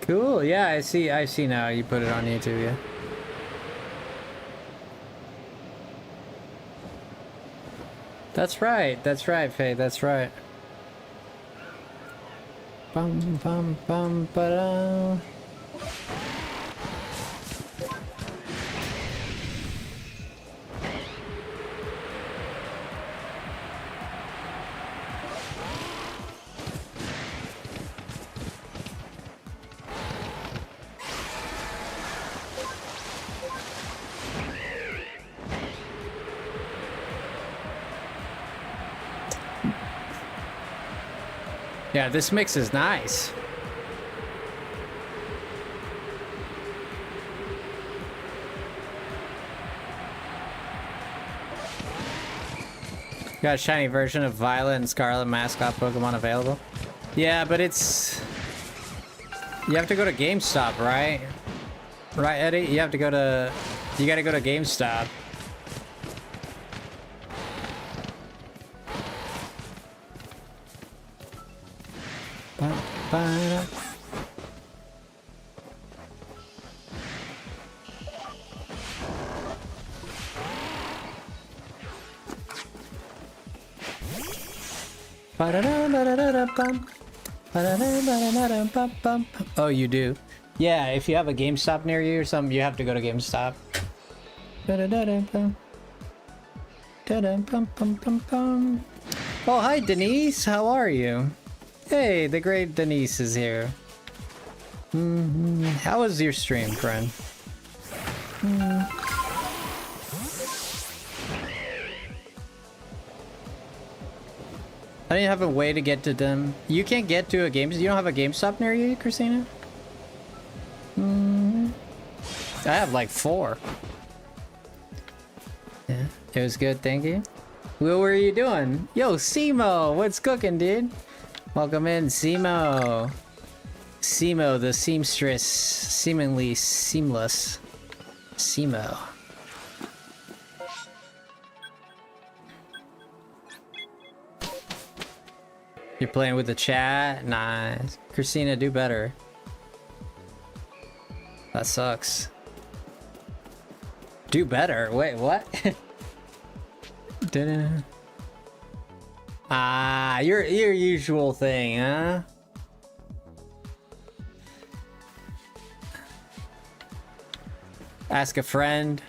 Cool, yeah, I see now you put it on YouTube, yeah. That's right, Faye, that's right. Bum bum bum ba-da. Yeah, this mix is nice. Got a shiny version of Violet and Scarlet mascot Pokemon available. Yeah, but it's... You have to go to GameStop, right? Right, Eddie? You have to go to... You gotta go to GameStop. Ba-ba-da. Oh, you do? Yeah, if you have a GameStop near you or something, you have to go to GameStop. Oh, hi, Denise. How are you? Hey, the great Denise is here. How was your stream, friend? I didn't have a way to get to them. You can't get to a game. You don't have a GameStop near you, Christina? I have like 4. Yeah, it was good. Thank you. Will, what are you doing? Yo, Simo, what's cooking, dude? Welcome in, Simo. Simo, the seamstress, seemingly seamless. Simo. You're playing with the chat? Nice. Christina, do better. That sucks. Do better? Wait, what? Ah, your usual thing, huh? Ask a friend.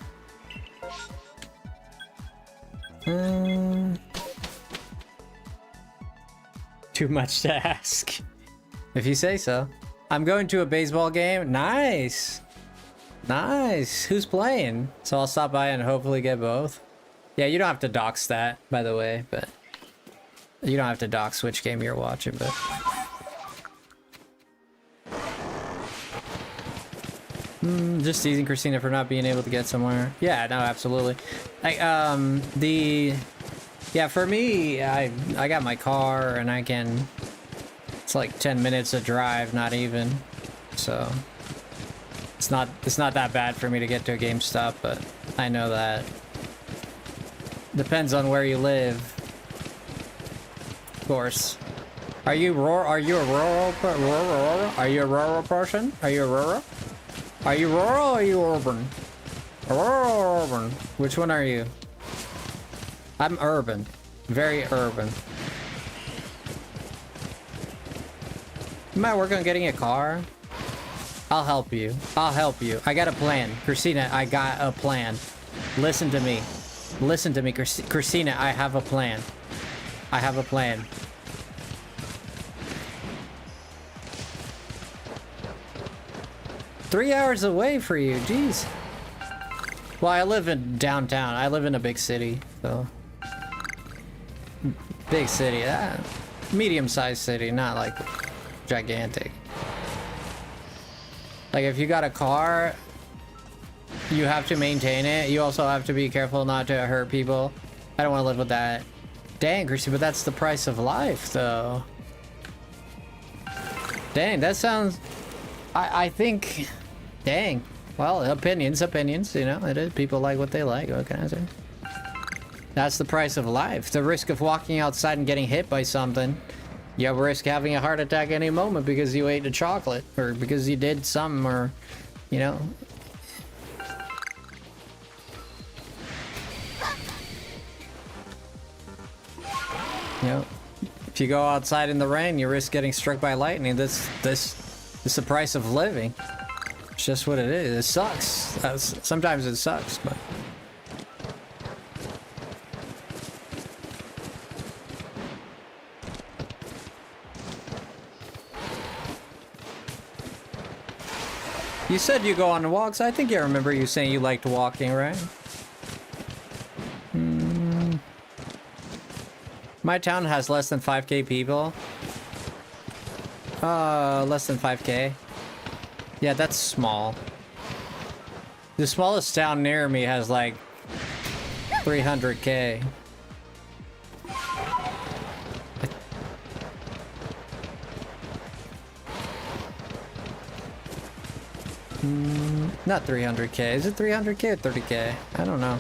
Too much to ask. If you say so. I'm going to a baseball game. Nice. Nice. Who's playing? So I'll stop by and hopefully get both. Yeah, you don't have to dox that, by the way, but... You don't have to dox which game you're watching, but... Just teasing Christina for not being able to get somewhere. Yeah, no, absolutely. Yeah, for me, I got my car and I can... It's like 10 minutes to drive, not even. So... It's not that bad for me to get to a GameStop, but I know that. Depends on where you live. Of course. Are you a rural person? Are you a rural person? Are you a rural? Are you rural or are you urban? Rural or urban? Which one are you? I'm urban. Very urban. You might work on getting a car. I'll help you. I'll help you. I got a plan. Christina, I got a plan. Listen to me. Listen to me, Christina, I have a plan. I have a plan. Three hours away for you, jeez. Well, I live in downtown. I live in a big city, so... Big city, medium-sized city, not like gigantic. Like, if you got a car, you have to maintain it. You also have to be careful not to hurt people. I don't want to live with that. Dang, Chrissy, but that's the price of life, though. Dang, that sounds... I think... Dang. Well, opinions, you know? It is. People like what they like. What can I say? That's the price of life. The risk of walking outside and getting hit by something. You risk having a heart attack any moment because you ate a chocolate. Or because you did something, or... You know? You know, if you go outside in the rain, you risk getting struck by lightning. This is the price of living. It's just what it is. It sucks. Sometimes it sucks, but... You said you go on walks. I think I remember you saying you liked walking, right? My town has less than 5k people. Less than 5k. Yeah, that's small. The smallest town near me has like 300k. Not 300k. Is it 300k or 30k? I don't know.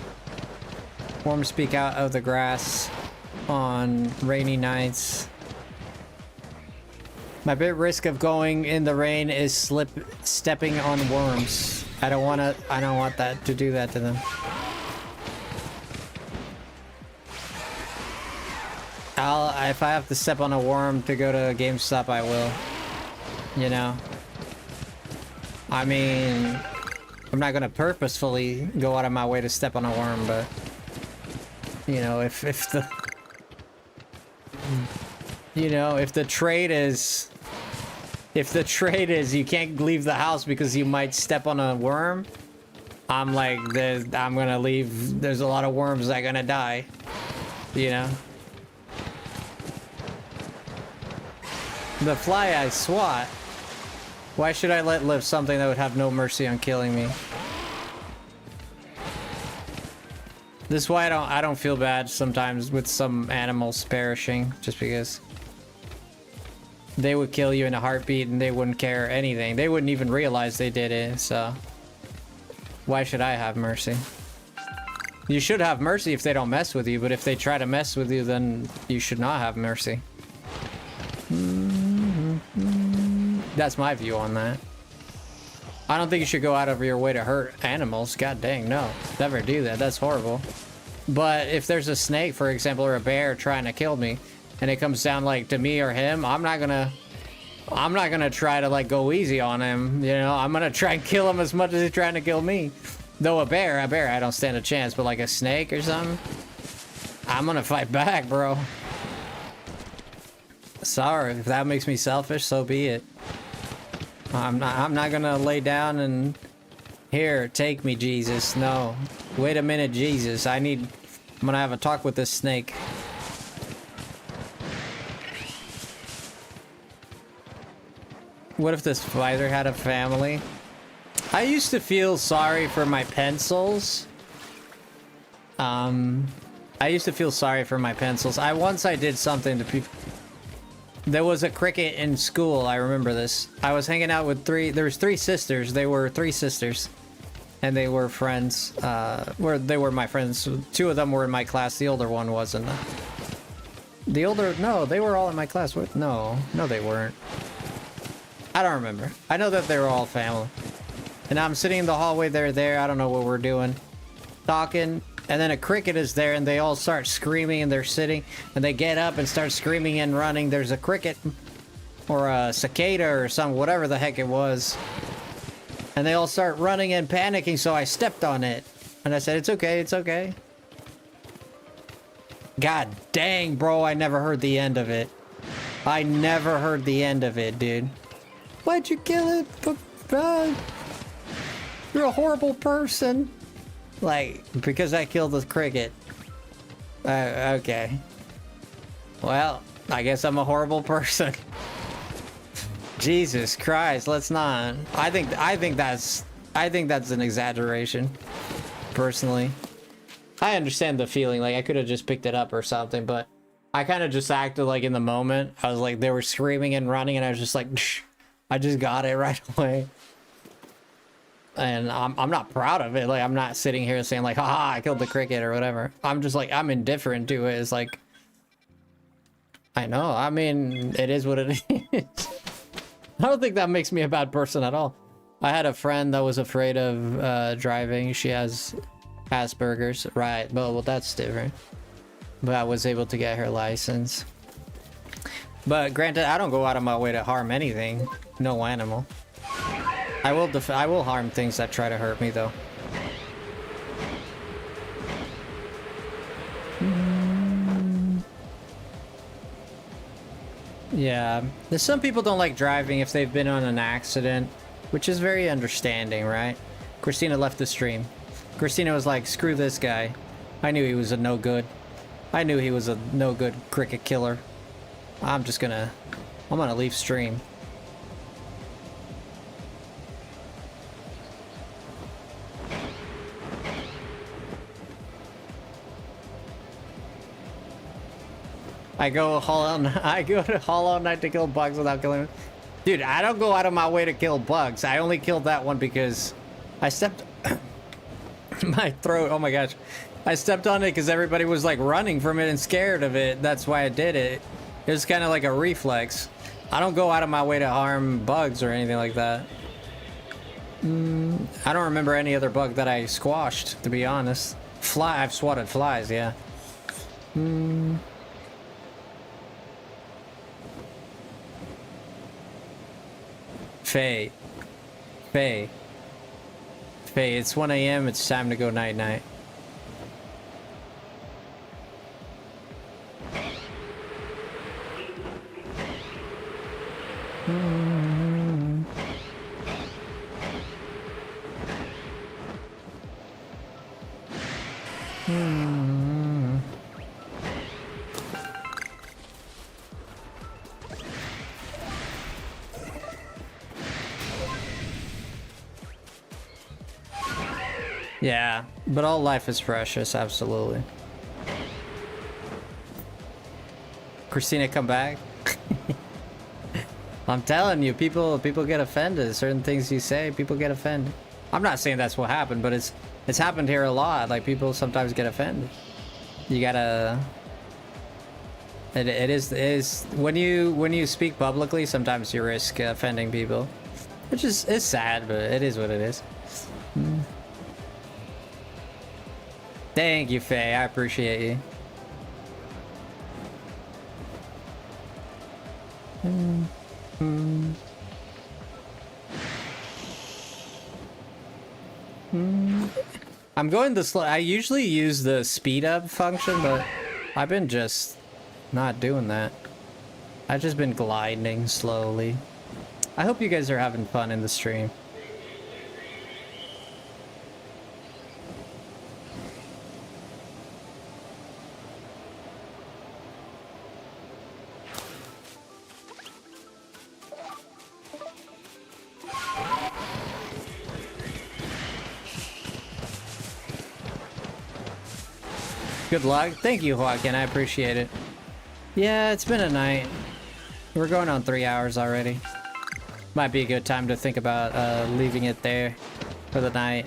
Worms speak out of the grass on rainy nights. My big risk of going in the rain is stepping on worms. I don't want that to do that to them. If I have to step on a worm to go to a GameStop, I will. You know? I mean, I'm not gonna purposefully go out of my way to step on a worm, but you know, if the trade is you can't leave the house because you might step on a worm, I'm like, I'm gonna leave. There's a lot of worms that are gonna die, you know. The fly I swat. Why should I let live something that would have no mercy on killing me? This is why I don't feel bad sometimes with some animals perishing, just because they would kill you in a heartbeat and they wouldn't care anything. They wouldn't even realize they did it, so why should I have mercy? You should have mercy if they don't mess with you, but if they try to mess with you, then you should not have mercy. That's my view on that. I don't think you should go out of your way to hurt animals. God dang, no. Never do that. That's horrible. But if there's a snake, for example, or a bear trying to kill me, and it comes down like to me or him, I'm not gonna try to like go easy on him. You know, I'm gonna try and kill him as much as he's trying to kill me. Though a bear, I don't stand a chance. But like a snake or something, I'm gonna fight back, bro. Sorry, if that makes me selfish, so be it. I'm not gonna lay down and here, take me, Jesus. No. Wait a minute, Jesus. I'm gonna have a talk with this snake. What if this spider had a family? I used to feel sorry for my pencils. I used to feel sorry for my pencils. Once I did something to people. There was a cricket in school, I remember this. I was hanging out with there was three sisters. They were three sisters. And they were friends. They were my friends. Two of them were in my class. The older one wasn't. No, they were all in my class. What? No, they weren't. I don't remember. I know that they were all family. And I'm sitting in the hallway, they're there. I don't know what we're doing. Talking. And then a cricket is there and they all start screaming and they're sitting and they get up and start screaming and running. There's a cricket or a cicada or some whatever the heck it was. And they all start running and panicking, so I stepped on it. And I said, it's okay, it's okay. God dang, bro, I never heard the end of it. I never heard the end of it, dude. Why'd you kill it? You're a horrible person. Like, because I killed the cricket. Okay. Well, I guess I'm a horrible person. Jesus Christ, let's not. I think that's an exaggeration. Personally. I understand the feeling, like I could have just picked it up or something, but I kind of just acted like in the moment. I was like, they were screaming and running and I was just like, I just got it right away. And I'm not proud of it. Like, I'm not sitting here saying like, haha, I killed the cricket or whatever. I'm just like, I'm indifferent to it. It's like, I know. I mean, it is what it is. I don't think that makes me a bad person at all. I had a friend that was afraid of driving. She has Asperger's. Right. Well, that's different. But I was able to get her license. But granted, I don't go out of my way to harm anything. No animal. I will harm things that try to hurt me, though. Yeah. Some people don't like driving if they've been on an accident, which is very understanding, right? Christina left the stream. Christina was like, screw this guy. I knew he was a no good. I knew he was a no good cricket killer. I'm gonna leave stream. I go to Hollow Knight to kill bugs without killing them. Dude, I don't go out of my way to kill bugs. I only killed that one because I stepped... my throat, oh my gosh. I stepped on it because everybody was like running from it and scared of it. That's why I did it. It was kind of like a reflex. I don't go out of my way to harm bugs or anything like that. I don't remember any other bug that I squashed, to be honest. I've swatted flies, yeah. Faye. Faye. Faye, it's 1 a.m. It's time to go night-night. Yeah, but all life is precious, absolutely. Christina, come back. I'm telling you, people get offended. Certain things you say, people get offended. I'm not saying that's what happened, but it's happened here a lot. Like, people sometimes get offended. You gotta... It is when you speak publicly, sometimes you risk offending people, which is sad, but it is what it is. Thank you, Faye. I appreciate you. I'm going this slow. I usually use the speed up function, but I've been just not doing that. I've just been gliding slowly. I hope you guys are having fun in the stream. Good luck. Thank you, Joaquin. I appreciate it. Yeah, it's been a night. We're going on 3 hours already. Might be a good time to think about leaving it there for the night.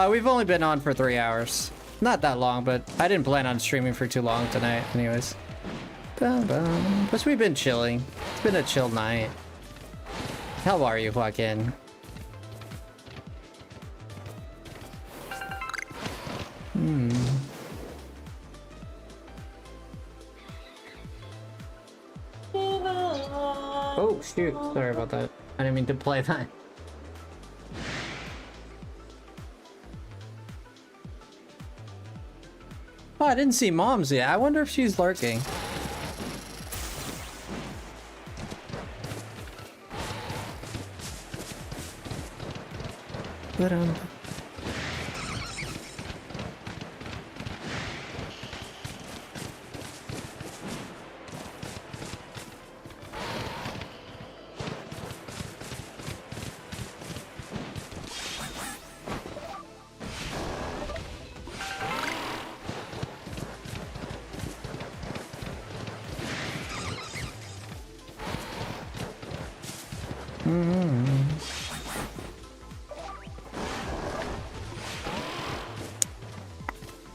We've only been on for 3 hours. Not that long, but I didn't plan on streaming for too long tonight anyways. Plus we've been chilling. It's been a chill night. How are you, Joaquin? Oh, shoot. Sorry about that. I didn't mean to play that. Oh, I didn't see Mom's yet. I wonder if she's lurking.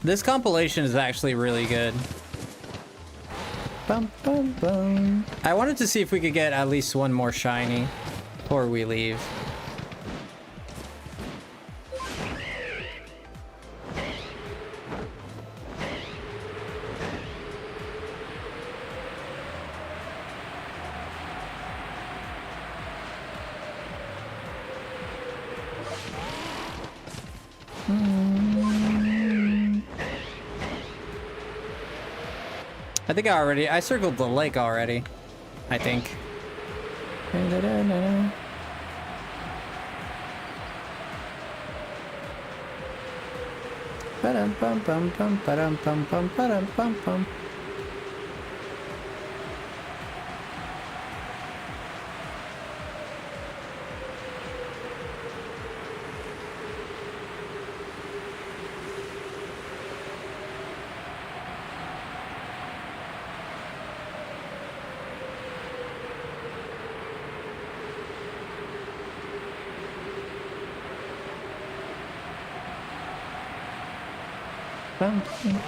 This compilation is actually really good. Bum, bum, bum. I wanted to see if we could get at least one more shiny before we leave. I think I circled the lake already. I think. Bum, bum.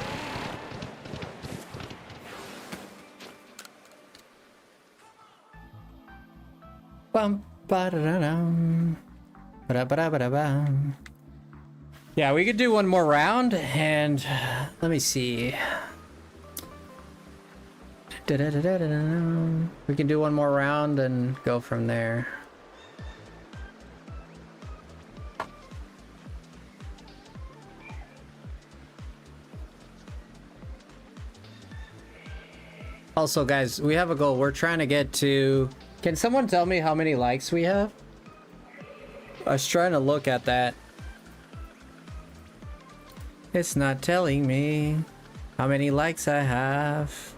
Bum, ba-da-da-dum. Ba-da-ba-da-ba-da-bum. Yeah, we could do one more round, and let me see. Da-da-da-da-da-da. We can do one more round and go from there. Also, guys, we have a goal. We're trying to get to... Can someone tell me how many likes we have? I was trying to look at that. It's not telling me how many likes I have.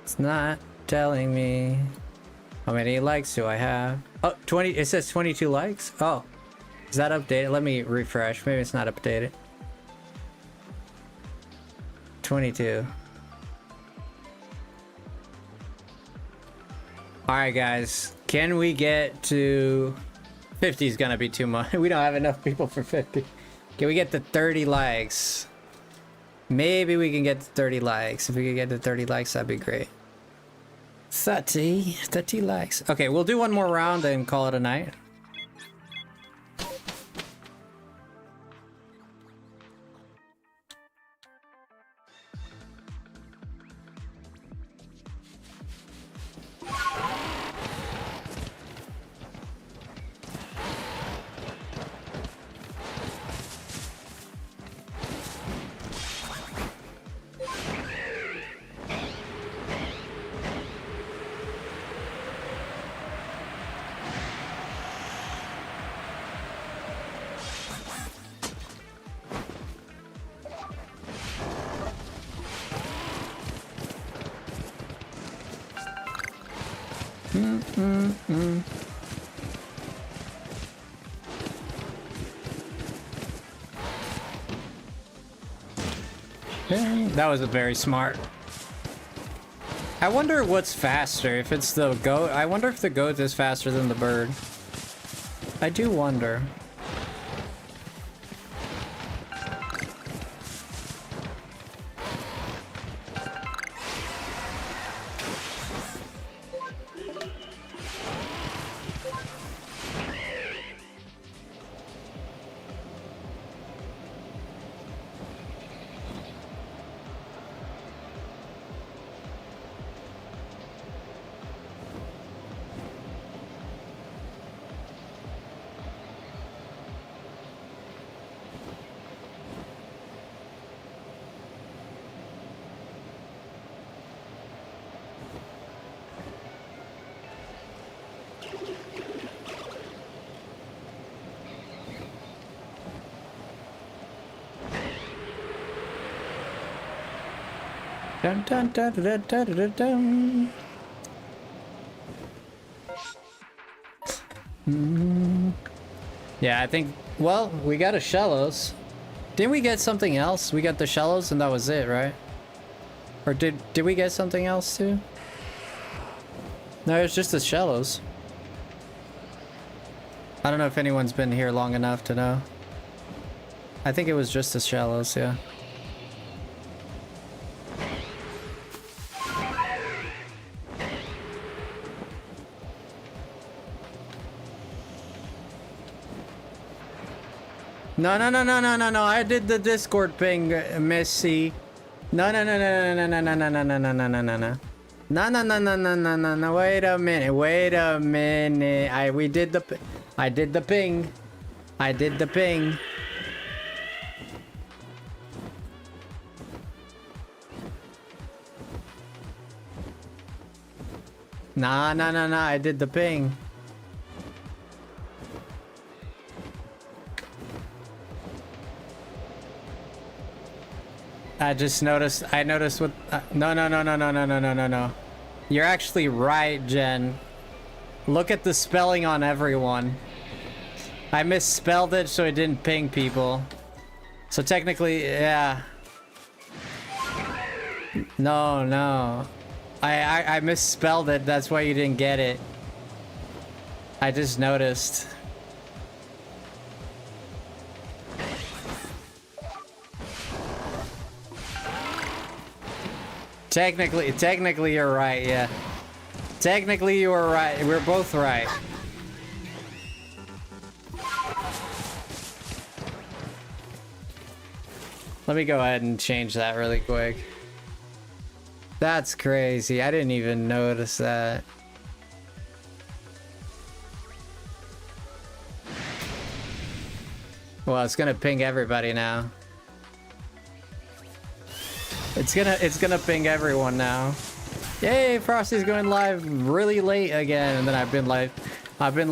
It's not telling me how many likes do I have. Oh, 20. It says 22 likes. Oh, is that updated? Let me refresh. Maybe it's not updated. 22. Alright, guys. Can we get to 50 is gonna be too much. We don't have enough people for 50. Can we get to 30 likes? Maybe we can get to 30 likes. If we could get to 30 likes, that'd be great. 30 likes. Okay, we'll do one more round and call it a night. That was a very smart. I wonder what's faster, if it's the goat. I wonder if the goat is faster than the bird. I do wonder. Dun, dun, dun, dun, dun, dun, dun, dun. Yeah, I think, well, we got a shallows. Didn't we get something else? We got the shallows and that was it, right? Or did we get something else too? No, it was just the shallows. I don't know if anyone's been here long enough to know. I think it was just the shallows, yeah. No, no, no, no, no, no, no. I did the Discord ping, Missy. No, no, no, no, no, no, no, no, no, no, no, no, no, no, no. No, no, no, no, no, no, no, no. Wait a minute. Wait a minute. I did the ping. I did the ping. Nah, nah, nah, nah. I did the ping. I just noticed. I noticed what. No, no, no, no, no, no, no, no, no, no. You're actually right, Jen. Look at the spelling on everyone. I misspelled it so it didn't ping people. So technically, yeah. No, no. I misspelled it. That's why you didn't get it. I just noticed. Technically you're right, yeah. Technically you were right. We're both right. Let me go ahead and change that really quick. That's crazy. I didn't even notice that. Well, it's gonna ping everybody now. It's gonna ping everyone now. Yay, Frosty's going live really late again, and then I've been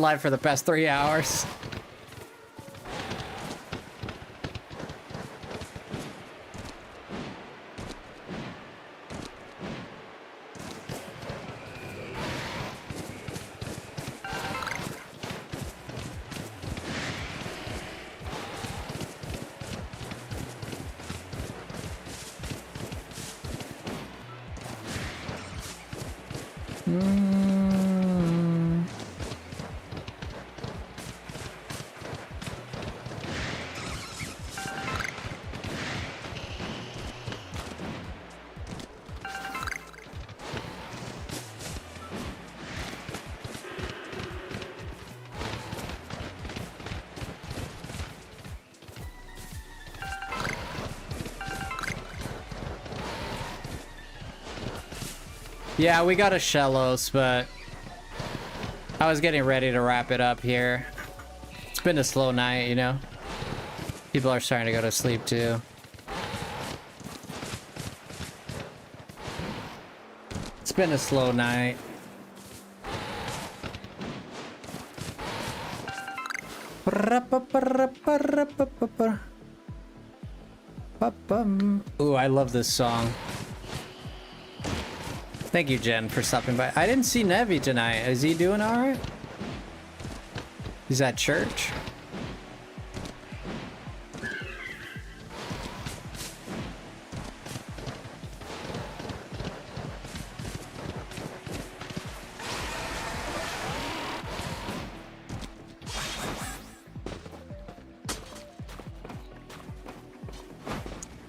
live for the past 3 hours. Yeah, we got a Shellos, but I was getting ready to wrap it up here. It's been a slow night, you know? People are starting to go to sleep too. It's been a slow night. Ooh, I love this song. Thank you, Jen, for stopping by. I didn't see Nevi tonight. Is he doing all right? He's at church.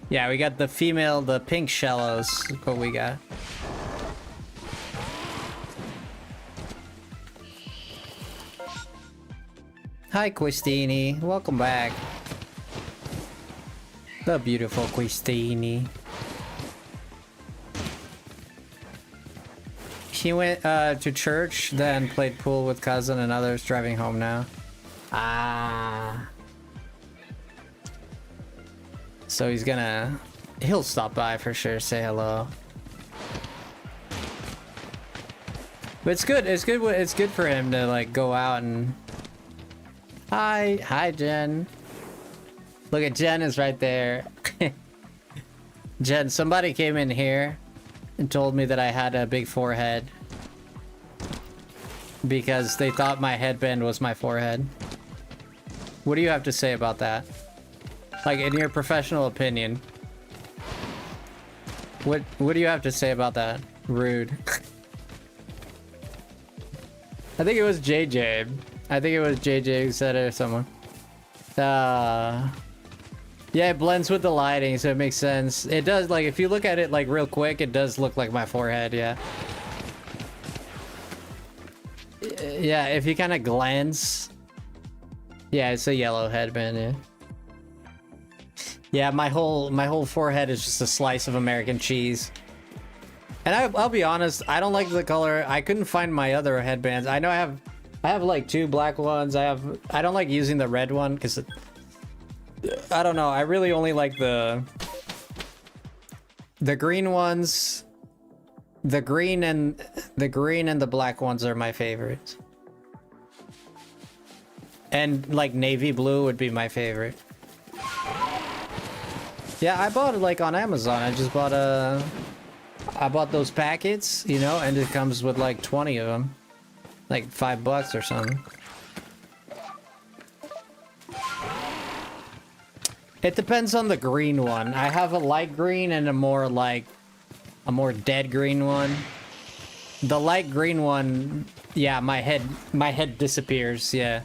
Yeah, we got the female, the pink Shellos. What we got. Hi, Quistini. Welcome back. The beautiful Quistini. He went to church, then played pool with cousin and others, driving home now. Ah. So he'll stop by for sure, say hello. But it's good for him to like go out and... Hi, Jen. Look at Jen is right there. Jen, somebody came in here and told me that I had a big forehead because they thought my headband was my forehead. What do you have to say about that? Like, in your professional opinion. What do you have to say about that? Rude. I think it was JJ. I think it was JJ who said it or someone. Yeah, it blends with the lighting, so it makes sense. It does, like, if you look at it, like, real quick, it does look like my forehead, yeah. Yeah, if you kind of glance. Yeah, it's a yellow headband, yeah. Yeah, my whole forehead is just a slice of American cheese. And I'll be honest, I don't like the color. I couldn't find my other headbands. I know I have like 2 black ones. I don't like using the red one because I don't know. I really only like the green ones. The green and the black ones are my favorites. And like navy blue would be my favorite. Yeah, I bought it like on Amazon. I bought those packets, you know, and it comes with like 20 of them. Like $5 or something. It depends on the green one. I have a light green and a more dead green one. The light green one, yeah, my head disappears, yeah.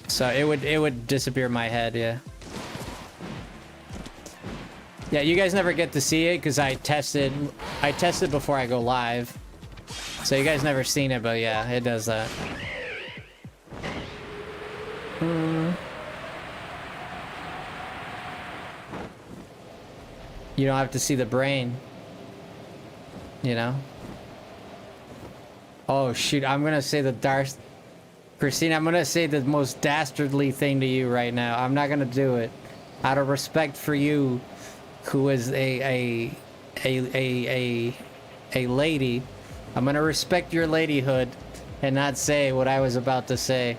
So it would disappear my head, yeah. Yeah, you guys never get to see it because I tested before I go live. So you guys never seen it, but yeah, it does that. You don't have to see the brain. You know? Oh shoot, I'm gonna say Christina, I'm gonna say the most dastardly thing to you right now. I'm not gonna do it. Out of respect for you, who is a lady, I'm gonna respect your ladyhood and not say what I was about to say.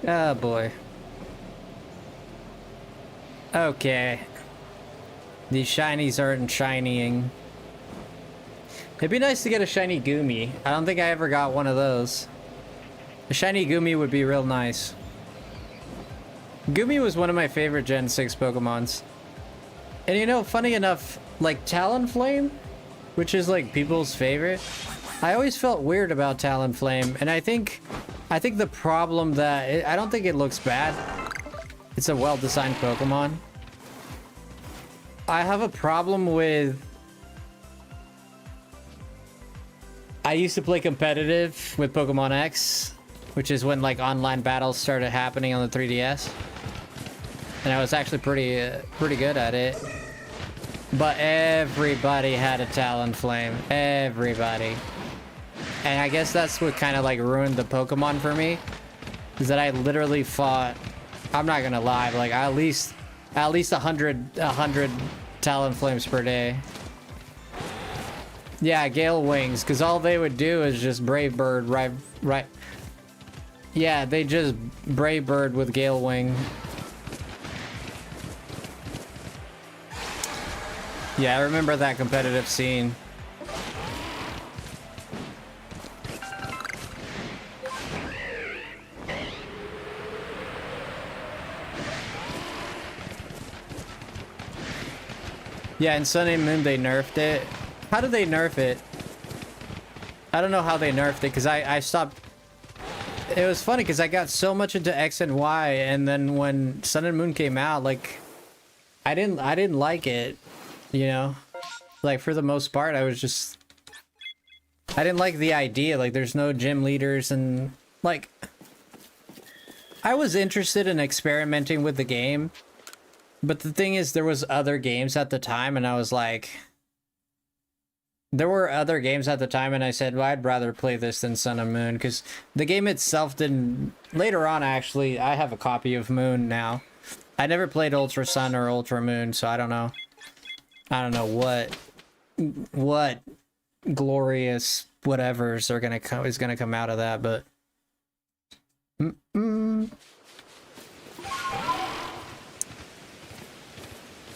Oh boy. Okay. These shinies aren't shinying. It'd be nice to get a shiny Goomy. I don't think I ever got one of those. A shiny Goomy would be real nice. Goomy was one of my favorite Gen 6 Pokemons. And you know, funny enough, like Talonflame, which is like people's favorite, I always felt weird about Talonflame, and I think the problem that I don't think it looks bad. It's a well-designed Pokemon. I have a problem with. I used to play competitive with Pokemon X, which is when like online battles started happening on the 3DS, and I was actually pretty good at it. But everybody had a Talonflame. Everybody. And I guess that's what kind of like ruined the Pokemon for me, is that I literally fought, I'm not gonna lie, but like at least 100 Talonflames per day. Yeah, Gale Wings, because all they would do is just Brave Bird right. Yeah, they just Brave Bird with Gale Wing. Yeah, I remember that competitive scene. Yeah, in Sun and Moon they nerfed it. How did they nerf it? I don't know how they nerfed it, because I stopped. It was funny because I got so much into X and Y, and then when Sun and Moon came out, like I didn't like it, you know? Like for the most part, I didn't like the idea, like there's no gym leaders, and like I was interested in experimenting with the game. But the thing is, there was other games at the time, and I was like... There were other games at the time, and I said, well, I'd rather play this than Sun and Moon, because the game itself didn't... Later on, actually, I have a copy of Moon now. I never played Ultra Sun or Ultra Moon, so I don't know. I don't know what glorious whatevers is gonna come out of that, but...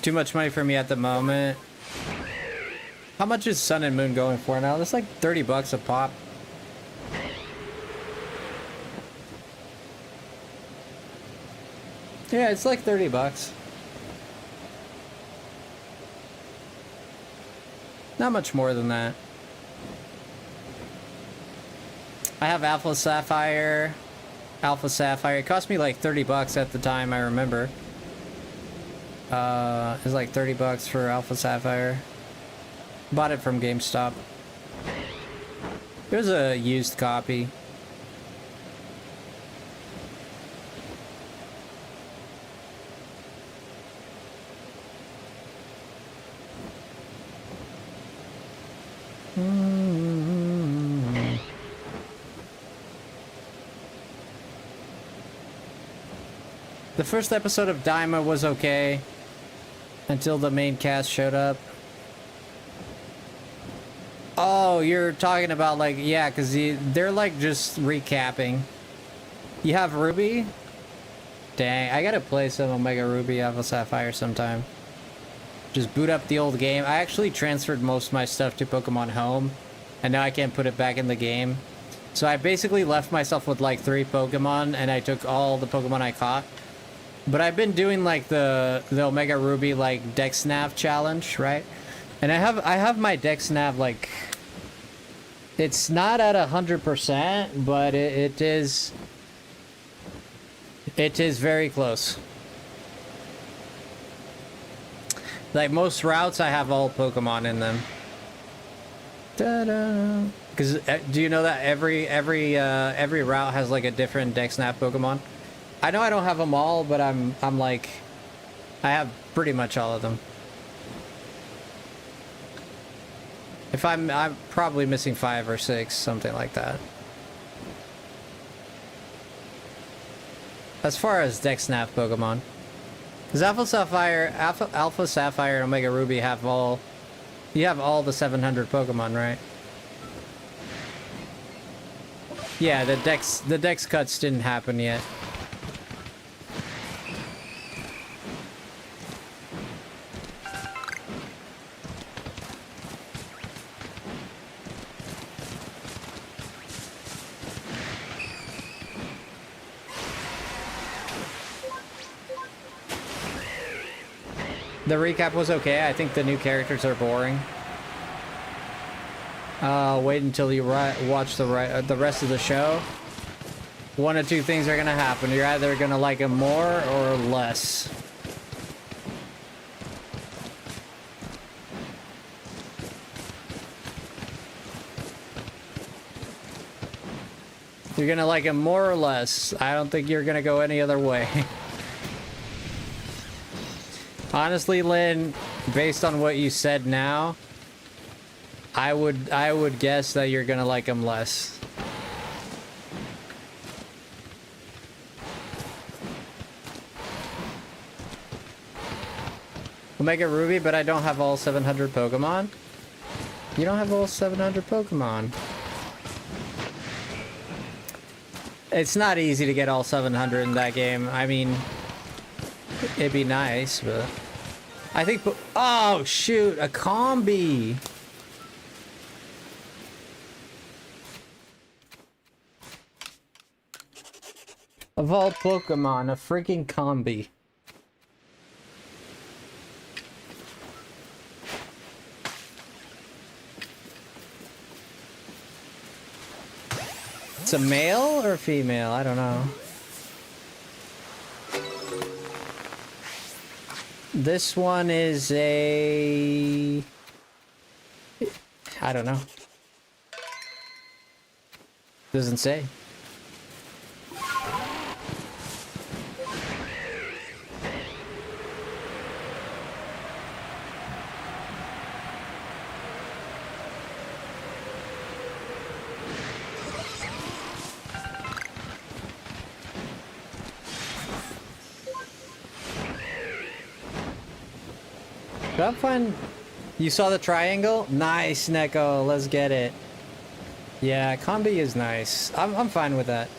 Too much money for me at the moment. How much is Sun and Moon going for now? That's like 30 bucks a pop. Yeah, it's like 30 bucks. Not much more than that. I have Alpha Sapphire. It cost me like 30 bucks at the time, I remember. It's like 30 bucks for Alpha Sapphire. Bought it from GameStop. It was a used copy. The first episode of Daima was okay until the main cast showed up. Oh, you're talking about like, yeah, because they're like just recapping. You have Ruby? Dang, I gotta play some Omega Ruby Alpha Sapphire sometime. Just boot up the old game. I actually transferred most of my stuff to Pokemon Home, and now I can't put it back in the game. So I basically left myself with like 3 Pokemon, and I took all the Pokemon I caught. But I've been doing like the Omega Ruby like Dex Nav challenge, right? And I have my Dex Nav like, it's not at 100%, but it is very close. Like most routes, I have all Pokemon in them. Ta-da! Because do you know that every route has like a different Dex Nav Pokemon? I know I don't have them all, but I'm like, I have pretty much all of them. If I'm probably missing 5 or 6, something like that. As far as Dex Nav Pokemon, because Alpha Sapphire and Omega Ruby have all, you have all the 700 Pokemon, right? Yeah, the Dex cuts didn't happen yet. The recap was okay. I think the new characters are boring. Wait until you watch the rest of the show. One of two things are gonna happen. You're either gonna like them more or less. You're gonna like them more or less. I don't think you're gonna go any other way. Honestly, Lynn, based on what you said now, I would guess that you're gonna like them less. Omega Ruby, but I don't have all 700 Pokemon. You don't have all 700 Pokemon. It's not easy to get all 700 in that game. I mean, it'd be nice, but I think. Oh shoot, a combi. Of all Pokemon, a freaking combi. It's a male or female? I don't know. This one is a... I don't know. Doesn't say. I'm fine. You saw the triangle? Nice, Neko. Let's get it. Yeah, combi is nice. I'm fine with that.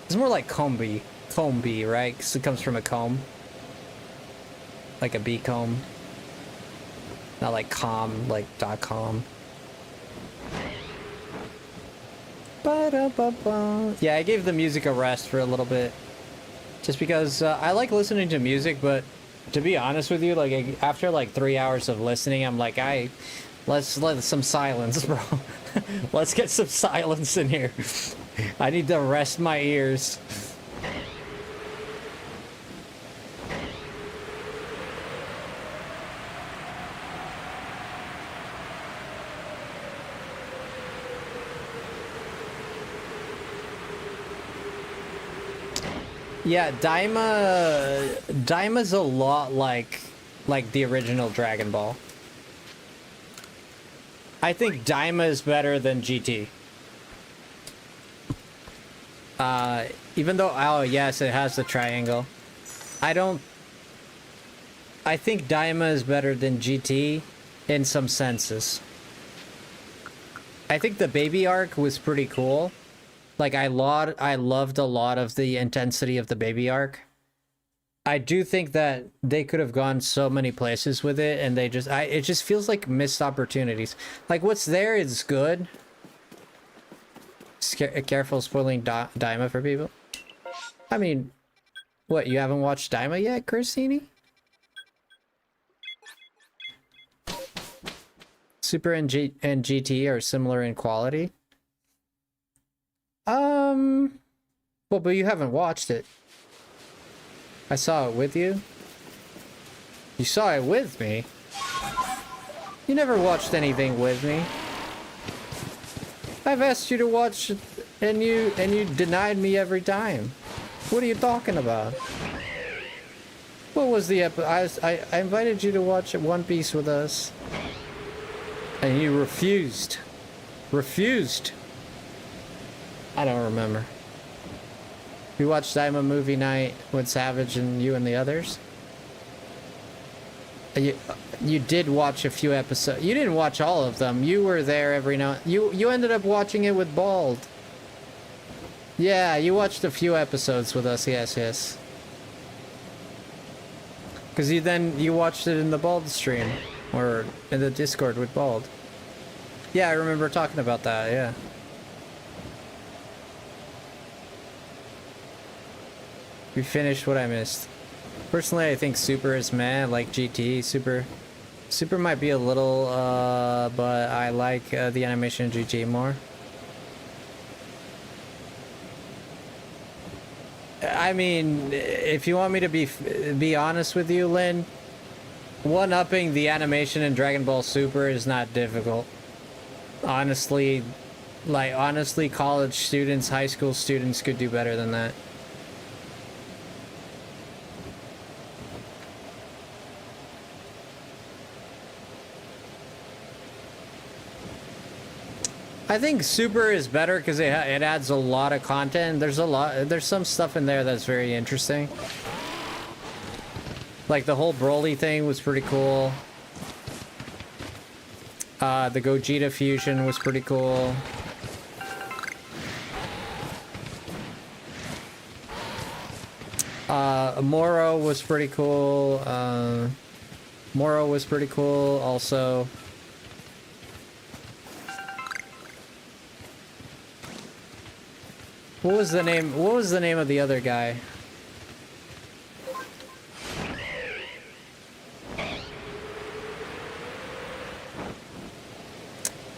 It's more like combi. Combi, right? Because it comes from a comb. Like a bee comb. Not like com, like .com. Ba-da-ba-ba. Yeah, I gave the music a rest for a little bit. Just because I like listening to music, but to be honest with you, like after like 3 hours of listening, I'm like, let's let some silence, bro. Let's get some silence in here. I need to rest my ears. Yeah, Daima's a lot like the original Dragon Ball. I think Daima is better than GT. Even though, oh yes, it has the triangle. I think Daima is better than GT in some senses. I think the baby arc was pretty cool. Like, I loved a lot of the intensity of the baby arc. I do think that they could have gone so many places with it, and it just feels like missed opportunities. Like, what's there is good. Careful spoiling Daima for people. I mean, what, you haven't watched Daima yet, Christine? Super and GT are similar in quality. Well, but you haven't watched it. I saw it with you. You saw it with me. You never watched anything with me. I've asked you to watch, and you denied me every time. What are you talking about? What was the I invited you to watch One Piece with us, and you refused. Refused. I don't remember. We watched Daima movie night with Savage and you and the others. You did watch a few episodes. You didn't watch all of them. You were there every now. You ended up watching it with Bald. Yeah, you watched a few episodes with us. Yes. Because you watched it in the Bald stream or in the Discord with Bald. Yeah, I remember talking about that. Yeah. We finished what I missed. Personally, I think Super is meh, like GT. Super might be a little, but I like the animation in GT more. I mean, if you want me to be honest with you, Lynn, one-upping the animation in Dragon Ball Super is not difficult. Honestly, college students, high school students could do better than that. I think Super is better because it adds a lot of content. There's some stuff in there that's very interesting. Like the whole Broly thing was pretty cool. The Gogeta fusion was pretty cool. Moro was pretty cool. Moro was pretty cool also. What was the name of the other guy?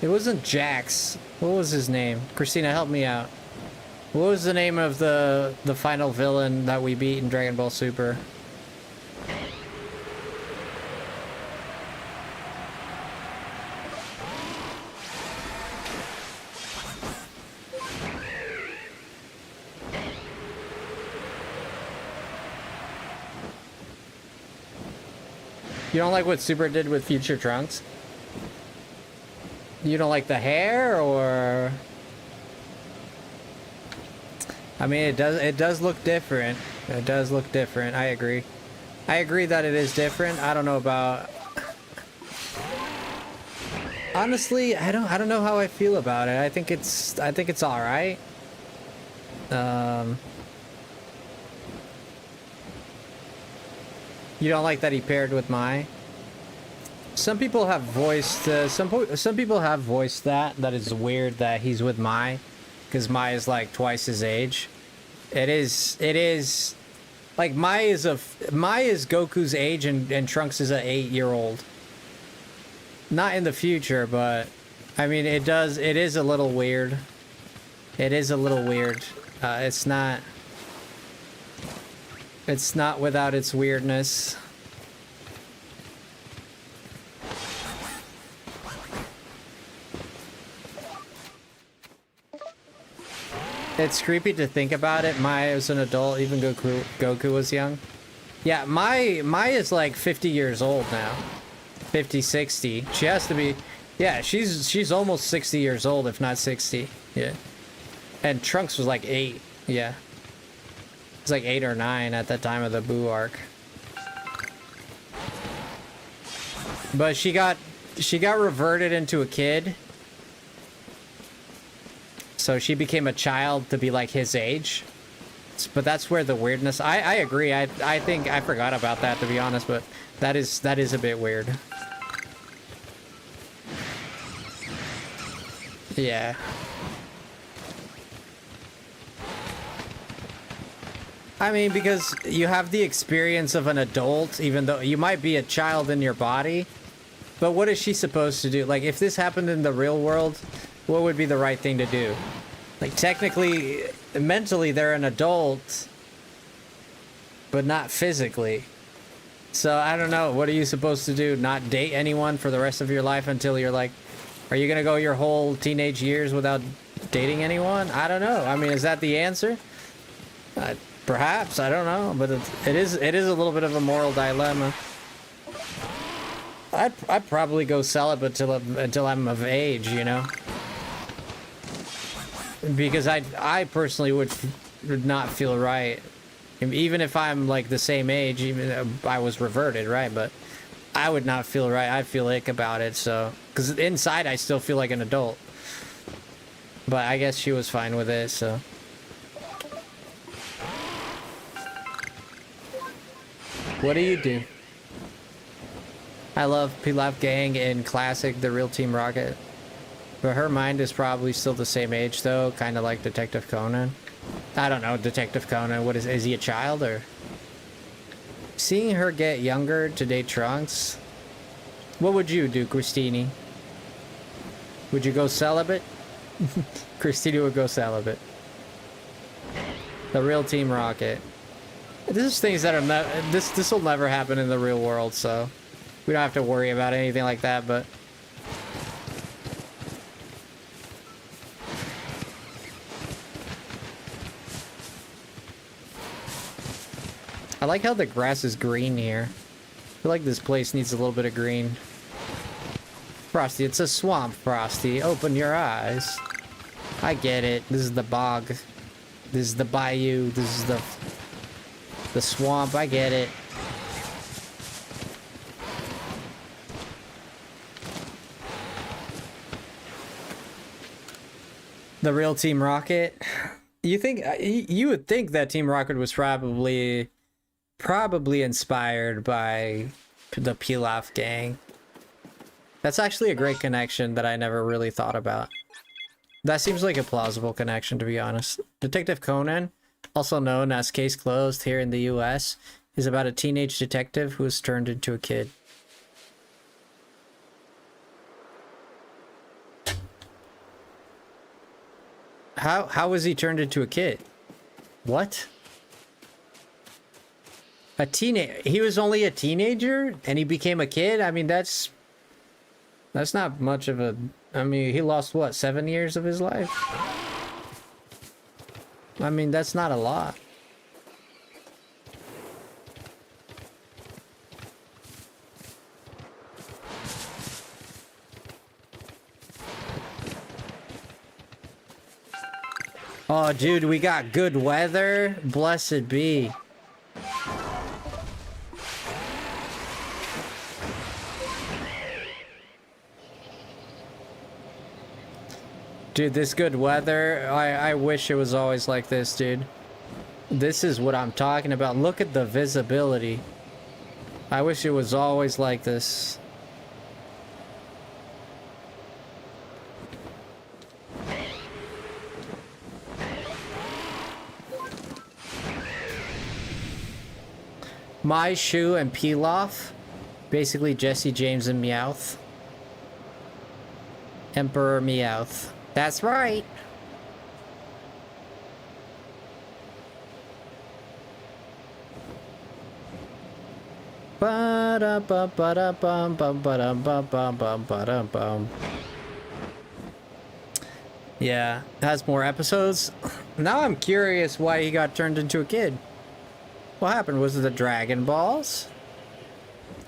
It wasn't Jax. What was his name? Christina, help me out. What was the name of the final villain that we beat in Dragon Ball Super? You don't like what Super did with Future Trunks? You don't like the hair, or? I mean, it does look different. It does look different. I agree. I agree that it is different. I don't know about. Honestly, I don't know how I feel about it. I think it's all right. You don't like that he paired with Mai? Some people have voiced some people have voiced that is weird that he's with Mai, because Mai is like twice his age. It is like Mai is Goku's age and Trunks is an 8-year-old. Not in the future, but I mean it is a little weird. It is a little weird. It's not without its weirdness. It's creepy to think about it. Mai is an adult, even Goku was young. Yeah, Mai is like 50 years old now. 50, 60. She has to be. Yeah, she's almost 60 years old, if not 60. Yeah. And Trunks was like 8. Yeah. It's like 8 or 9 at the time of the Boo arc. But she got reverted into a kid. So she became a child to be like his age. But that's where the weirdness... I agree. I think I forgot about that, to be honest, but that is a bit weird. Yeah. I mean, because you have the experience of an adult, even though you might be a child in your body. But what is she supposed to do? Like, if this happened in the real world, what would be the right thing to do? Like, technically, mentally, they're an adult, but not physically. So, I don't know. What are you supposed to do? Not date anyone for the rest of your life until you're like... Are you gonna go your whole teenage years without dating anyone? I don't know. I mean, is that the answer? Perhaps. I don't know. But it is a little bit of a moral dilemma. I'd probably go celibate until I'm of age, you know? Because I personally would not feel right. Even if I'm like the same age, even though I was reverted, right? But I would not feel right. I feel ick about it, so... Because inside I still feel like an adult. But I guess she was fine with it, so... What do you do? I love Pilaf Gang in Classic, The Real Team Rocket. But her mind is probably still the same age, though. Kind of like Detective Conan. I don't know, Detective Conan. What is he a child, or... Seeing her get younger to date Trunks? What would you do, Christine? Would you go celibate? Christina would go celibate. The Real Team Rocket. This is things that are this will never happen in the real world, so we don't have to worry about anything like that, but I like how the grass is green here. I feel like this place needs a little bit of green. Frosty, it's a swamp, Frosty. Open your eyes. I get it. This is the bog. This is the bayou. This is the swamp. I get it. The Real Team Rocket. You would think that Team Rocket was probably inspired by the Pilaf Gang. That's actually a great connection that I never really thought about. That seems like a plausible connection, to be honest. Detective Conan, also known as Case Closed here in the US, is about a teenage detective who is turned into a kid. How was he turned into a kid? What? He was only a teenager and he became a kid? I mean, that's not much of a... I mean, he lost, what, 7 years of his life? I mean, that's not a lot. Oh, dude, we got good weather. Blessed be. Dude, this good weather, I wish it was always like this, dude. This is what I'm talking about. Look at the visibility. I wish it was always like this. My Shoe and Pilaf. Basically Jesse James and Meowth. Emperor Meowth. That's right. Yeah, it has more episodes. Now I'm curious why he got turned into a kid. What happened? Was it the Dragon Balls?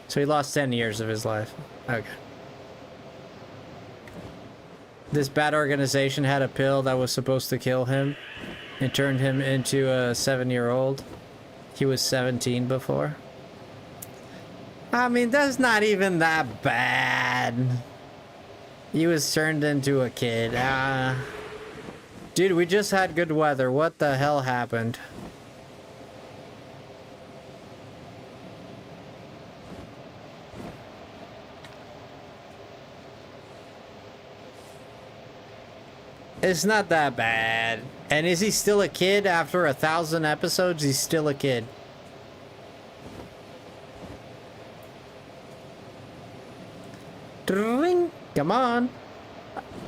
So he lost 10 years of his life. Okay. This bad organization had a pill that was supposed to kill him, It turned him into a 7-year-old. He was 17 before. I mean, that's not even that bad. He was turned into a kid. Dude, we just had good weather. What the hell happened? It's not that bad. And is he still a kid after 1,000 episodes? He's still a kid. Dring. Come on.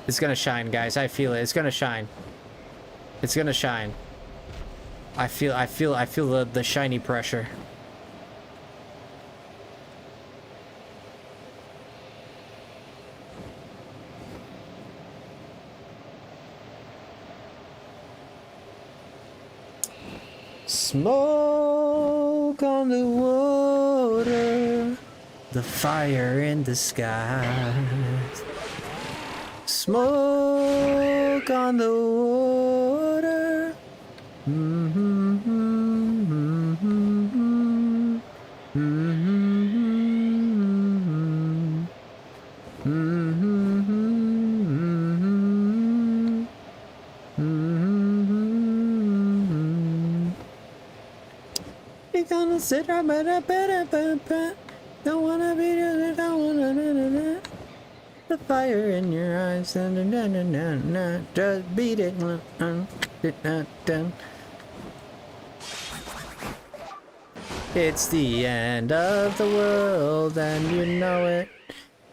It's gonna shine, guys. I feel it. It's gonna shine. It's gonna shine. I feel the shiny pressure. Smoke on the water, the fire in the sky. Smoke on the water. You're gonna sit right by the don't wanna be there, don't wanna the fire in your eyes, just beat it. It's the end of the world and you know it.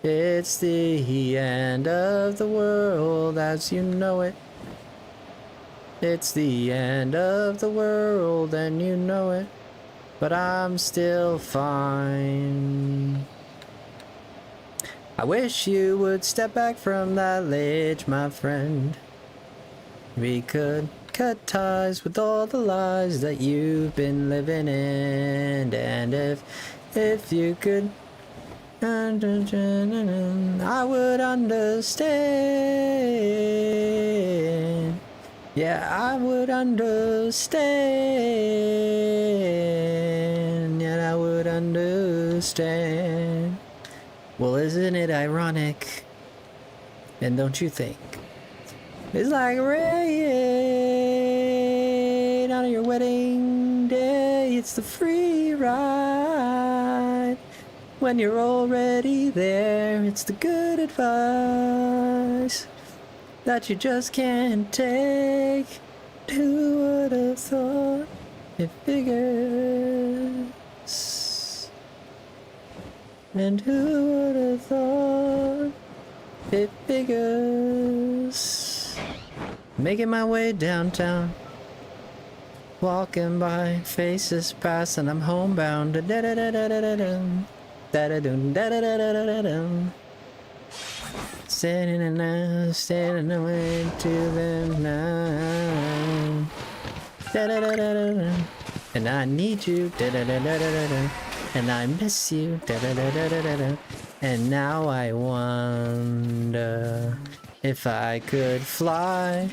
It's the end of the world as you know it. It's the end of the world and you know it. But I'm still fine. I wish you would step back from that ledge, my friend. We could cut ties with all the lies that you've been living in. And if you could, I would understand. Yeah, I would understand. Yeah, I would understand. Well, isn't it ironic? And don't you think? It's like rain on your wedding day. It's the free ride. When you're already there, it's the good advice that you just can't take. Who would have thought it figures? And who would have thought it figures? Making my way downtown, walking by, faces pass, and I'm homebound. Standing now, standing away to them now. And I need you. And I miss you. And now I wonder if I could fly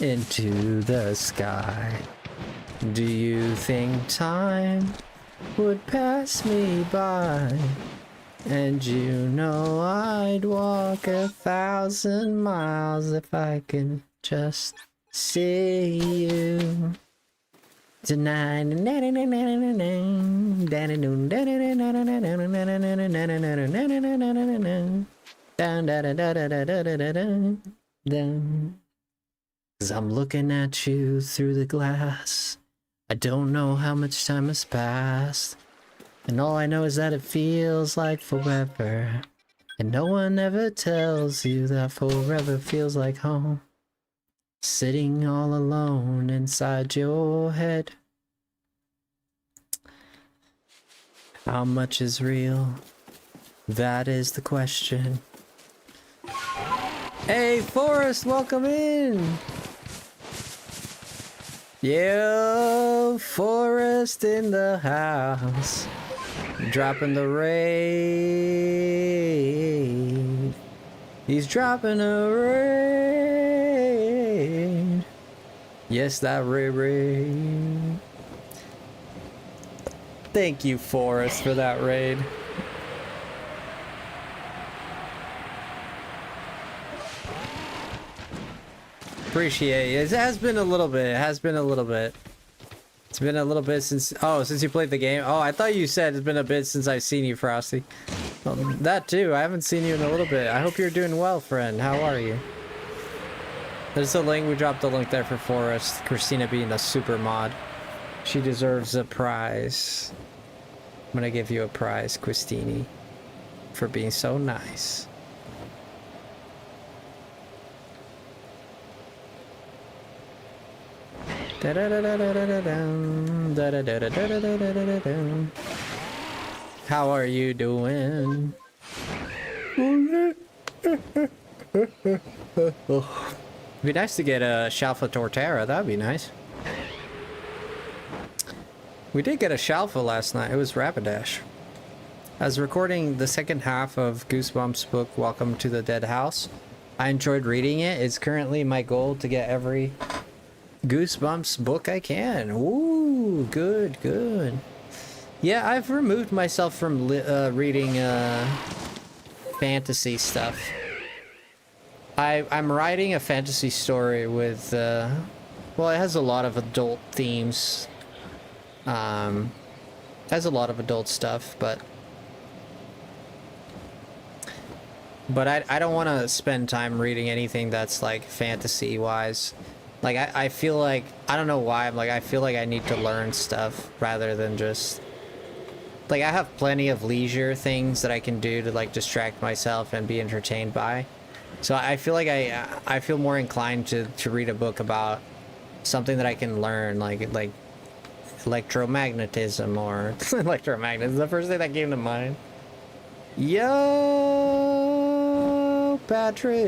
into the sky. Do you think time would pass me by? And you know I'd walk 1,000 miles if I could just see you tonight. Cause I'm looking at you through the glass. I don't know how much time has passed. And all I know is that it feels like forever. And no one ever tells you that forever feels like home. Sitting all alone inside your head. How much is real? That is the question. Hey, Forrest, welcome in! Yo, Forrest in the house. Dropping the raid. He's dropping a raid. Yes, that raid. Thank you, Forrest, for that raid. Appreciate it. It has been a little bit. It's been a little bit since... Oh, since you played the game? Oh, I thought you said it's been a bit since I've seen you, Frosty. Well, that too. I haven't seen you in a little bit. I hope you're doing well, friend. How are you? There's a link. We dropped the link there for Forrest. Christina being a super mod. She deserves a prize. I'm gonna give you a prize, Christini, for being so nice. How are you doing? Be nice to get a Shalfa Torterra. That'd be nice. We did get a Shalfa last night. It was Rapidash. I was recording the second half of Goosebumps' book, Welcome to the Dead House. I enjoyed reading it. It's currently my goal to get every Goosebumps book I can. Ooh, good, good. Yeah, I've removed myself from reading fantasy stuff. I'm writing a fantasy story with, well, it has a lot of adult themes. Has a lot of adult stuff, but I don't want to spend time reading anything that's like fantasy wise. Like I feel like, I don't know why, I feel like I need to learn stuff rather than just, like, I have plenty of leisure things that I can do to like distract myself and be entertained by. So I feel like I feel more inclined to read a book about something that I can learn, like electromagnetism or electromagnetism. The first thing that came to mind. Yo, Patrick.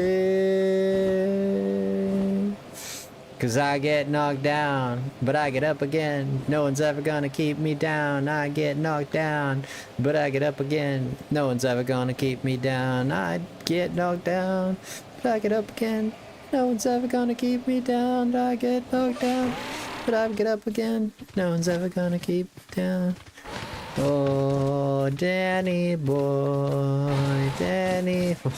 'Cause I get knocked down, but I get up again. No one's ever gonna keep me down. I get knocked down, but I get up again. No one's ever gonna keep me down. I get knocked down, but I get up again. No one's ever gonna keep me down. I get knocked down, but I get up again. No one's ever gonna keep me down. Oh, Danny boy, Danny boy,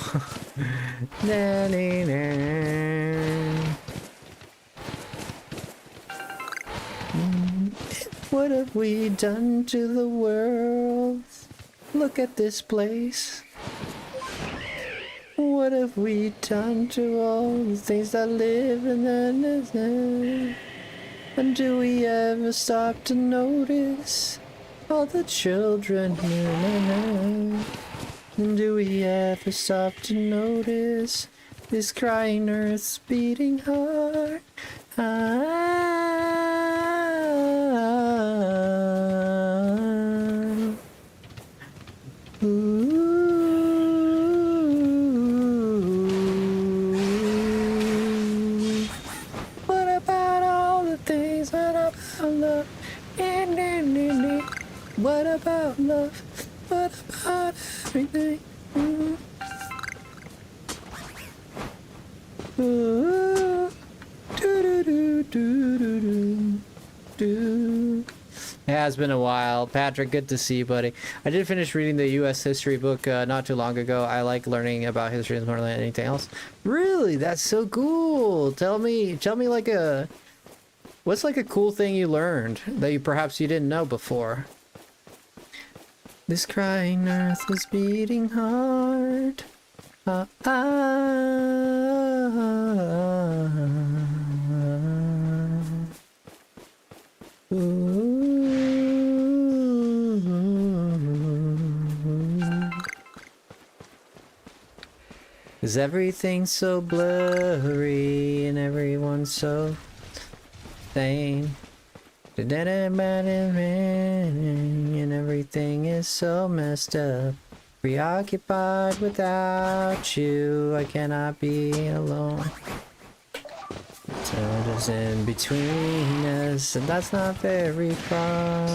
Danny man. What have we done to the world? Look at this place. What have we done to all the things that live in the... And do we ever stop to notice all the children here? And do we ever stop to notice this crying earth's beating heart? What about all the things? What about love? What about love? What about everything? It has been a while. Patrick, good to see you, buddy. I did finish reading the U.S. history book not too long ago. I like learning about history more than anything else. Really? That's so cool. Tell me like what's like a cool thing you learned that you perhaps you didn't know before? This crying earth is beating hard. Is everything so blurry and everyone so sane? And everything is so messed up. Preoccupied without you, I cannot be alone. Time is in between us, and that's not very far.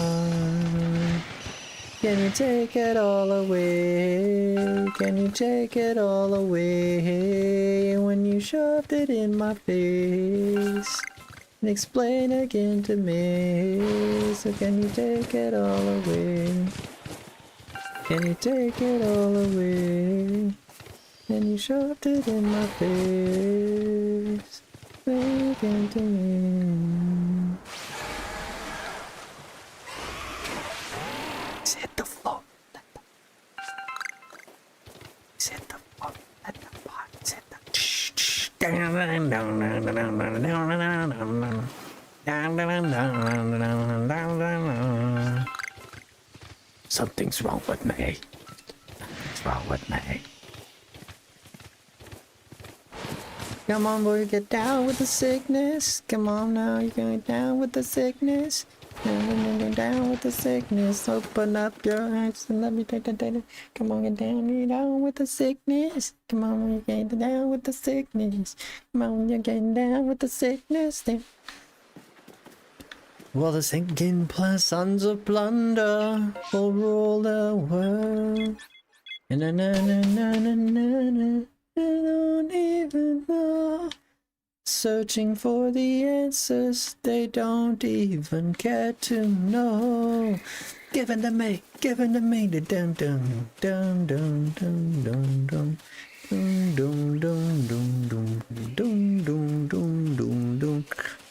Can you take it all away? Can you take it all away? When you shoved it in my face. and explain again to me. So can you take it all away? Can you take it all away? And you shoved it in my face. Say again to me. He's hit the floor. He's hit the floor. Let the box hit the. Something's wrong with me. Something's wrong with me. Come on, boy, get down with the sickness. Come on now, you're going down with the sickness. Down with the sickness. Open up your eyes and let me take the data. Come on, get down with the sickness. Come on, you're getting down with the sickness. Come on, you're getting down with the sickness. Well, the sinking sons of plunder will rule the world. Na na na na na na na. I don't even know. Searching for the answers they don't even care to know. Give it to me, give it to me. Dum dum dum dum dum dum dum. Dum dum dum dum dum dum dum dum dum dum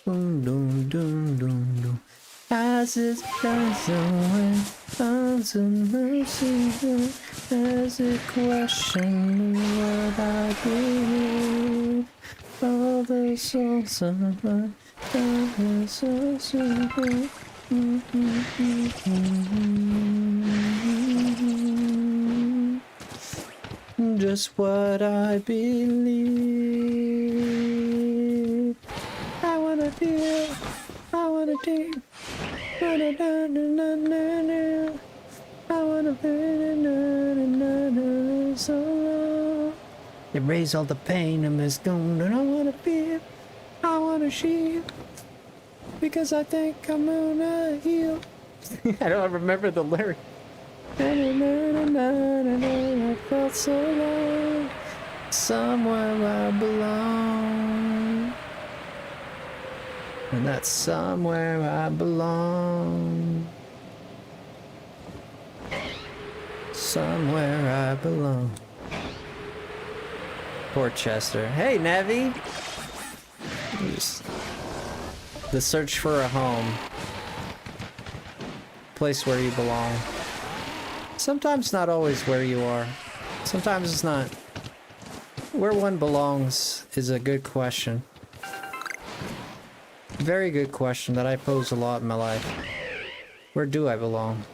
dum dum dum dum. As it flies away, arms and mercy, as it questions what I believe. All the souls of mine, all the souls of mine. Just what I believe. I wanna feel, I wanna do. I wanna be so. Erase all the pain and this gone, and I wanna feel, I wanna shield, because I think I'm gonna heal. I don't remember the lyric. I felt so long, somewhere I belong. And that's somewhere I belong. Somewhere I belong. Poor Chester. Hey, Nevi! The search for a home. Place where you belong. Sometimes not always where you are. Sometimes it's not. Where one belongs is a good question. Very good question that I pose a lot in my life. Where do I belong?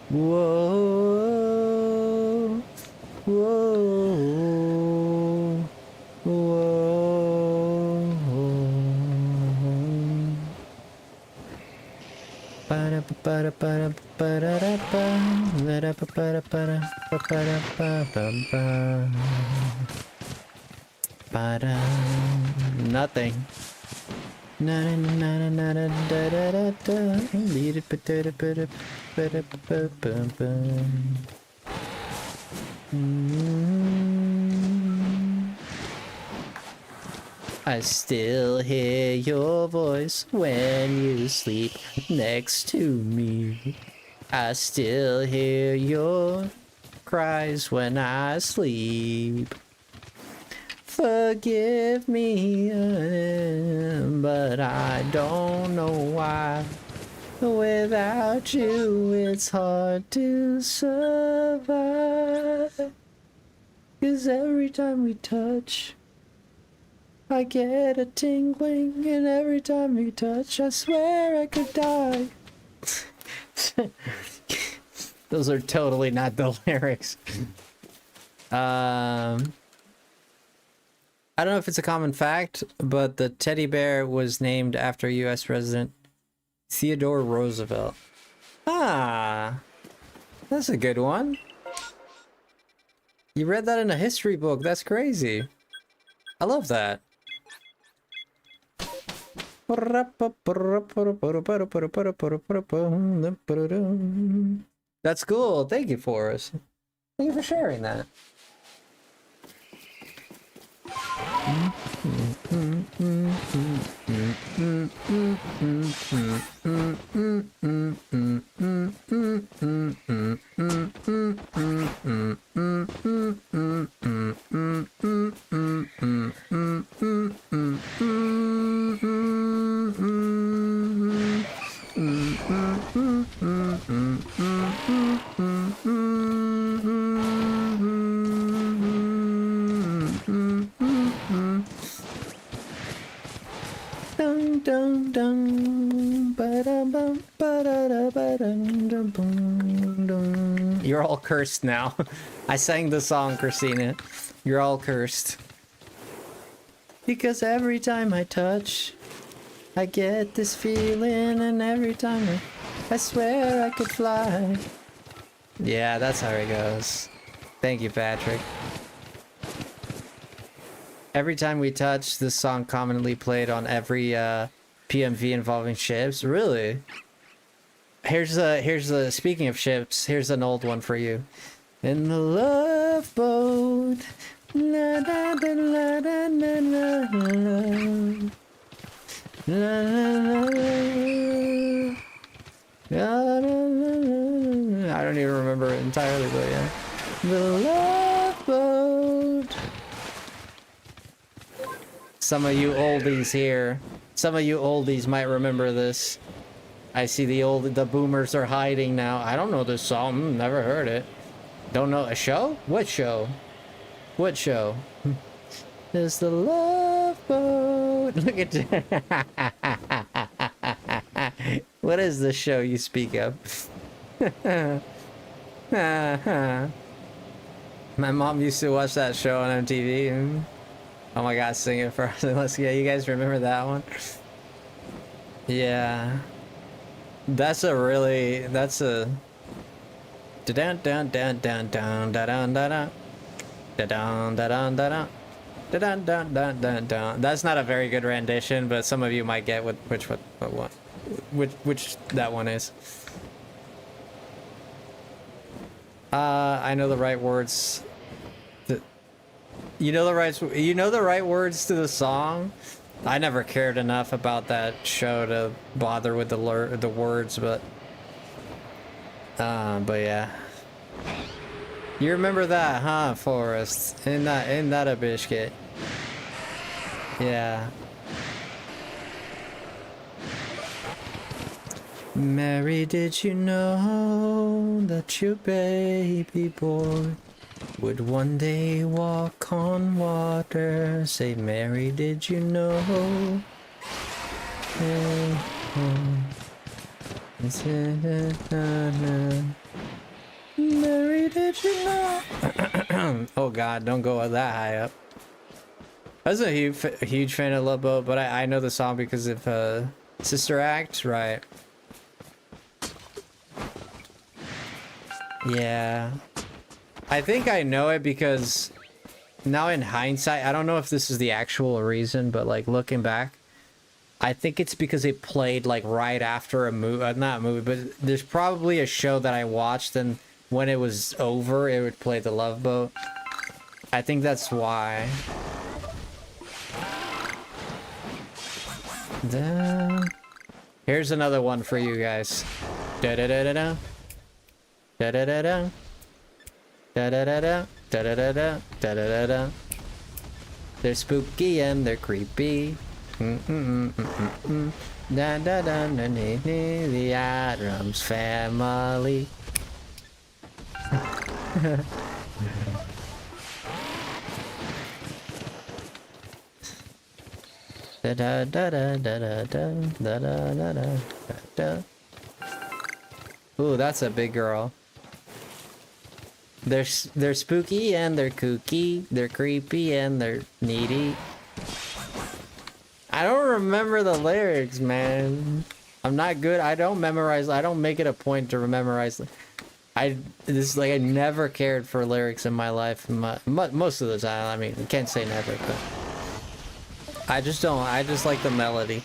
Whoa, whoa, whoa. Para para para para para para para nothing. Na na na na na da da da da. Lead it potato potato potato potato. I still hear your voice when you sleep next to me. I still hear your cries when I sleep. Forgive me, but I don't know why. Without you, it's hard to survive. 'Cause every time we touch, I get a tingling, and every time you touch, I swear I could die. Those are totally not the lyrics. I don't know if it's a common fact, but the teddy bear was named after U.S. President Theodore Roosevelt. Ah, that's a good one. You read that in a history book. That's crazy. I love that. That's cool. Thank you, Forrest. Thank you for sharing that. Dun dun dun ba-dum-bum, ba-da-da-ba-dum-dum-bum, dum. You're all cursed now. I sang the song, Christina. You're all cursed. Because every time I touch, I get this feeling, and every time I swear I could fly. Yeah, that's how it goes. Thank you, Patrick. Every time we touch, this song commonly played on every PMV involving ships. Really? Here's a speaking of ships, here's an old one for you. In the love boat. La, da, da, la, da, na, na, la. La, la, la, la. I don't even remember it entirely, but yeah. The love boat. Some of you oldies here, some of you oldies might remember this. I see the boomers are hiding now. I don't know this song, never heard it. Don't know, a show? What show? What show? There's the love boat. Look at what is the show you speak of? My mom used to watch that show on MTV. Oh my god, sing it for us. Let's go. You guys remember that one? Yeah. That's a dun dun dun dun dun dun dun dun dun dun dun dun dun dun dun dun. That's not a very good rendition, but some of you might get which that one is. I know the right words. You know the right words to the song. I never cared enough about that show to bother with the words, but yeah. You remember that, huh, Forrest? Ain't that a biscuit? Yeah. Mary, did you know that your baby boy would one day walk on water? Say, Mary, did you know? Mary, did you know? Oh god, don't go that high up. I was a huge fan of Love Boat, but I know the song because of Sister Act, right? Yeah. I think I know it because now in hindsight, I don't know if this is the actual reason, but like looking back, I think it's because it played like right after a movie, not a movie, but there's probably a show that I watched, and when it was over, it would play The Love Boat. I think that's why. Here's another one for you guys. Da da da da da. Da da da da. Da da da da. Da da da da. Da da da da. They're spooky and they're creepy. Da da da da da. The Addams Family. Da da da da da da da da da da da. Ooh, that's a big girl. They're spooky and they're kooky. They're creepy and they're needy. I don't remember the lyrics, man. I'm not good. I don't memorize. I don't make it a point to memorize. I never cared for lyrics in my life. Most of the time. I mean, you can't say never, but I just don't. I just like the melody.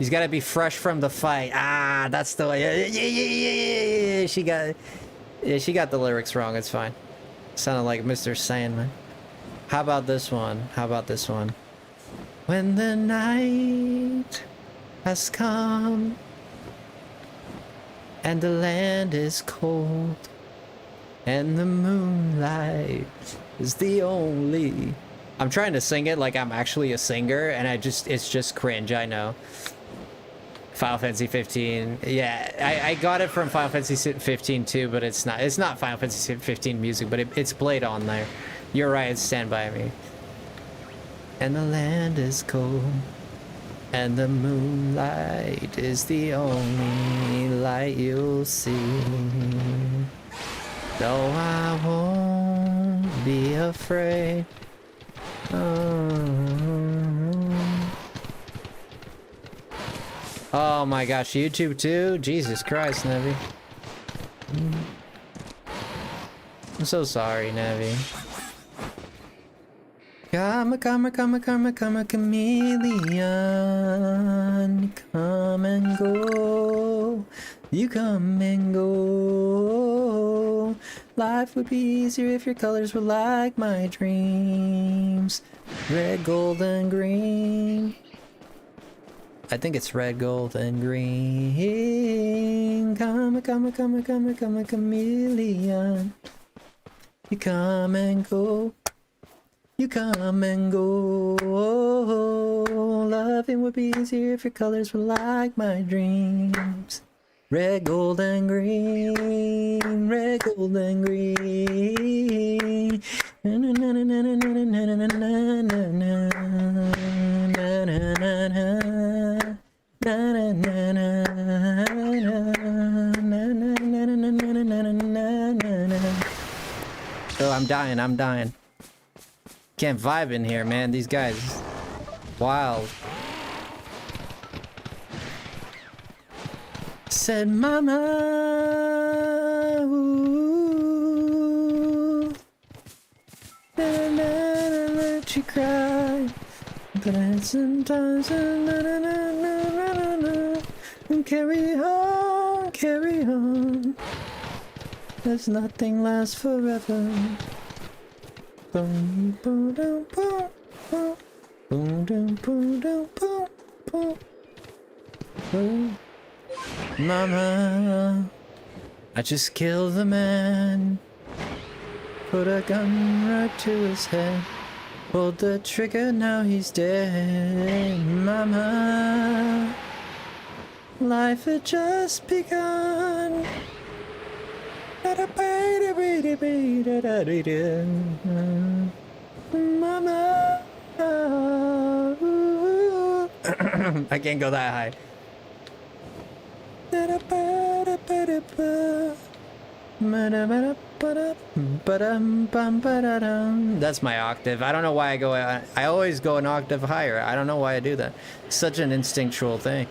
He's got to be fresh from the fight. Ah, that's the way. Yeah. She got the lyrics wrong. It's fine. Sounded like Mr. Sandman. How about this one? How about this one? When the night has come and the land is cold and the moonlight is the only... I'm trying to sing it like I'm actually a singer, and it's just cringe, I know. Final Fantasy 15. Yeah, I got it from Final Fantasy 15 too, but it's not Final Fantasy 15 music, but it's played on there. You're right, it's Stand By Me. And the land is cold, and the moonlight is the only light you'll see. No, I won't be afraid. Oh my gosh, YouTube too? Jesus Christ, Nevi. I'm so sorry, Nevi. Come a chameleon. Come and go. You come and go. Life would be easier if your colors were like my dreams. Red, gold, and green. I think it's red, gold, and green. Come a chameleon. You come and go. You come and go. Loving would be easier if your colors were like my dreams. Red, gold, and green. Red, gold, and green. Na na na na na na na na na na na. Oh, I'm dying. Can't vibe in here, man. These guys, wild. Said mama, ooh, let you cry, but sometimes and carry on. There's nothing lasts forever. Boom, boom, boom, boom, boom, boom, boom, boom, boom, boom, boom. Mama, I just killed the man. Put a gun right to his head. Pulled the trigger, now he's dead. Mama, life had just begun. Mama, I can't go that high. That's my octave. I don't know why I always go an octave higher. I don't know why I do that. It's such an instinctual thing.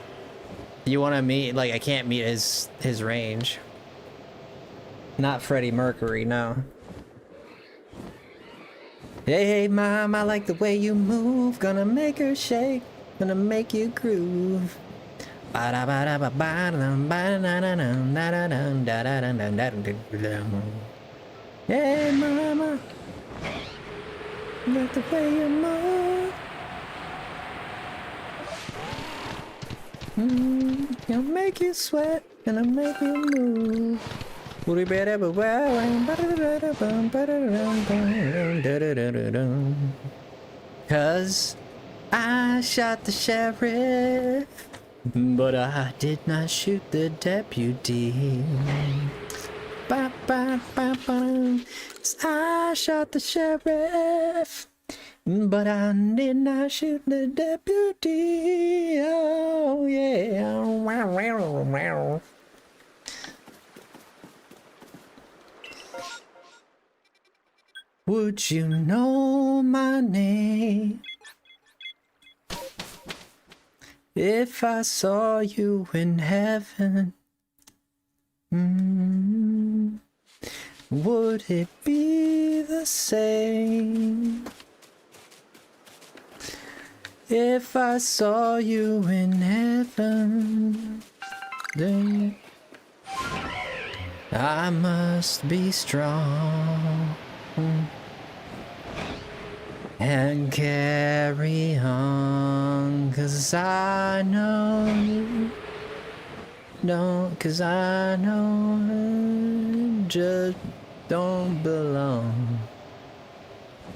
You want to meet, like, I can't meet his range. Not Freddie Mercury, no. Hey, mom, I like the way you move. Gonna make her shake. Gonna make you groove. Hey, mama, like the way you move. Gonna make you sweat. Gonna make you move. Cause I shot the sheriff, but I did not shoot the deputy. I shot the sheriff, but I did not shoot the deputy. Oh yeah. Would you know my name if I saw you in heaven? Would it be the same If I saw you in heaven, then I must be strong and carry on, 'cause I know you don't, 'cause I know I just don't belong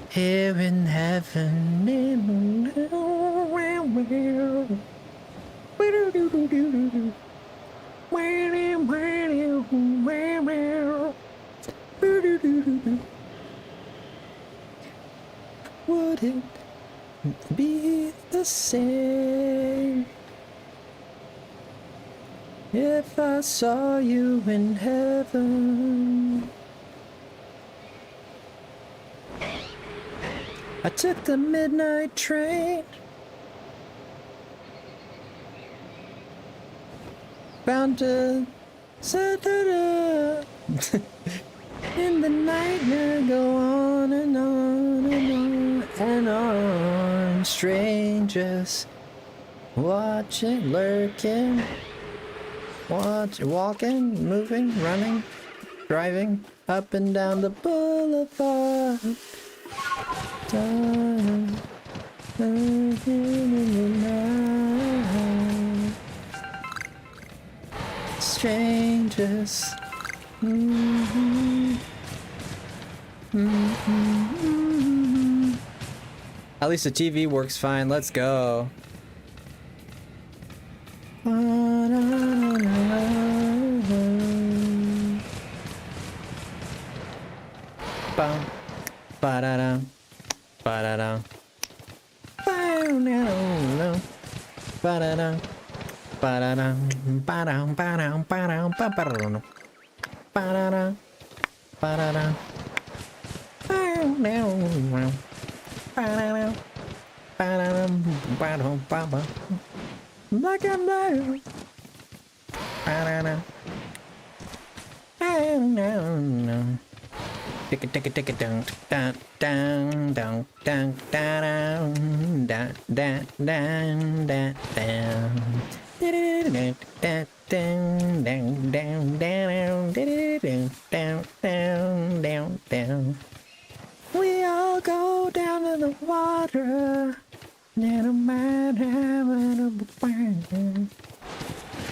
here in heaven. Would it be the same if I saw you in heaven? I took the midnight train, bound to Saturday. In the night, I go on and on and on and on. Strangers watching, lurking, walking, moving, running, driving up and down the boulevard. Strangers. At least the TV works fine. Let's go. Bum, ba-da-da, ba-da-da, ba-da-da, ba-da-da, ba-da-da, ba-da-da, ba-da-da, ba-da-da, ba-da-da, ba-da-da. Black and blue. Tick it, tick it, tick it, down, down, down, down, down, down, down, down, down, down, down. Down, down, down, down, down, down, down, down, down. We all go down to the water. Never mind having a burn.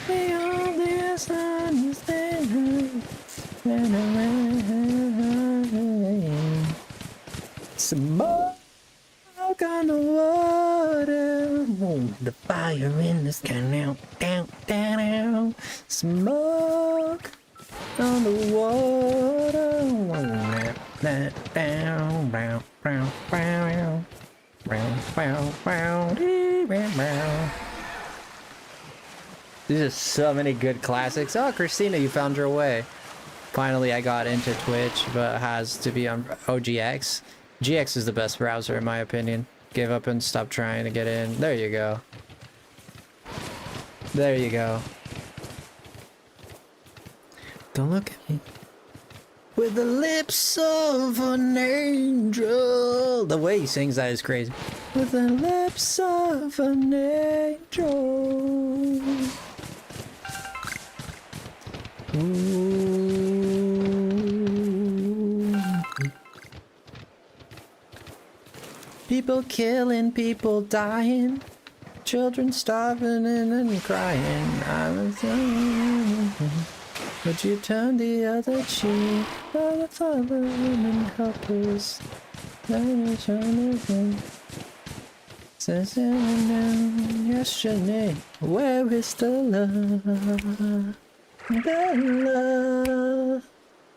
We all just understand. Smoke on the water. The fire in the sky now. Down, down, down. Smoke on the water. Down, down, down, down, down. These are so many good classics. Oh, Christina, you found your way. Finally, I got into Twitch, but it has to be on OGX. GX is the best browser, in my opinion. Give up and stop trying to get in. There you go. There you go. Don't look at me. With the lips of an angel. The way he sings that is crazy. With the lips of an angel. Ooh. People killing, people dying. Children starving and crying. I was but you turned the other cheek, for the father and helpless. Says yesterday, where is the love? The love,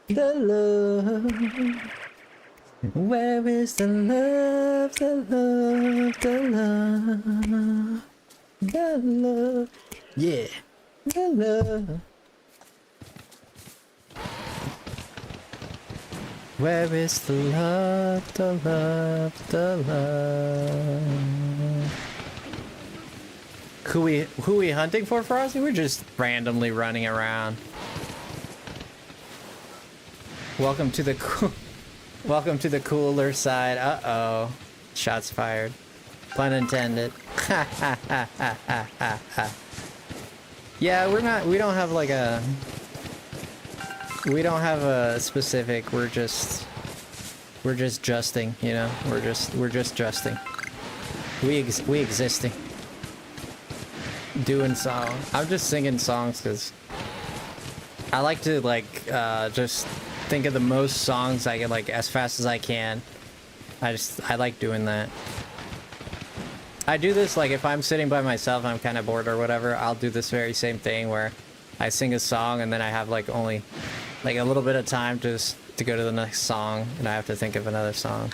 the love. Where is the love, the love, the love? The love, yeah, the love. Where is the love, the love, the love? Who we hunting for, Frosty? We're just randomly running around. Welcome to the welcome to the cooler side. Uh-oh. Shots fired. Pun intended. Yeah, we don't have like a, we don't have a specific, we're just justing, you know? We're just justing. We existing. Doing song. I'm just singing songs because I like to like just think of the most songs I get like as fast as I can. I like doing that. I do this like if I'm sitting by myself and I'm kind of bored or whatever, I'll do this very same thing where I sing a song and then I have like only like a little bit of time to go to the next song and I have to think of another song.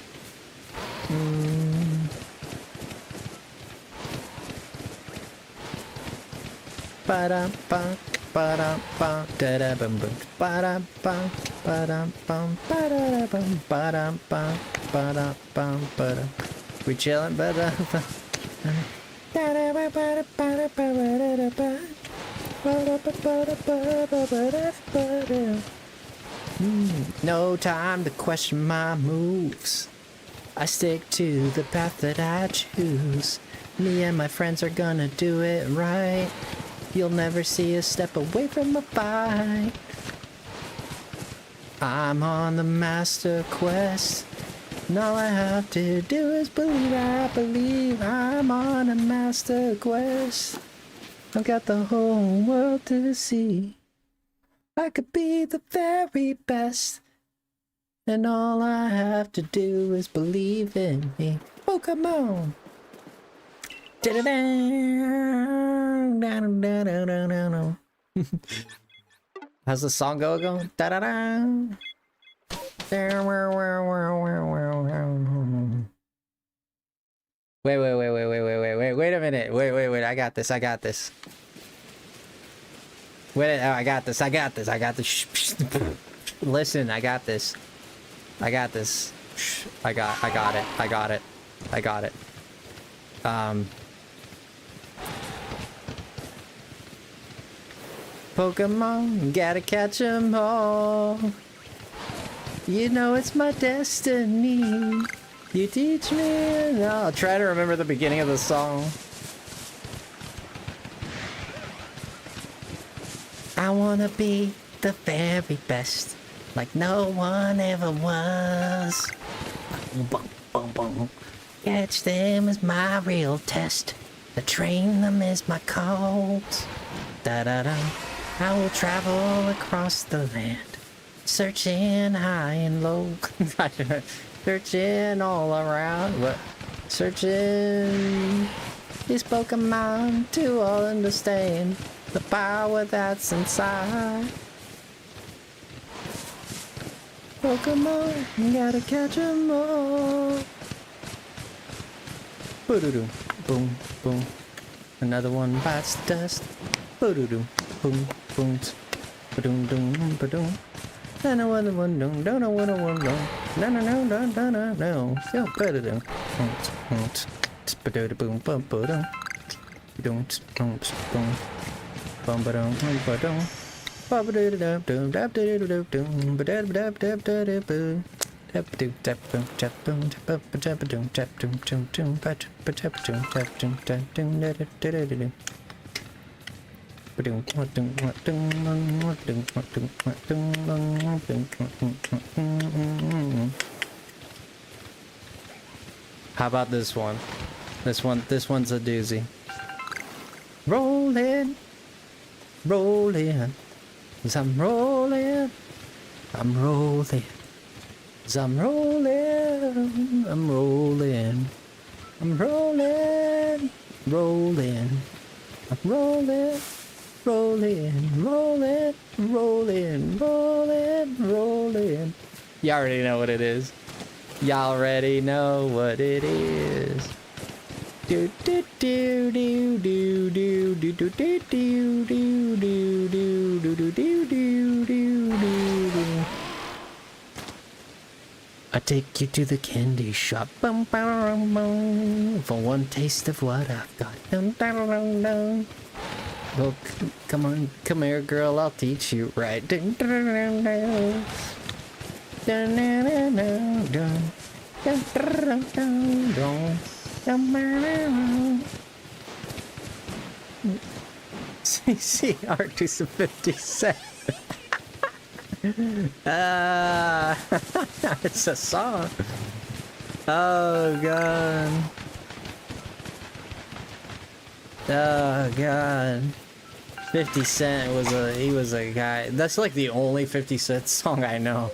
Ba-dum-bum, ba-dum-bum, da-da-bum-bum, ba-dum-bum, ba-dum-bum, ba-da-da-bum, ba-dum-bum, ba-dum-bum, ba-dum. We chillin', ba-dum-bum. No time to question my moves. I stick to the path that I choose. Me and my friends are gonna do it right. You'll never see us step away from a fight. I'm on the master quest. And all I have to do is believe, I believe I'm on a master quest. I've got the whole world to see. I could be the very best. And all I have to do is believe in me. Oh, come on. How's the song go? Wait a minute. Wait, I got this. Wait, oh, I got this. Listen, I got this. I got it. Pokemon, gotta catch 'em all. You know it's my destiny. You teach me. And I'll try to remember the beginning of the song. I wanna be the very best, like no one ever was. Boom, boom, boom. Catch them is my real test. To train them is my cause. Da da da. I will travel across the land, searching high and low. Searching all around. What? Searching these Pokemon to all understand the power that's inside. Pokemon, you gotta catch 'em all. Boo-doo-doo, boom, boom. Another one bites the dust. Boo-doo-doo, boom, boom. Ba-doom, doom, ba-doom. No, no, no, no, no, no, no, no, no, no, no, no, no, no, no, no. Yo, ba-doo-doo. Ba-doo-doo, boom, boom, ba-doom. Boom, boom, boom. Boom, ba-doom, boom, ba-doom. Ba-ba-doo-doo-doo, dab-doo-doo-doo-doo, ba-da-ba-dab-dab-dab-dab-boo. Dab-doo, dab-boom, dab-boom, dab-ba-dab-ba-doom, dab-doom, doom, doom, ba-dab-ba-dab-doom, dab-doom, dab-doom, da-da-da-da-da-da. How about this one? This one's a doozy. Rolling, rolling, 'cause I'm rolling, I'm rolling, 'cause I'm rolling, I'm rolling, I'm rolling, rolling, I'm rolling. Rolling, rolling, rolling, rolling, rolling. You already know what it is. Y'all already know what it is. Do do do do do do do do do do do do do do do do do do do. I take you to the candy shop, bum, bum, bum, for one taste of what I've got. Dun, dun, dun, dun. Well, come on, come here, girl, I'll teach you right. Dun, dun, dun, dun. Dun, dun, dun, dun, dun. Dun, dun, dun, dun. Dun, dun, dun, dun. CCR to some 50 Cent. It's a song. Oh god. Oh god. 50 Cent was a guy. That's like the only 50 Cent song I know.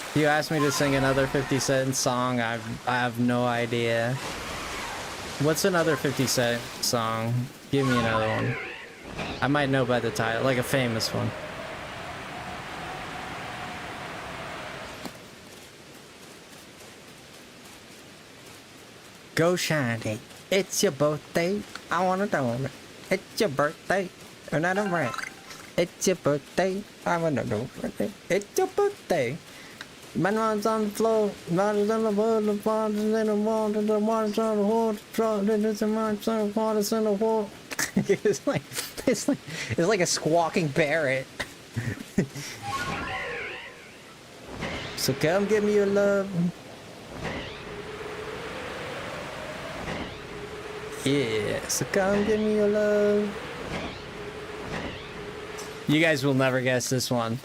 If you ask me to sing another 50 Cent song, I have no idea. What's another 50 Cent song? Give me another one. I might know by the title, like a famous one. Go shiny, it's your birthday. I wanna know it. It's your birthday, another right. It's your birthday. I wanna know it. It's your birthday. My one's on the floor, water's on the wood, the water's in the water, the water's on the water, there's a march on the water's in the water. it's like a squawking parrot. So come give me your love. Yeah, so come give me your love. You guys will never guess this one.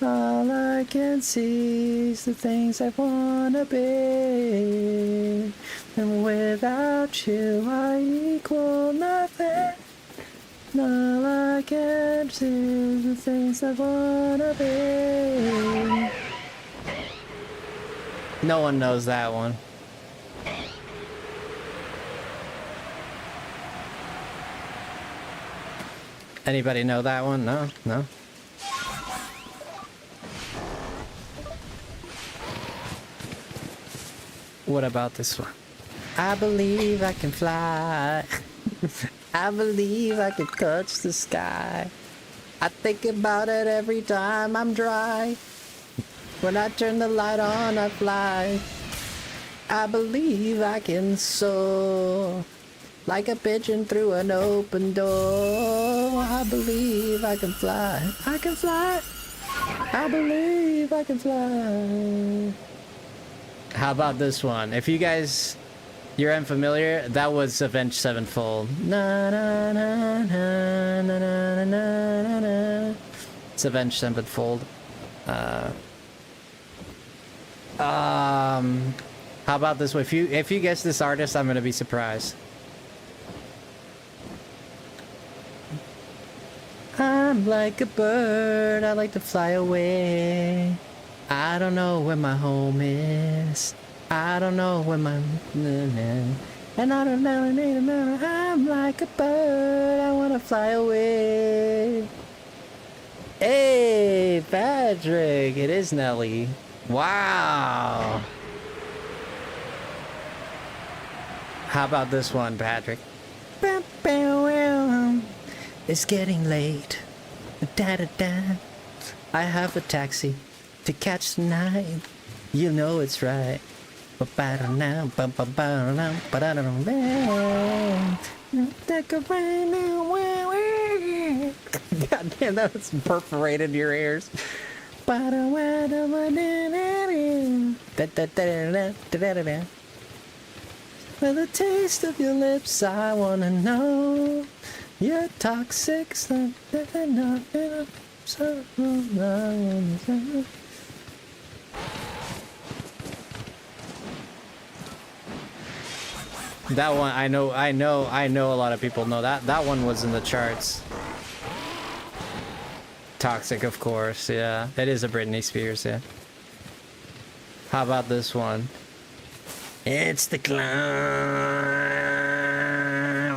All I can see is the things I wanna be, and without you I equal nothing. All I can see is the things I wanna be. No one knows that one. Anybody know that one? No? No? What about this one? I believe I can fly. I believe I can touch the sky. I think about it every time I'm dry. When I turn the light on, I fly. I believe I can soar like a pigeon through an open door. I believe I can fly. I can fly. I believe I can fly. How about this one? If you guys, you're unfamiliar, that was Avenged Sevenfold. Na na na na na na na na. It's Avenged Sevenfold. How about this one? If you guess this artist, I'm gonna be surprised. I'm like a bird, I like to fly away. I don't know where my home is. I don't know where my and I don't know. I'm like a bird, I wanna fly away. Hey, Patrick, it is Nelly. Wow. How about this one, Patrick? It's getting late. Da da da. I have a taxi to catch tonight. You know it's right. God damn, that was perforated your ears. With a taste of your lips, I wanna know you're toxic. That one, I know a lot of people know that. That one was in the charts. Toxic, of course, yeah. It is a Britney Spears, yeah. How about this one? It's the climb,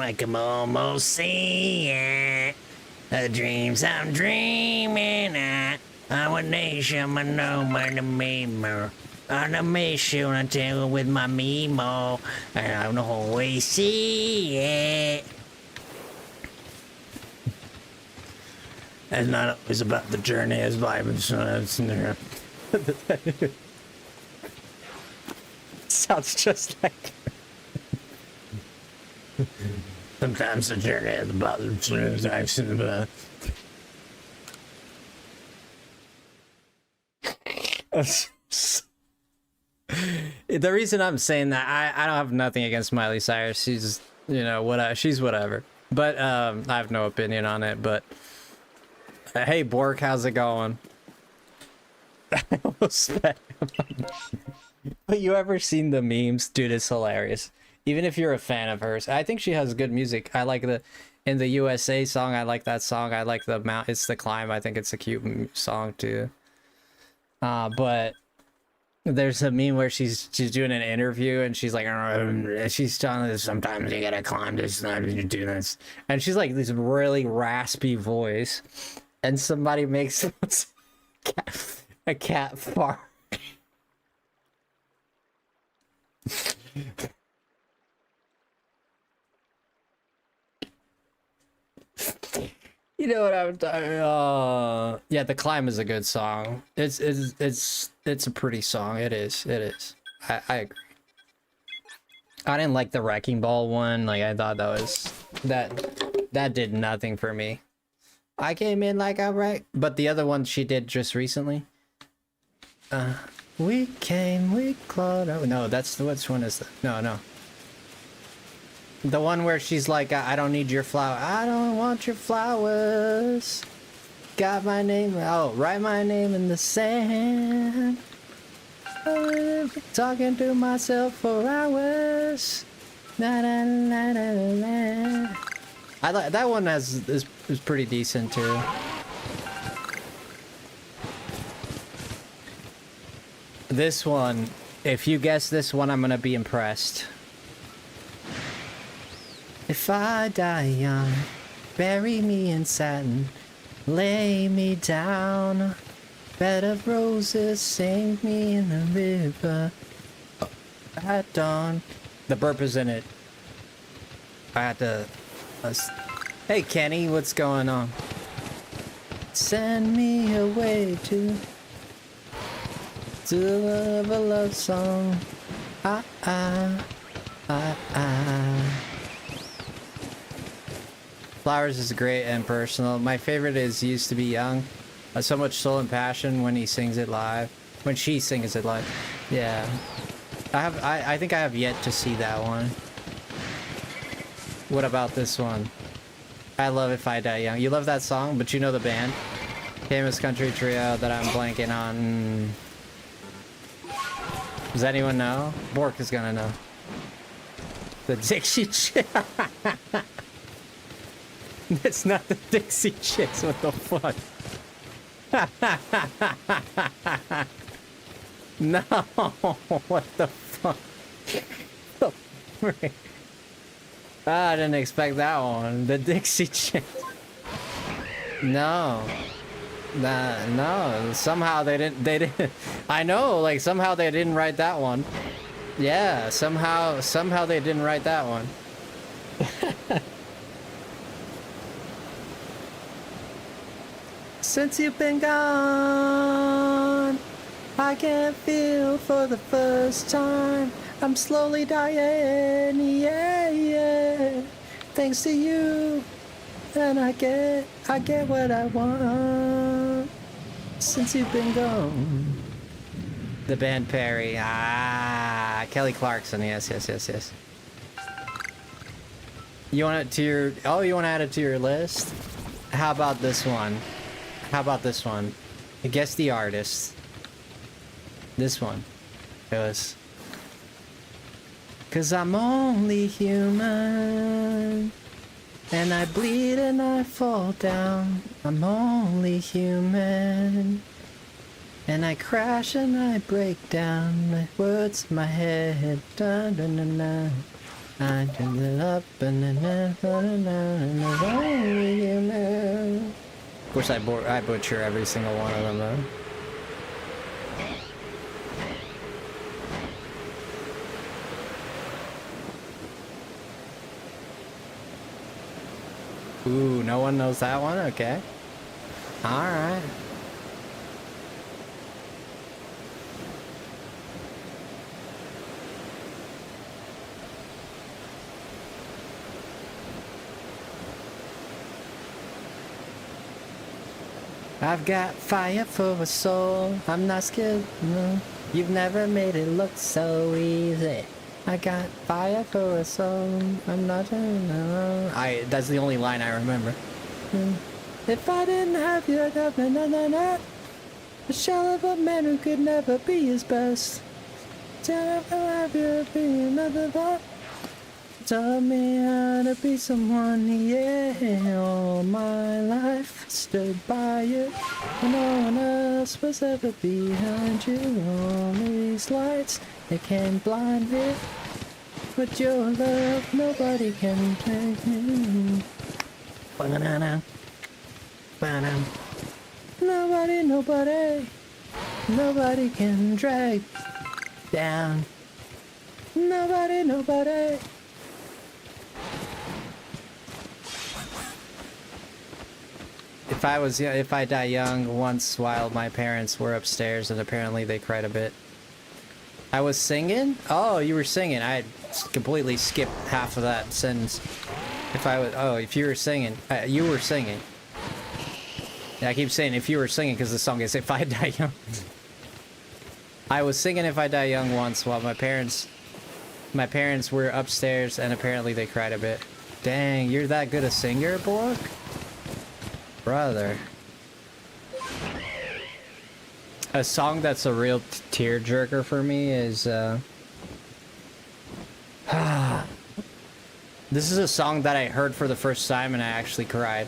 I can almost see it. The dreams I'm dreaming at. I'm a nation, I know my name. On a mission, I tell with my Mimo, and I don't always see it. It's not always about the journey, it's vibing, so it's there. Sounds just like. Sometimes the journey is about the journey. The reason I'm saying that, I don't have nothing against Miley Cyrus. She's, you know, what, she's whatever. But I have no opinion on it. But hey, Bork, how's it going? I almost sped him. But you ever seen the memes? Dude, it's hilarious. Even if you're a fan of hers, I think she has good music. I like in the USA song, I like that song. I like It's the Climb. I think it's a cute song too. But there's a meme where she's doing an interview and she's like, she's telling us sometimes you gotta climb this, you do this, and she's like this really raspy voice, and somebody makes a cat fart. You know what I'm talking? Yeah, The Climb is a good song. It's a pretty song. It is. I agree. I didn't like the Wrecking Ball one. Like, I thought that did nothing for me. I came in like a wreck, but the other one she did just recently. We clawed. Oh no, which one is that? No. The one where she's like, I don't need your flower. I don't want your flowers. Got my name. Oh, write my name in the sand. Talking to myself for hours. Na, na, na, na, na. I like that one. Is pretty decent too. This one, if you guess this one, I'm gonna be impressed. If I die young, bury me in satin, lay me down, bed of roses, sink me in the river at dawn. The burp is in it. I had to... Hey Kenny, what's going on? Send me away to love a love song. Flowers is great and personal. My favorite is Used to Be Young. So much soul and passion when he sings it live. When she sings it live. Yeah. I think I have yet to see that one. What about this one? I love If I Die Young. You love that song, but you know the band? Famous country trio that I'm blanking on. Does anyone know? Bork is gonna know. The Dixie Chick. It's not the Dixie Chicks, what the fuck? No, what the fuck? The frick? I didn't expect that one. The Dixie Chicks. No. No. Somehow they didn't. I know, like somehow they didn't write that one. Yeah, somehow they didn't write that one. Since you've been gone, I can feel for the first time. I'm slowly dying, yeah. Thanks to you, and I get what I want. Since you've been gone. The band Perry, Kelly Clarkson, yes. You want it to your? Oh, you want to add it to your list? How about this one? Guess the artist. This one goes. 'Cause I'm only human, and I bleed and I fall down. I'm only human, and I crash and I break down. My words in my head, dun dun dun dun. I turn it up and then I'm only human. Of course, I butcher every single one of them, though. Ooh, no one knows that one? Okay. Alright. I've got fire for a soul. I'm not scared. No. You've never made it look so easy. I got fire for a soul. I'm not. That's the only line I remember. If I didn't have you, a shell of a man who could never be his best. Tell have you be another that. Taught me how to be someone, yeah. All my life stood by you, when no one else was ever behind you. All these lights, they can blind me, but your love, nobody can take me. Ba-na-na. Ba-na. Nobody can drag down. Nobody. If I die young once while my parents were upstairs, and apparently they cried a bit. I was singing? Oh, you were singing. I had completely skipped half of that sentence. If you were singing. You were singing. Yeah, I keep saying if you were singing because the song is If I Die Young. I was singing If I Die Young once while my parents were upstairs, and apparently they cried a bit. Dang, you're that good a singer, Bork? Brother. A song that's a real tearjerker for me is this is a song that I heard for the first time and I actually cried.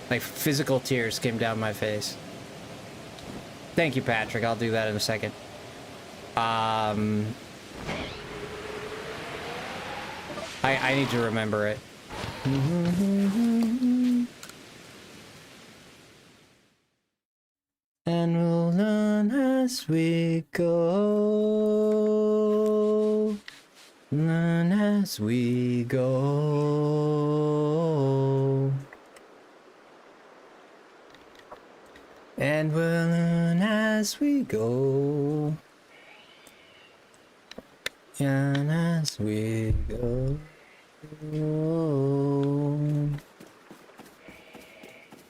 Like physical tears came down my face. Thank you, Patrick. I'll do that in a second. I need to remember it. And we'll learn as we go. Learn as we go. And we'll learn as we go. And as we go.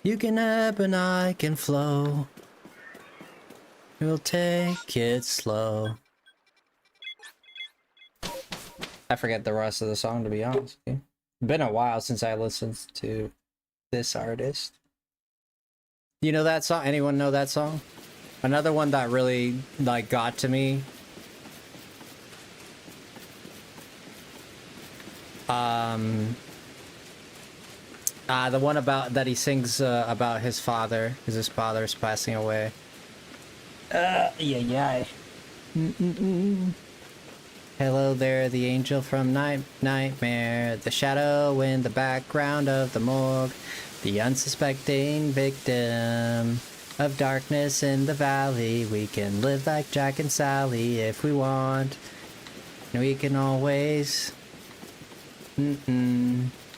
You can ebb and I can flow. We'll take it slow. I forget the rest of the song, to be honest with you. Been a while since I listened to this artist. You know that song? Anyone know that song? Another one that really, like, got to me. The one about that he sings about his father, because his father's passing away. Yeah. Hello there, the angel from Nightmare, the shadow in the background of the morgue, the unsuspecting victim of darkness in the valley. We can live like Jack and Sally if we want. We can always.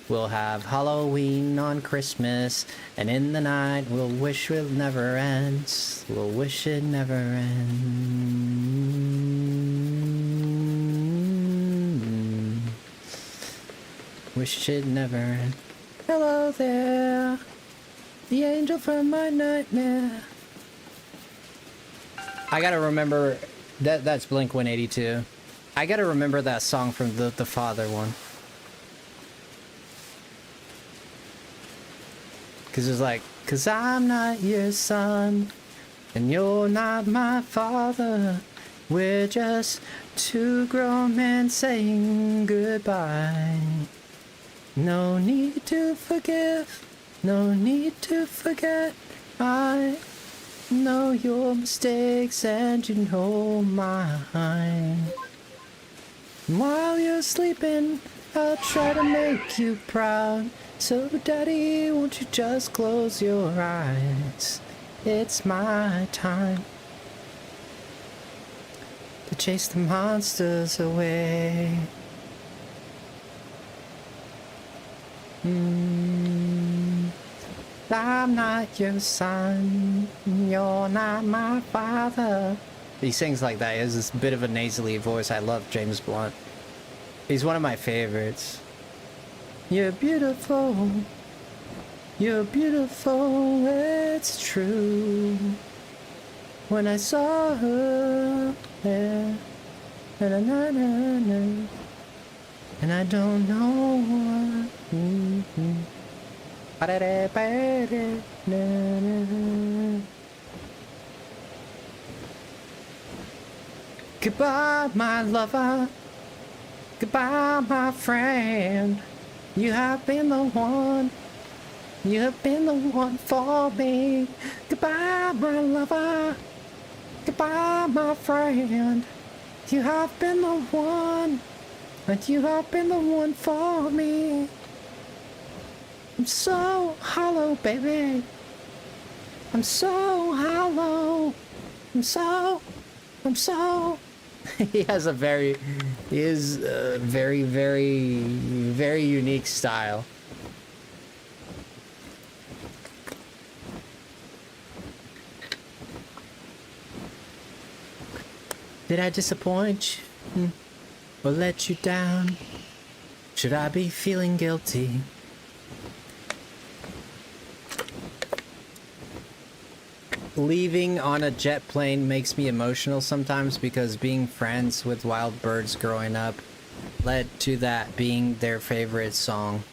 We'll have Halloween on Christmas, and in the night we'll wish it never ends. We'll wish it never ends. Wish it never ends. Hello there, the angel from my nightmare. I gotta remember that's Blink 182. I gotta remember that song from the Father one. Cause it's like, cause I'm not your son, and you're not my father. We're just two grown men saying goodbye. No need to forgive, no need to forget. I know your mistakes and you know mine. While you're sleeping, I'll try to make you proud. So daddy, won't you just close your eyes? It's my time to chase the monsters away. I'm not your son, you're not my father. He sings like that. He has this bit of a nasally voice. I love James Blunt. He's one of my favorites. You're beautiful. You're beautiful, it's true. When I saw her there, na-na-na-na-na, and I don't know what. Na-na. Goodbye, my lover. Goodbye, my friend. You have been the one. You have been the one for me. Goodbye, my lover. Goodbye, my friend. You have been the one. And you have been the one for me. I'm so hollow, baby. I'm so hollow. I'm so. He is a very unique style. Did I disappoint you? Or let you down? Should I be feeling guilty? Leaving on a jet plane makes me emotional sometimes because being friends with wild birds growing up led to that being their favorite song.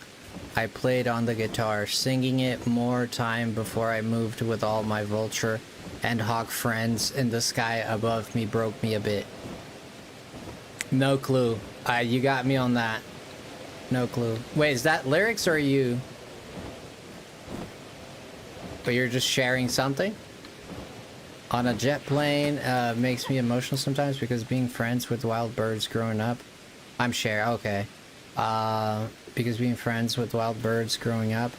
I played on the guitar, singing it more time before I moved with all my vulture and hawk friends in the sky above me broke me a bit. No clue. You got me on that. No clue. Wait, is that lyrics or you? But you're just sharing something? On a jet plane makes me emotional sometimes because being friends with wild birds growing up. I'm Cher, okay. Because being friends with wild birds growing up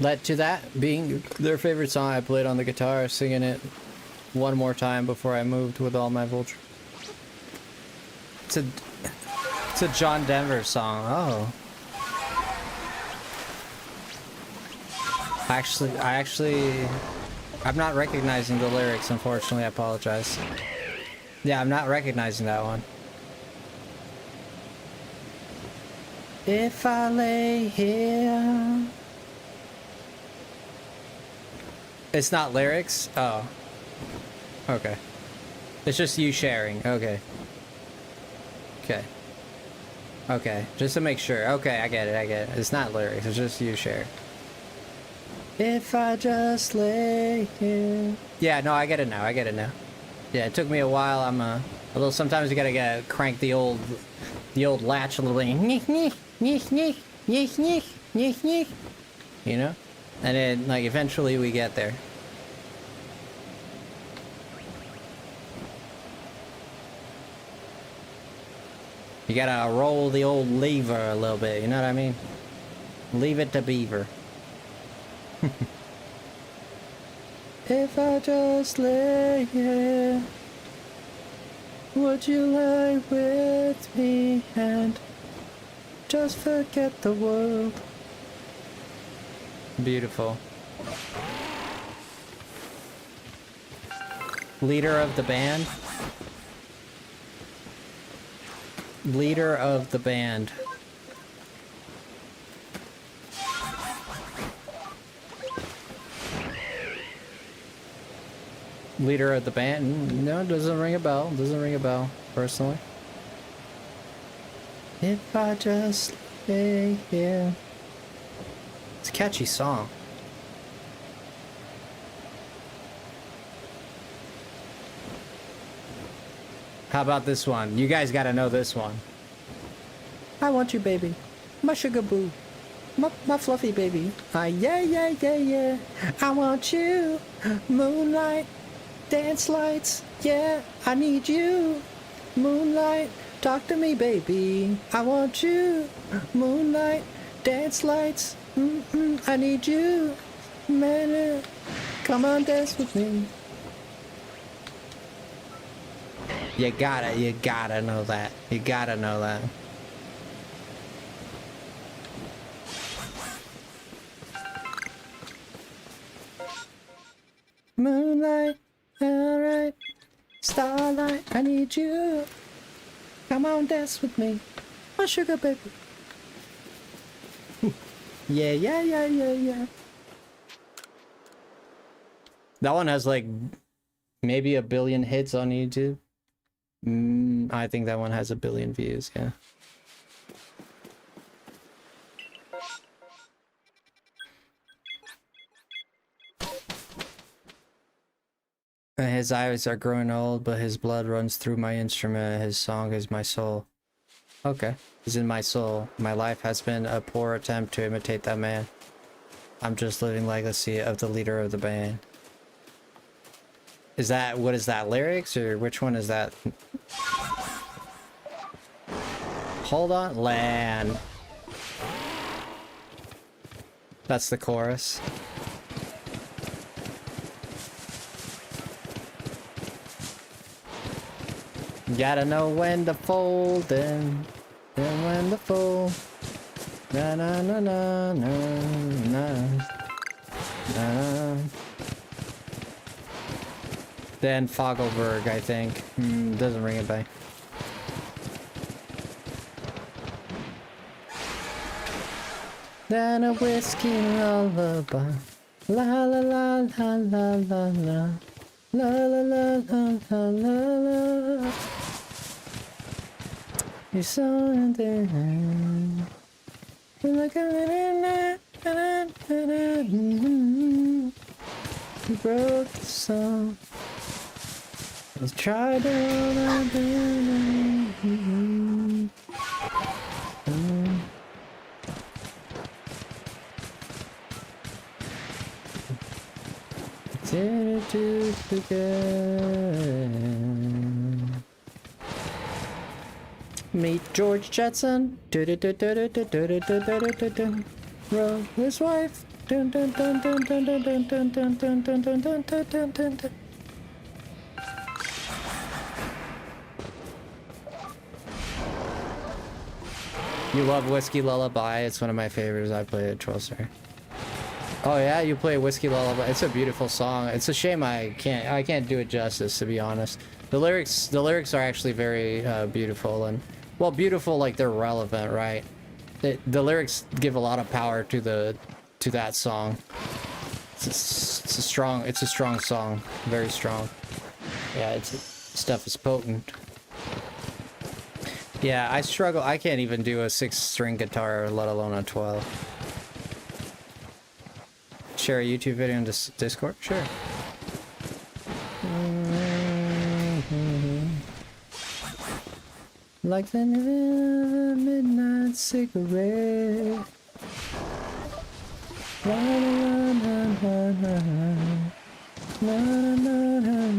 led to that being their favorite song. I played on the guitar, singing it one more time before I moved with all my vulture. It's a John Denver song. Oh. I'm not recognizing the lyrics, unfortunately. I apologize. Yeah, I'm not recognizing that one. If I lay here... It's not lyrics? Oh. Okay. It's just you sharing. Okay. Okay. Okay. Just to make sure. Okay, I get it. It's not lyrics. It's just you sharing. If I just lay here. Yeah, no, I get it now. Yeah, it took me a while. I'm a little. Sometimes you gotta crank the old latch a little bit. You know, and then like eventually we get there. You gotta roll the old lever a little bit. You know what I mean? Leave it to beaver. If I just lay here, would you lay with me and just forget the world? Beautiful. Leader of the band. Leader of the band. Leader of the band? No, it doesn't ring a bell. Doesn't ring a bell, personally. If I just lay here. It's a catchy song. How about this one? You guys gotta know this one. I want you, baby. My sugar boo. My fluffy baby. Yeah. I want you. Moonlight. Dance lights, yeah, I need you. Moonlight, talk to me, baby. I want you. Moonlight, dance lights, I need you. Man, come on, dance with me. You gotta know that. You gotta know that. Moonlight. Alright, starlight, I need you. Come on, dance with me, my sugar baby. Yeah, yeah, yeah, yeah, yeah. That one has like maybe 1 billion hits on YouTube. I think that one has 1 billion views, yeah. His eyes are growing old, but his blood runs through my instrument. His song is my soul. Okay. He's in my soul. My life has been a poor attempt to imitate that man. I'm just living legacy of the leader of the band. Is that, what is that, lyrics, or which one is that? Hold on, land. That's the chorus. Gotta know when to fold and when to fold. Na na na na na na na. Then Fogelberg, I think. Doesn't ring a bell. Then a whiskey lullaby. La la la la la la la. La la la la la la la. You saw it there. You're like you broke the song. Let's try to forget. Meet George Jetson. Roll his wife. Dun dun dun dun dun dun dun dun dun dun dun dun dun dun dun dun. You love Whiskey Lullaby? It's one of my favorites. I play it 12 star. Oh yeah, you play Whiskey Lullaby. It's a beautiful song. It's a shame I can't do it justice, to be honest. The lyrics are actually very beautiful, and well, beautiful like they're relevant, right? The lyrics give a lot of power to that song. It's a strong song, very strong. Yeah, stuff is potent. Yeah, I struggle. I can't even do a 6-string guitar, let alone a 12. Share a YouTube video in Discord? Sure. Like the midnight cigarette. La, la, la, la, la, la, la,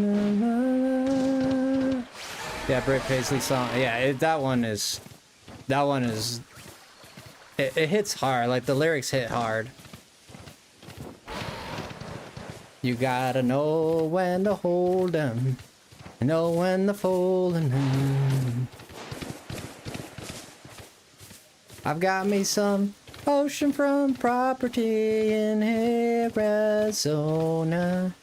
la, la. Yeah, Britt Paisley song. Yeah, that one is. It hits hard. Like the lyrics hit hard. You gotta know when to hold 'em, know when to fold 'em. I've got me some oceanfront property in Arizona.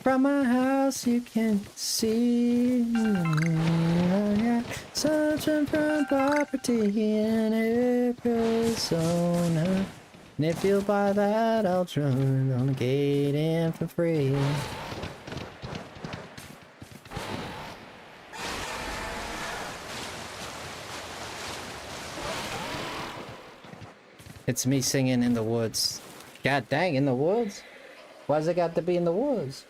From my house you can see. I got such oceanfront property in Arizona. And if you'll buy that, I'll try on the gate in for free. It's me singing in the woods. God dang, in the woods? Why's it got to be in the woods?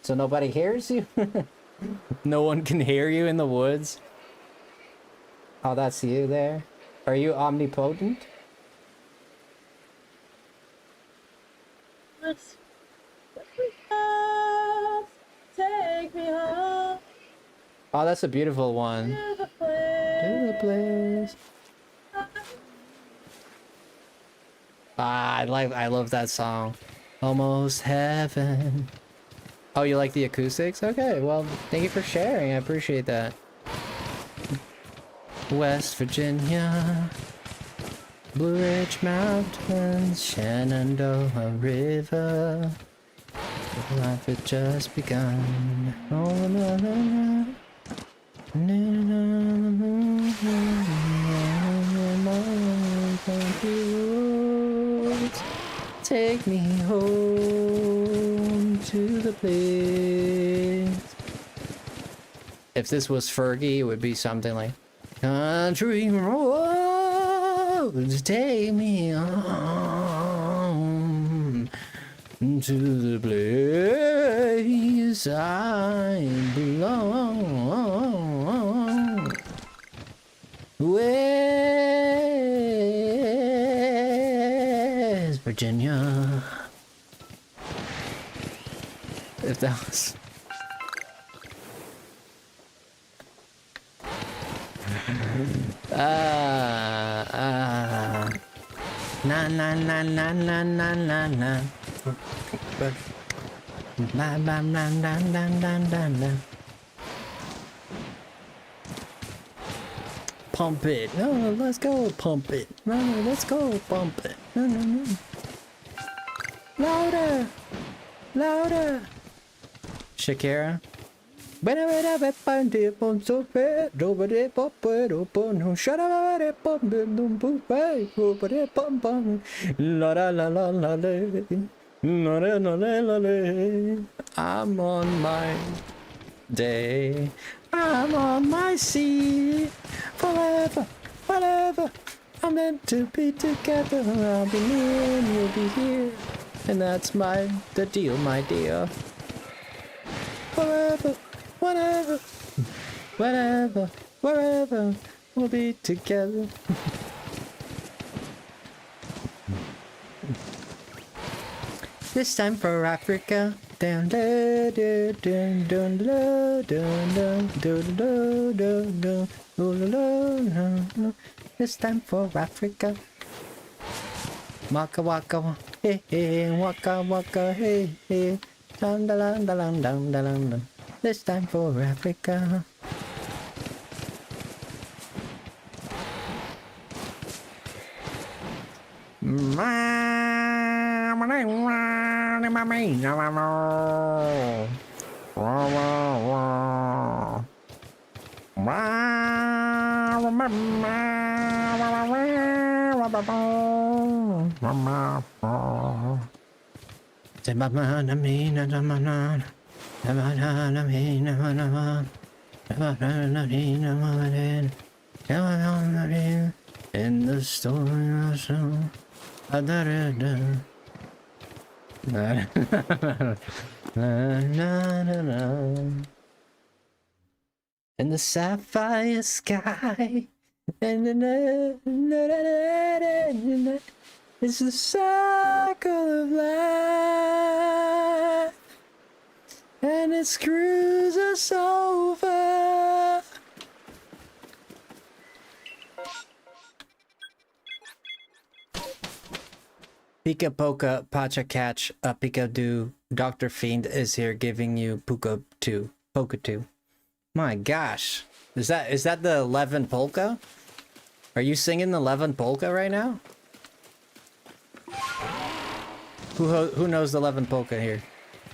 So nobody hears you? No one can hear you in the woods? Oh, that's you there? Are you omnipotent? Take me home Oh, that's a beautiful one. to the To the place. place. I love that song. Almost heaven. Oh, you like the acoustics? Okay, well, thank you for sharing. I appreciate that. West Virginia, Blue Ridge Mountains, Shenandoah River. Life had just begun. Oh, na, na, na. Na, na, na, na, na, na, na, na, na, na. Take me home to the place. If this was Fergie, it would be something like, country roads, take me home to the place I belong. West Virginia. If that was... na na na na na na na na. Na na na na na na na na. Pump it. No, let's go pump it. No, let's go pump it. No, no, no. Louder. Louder. Shakira. I'm on my day. I'm on my sea. Forever, forever. I'm meant to be together. I'll be near and you'll be here. And that's the deal, my dear. Forever, whatever, whatever, wherever, we'll be together. This time for Africa. Down, down, down, down, down, down, down. This time for Africa. Waka waka, hey hey, waka waka, hey hey. Dun, dun, dun, dun, dun, dun, dun. This time for Africa. In the storm, in the sapphire sky, it's the cycle of life, and it screws us over. Pika Poka Pacha Catch Pika Do Dr. Fiend is here giving you Puka 2. Polka 2. My gosh. Is that the 11 polka? Are you singing the 11 polka right now? Who knows the 11 polka here?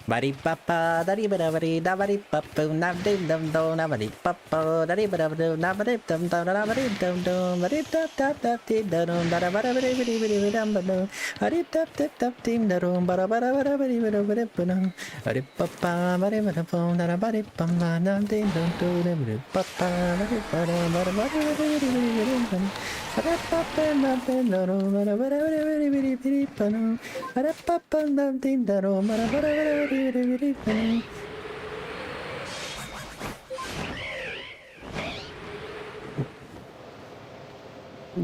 Bari papa dari badabari dabari papu nabdim dum do nabari papa dari badabadu nabari dum do nabari dum do bari tap tap tap tim dum bara bara bari bari bari dum dum bari tap tap tap tim dum bara bara bara bari bari bari pum bari papa bari bara pum dara bari pam dum tim dum do bari papa bari bara bara bari bari bari dum bara papa dum dum bara bara bari bari bari pum bara papa dum tim dum bara bara bari.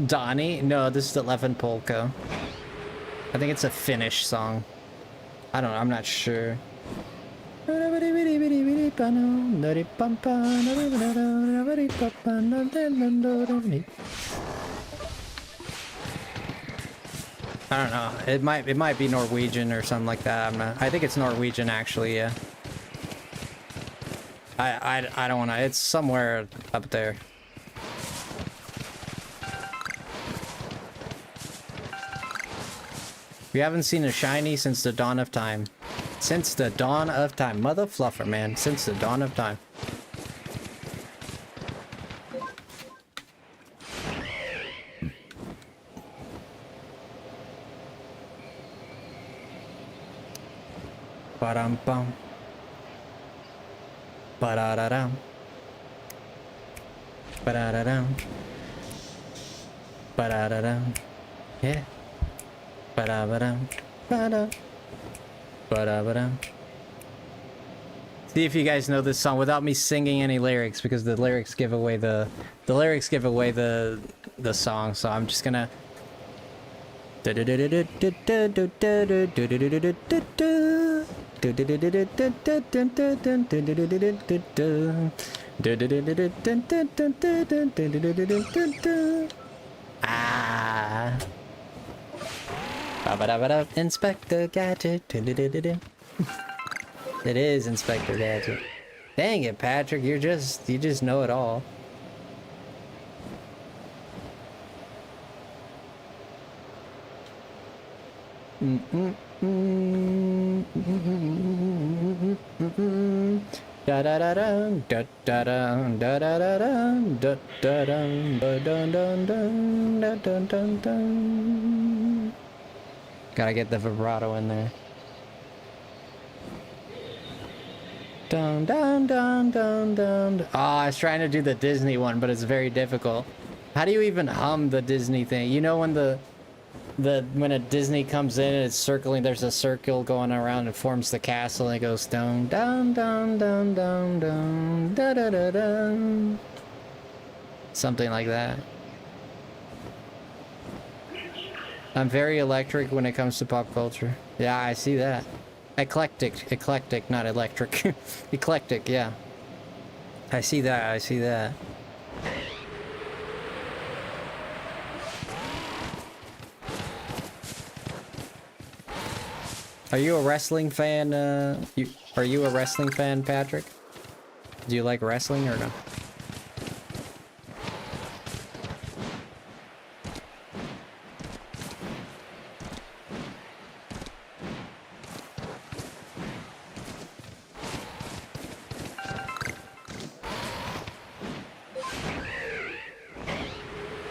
Donnie? No, this is the 11 polka. I think it's a Finnish song. I don't know, I'm not sure. I don't know. It might be Norwegian or something like that. I think it's Norwegian actually, yeah. I don't wanna, it's somewhere up there. We haven't seen a shiny since the dawn of time. Since the dawn of time. Mother fluffer, man. Since the dawn of time. Ba-dum bum. Ba-da-da-dum. Ba-da-da-dum. Ba-da-da-dum. Yeah. Ba-da-ba-dum. Ba-da. Ba-da-ba-dum. See if you guys know this song without me singing any lyrics, because the lyrics give away the song. So I'm just gonna. Ah. Ba-ba-da-ba-da. Inspector Gadget. It is Inspector Gadget. Dang it, Patrick, you just know it all. Da da da da da da da da da da da da da dun dun dun dun dun dun dun. Gotta get the vibrato in there. Dun dun dun dun dun. Oh, I was trying to do the Disney one, but it's very difficult. How do you even hum the Disney thing? You know when when a Disney comes in and it's circling, there's a circle going around and forms the castle and it goes down down down down down down da da da da. Something like that. I'm very electric when it comes to pop culture. Yeah, I see that. Eclectic, not electric. Eclectic, yeah. I see that. Are you a wrestling fan, are you a wrestling fan, Patrick? Do you like wrestling or no?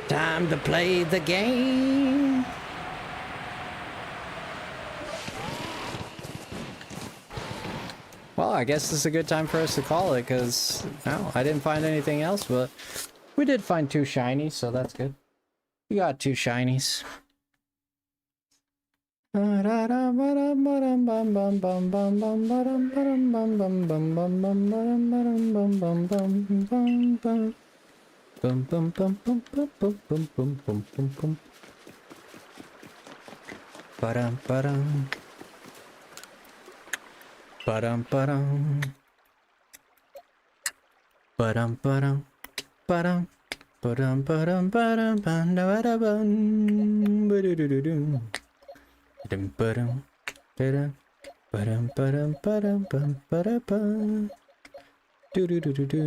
Time to play the game. Well, I guess this is a good time for us to call it, because I didn't find anything else, but we did find 2 shinies, so that's good. We got 2 shinies. Bum bum bum bum bum bum bum bum bum bum bum. Ba-dum ba-dum. Ba-dum ba-dum. Ba-dum ba-dum. Ba-dum. Ba-dum ba-dum ba-dum ba-dum ba-dum. Ba-dum ba-dum. Ba-dum. Ba-dum ba-dum ba-dum bum ba-da-bum. Do-do-do-do-do.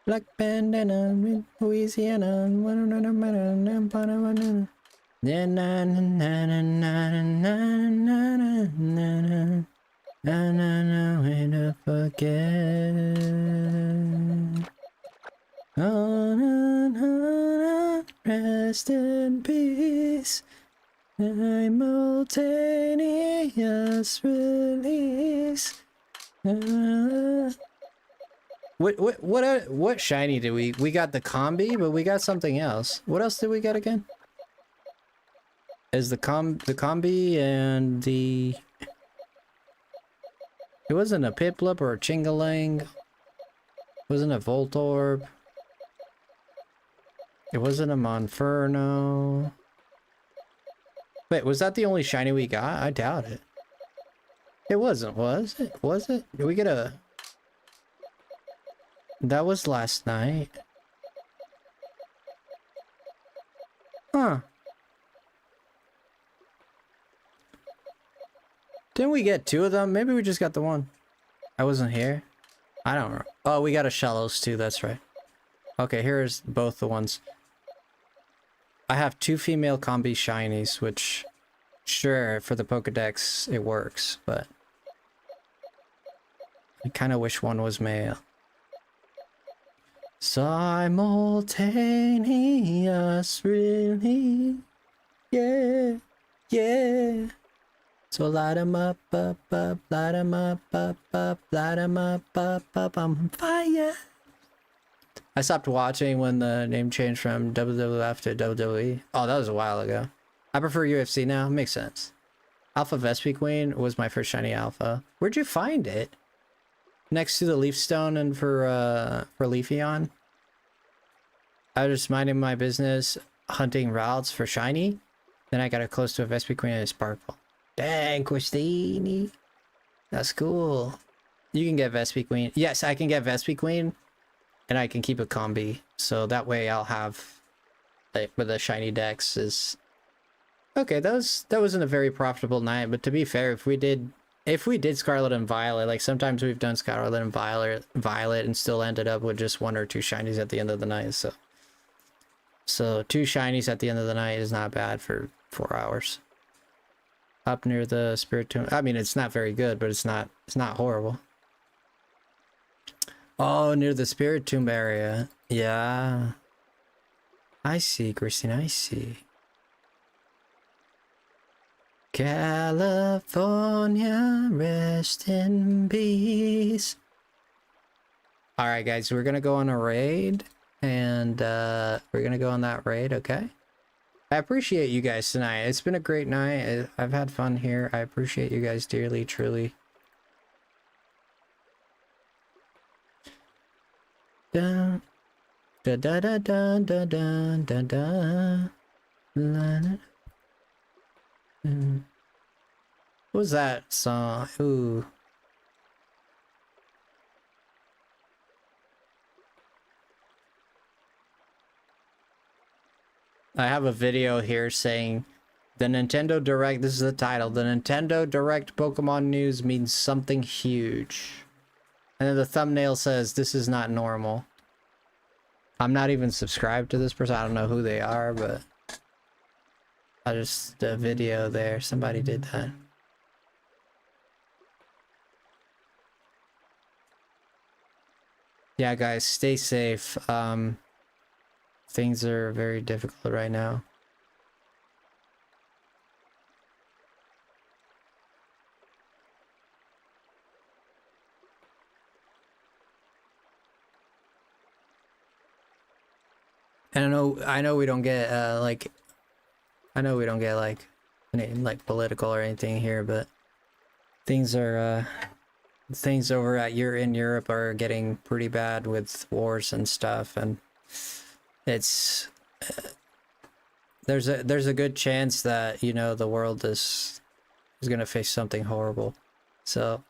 Black bandana in Louisiana. Na na na na na na na na na way to forget. Rest in peace. Simultaneous release. What shiny did we got? The combi, but we got something else. What else did we get again? Is the combi and the... It wasn't a Piplup or a Chingaling. Wasn't a Voltorb. It wasn't a Monferno. Wait, was that the only shiny we got? I doubt it. It wasn't, was it? Was it? Did we get a... That was last night. Huh. Didn't we get 2 of them? Maybe we just got the one. I wasn't here. I don't know. Oh, we got a Shallows too, that's right. Okay, here's both the ones. I have 2 female combi shinies, which... Sure, for the Pokedex, it works, but... I kind of wish one was male. Simultaneous, really? Yeah, yeah. So light 'em up, up, up, light 'em up, up, up, light 'em up, up, I'm on fire. I stopped watching when the name changed from WWF to WWE. Oh, that was a while ago. I prefer UFC now. Makes sense. Alpha Vespi Queen was my first shiny alpha. Where'd you find it? Next to the Leaf Stone and for Leafeon. I was just minding my business, hunting routes for shiny. Then I got it close to a Vespi Queen and a Sparkle. Dang, Christine. That's cool. You can get Vespi Queen. Yes, I can get Vespi Queen. And I can keep a combi. So that way I'll have, like, with the shiny decks is... Okay, that wasn't a very profitable night. But to be fair, if we did Scarlet and Violet, like sometimes we've done Scarlet and Violet and still ended up with just 1 or 2 shinies at the end of the night. So 2 shinies at the end of the night is not bad for 4 hours. Up near the Spirit Tomb. I mean, it's not very good, but it's not horrible. Oh, near the Spirit Tomb area. Yeah. I see, Christine, I see. California, rest in peace. Alright, guys, we're gonna go on a raid. And we're gonna go on that raid, okay? I appreciate you guys tonight. It's been a great night. I've had fun here. I appreciate you guys dearly, truly. Da da da da da da da da da. What was that song? Ooh. I have a video here saying the Nintendo Direct, this is the title, the Nintendo Direct Pokemon news means something huge. And then the thumbnail says, this is not normal. I'm not even subscribed to this person. I don't know who they are, but I just, the video there, somebody did that. Yeah, guys, stay safe. Things are very difficult right now. And I know we don't get like any like political or anything here, but things are things over at in Europe are getting pretty bad with wars and stuff, and it's there's a good chance that, you know, the world is gonna face something horrible. So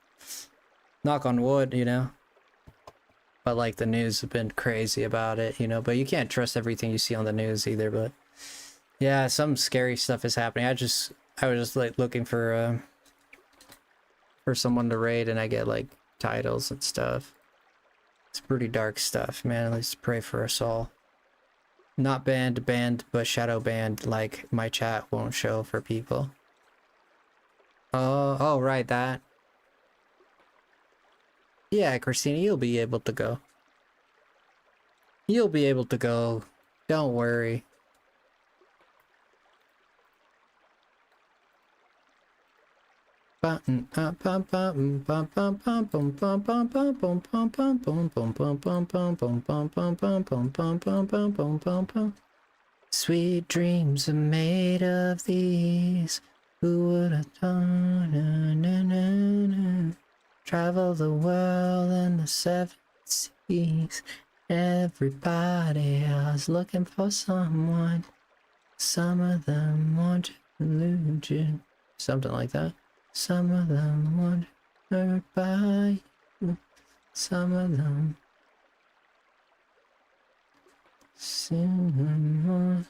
knock on wood, you know. But like the news have been crazy about it, you know, but you can't trust everything you see on the news either. But yeah, some scary stuff is happening. I was just like looking for someone to raid, and I get like titles and stuff. It's pretty dark stuff, man. Let's pray for us all. Not banned, but shadow banned, like my chat won't show for people. Oh, right, that. Yeah, Christina, you'll be able to go. You'll be able to go. Don't worry. Sweet dreams are made of these. Who would have thought? Travel the world in the 7 seas. Everybody else looking for someone. Some of them want to lose you. Something like that. Some of them want to hurt by you. Some of them. Someone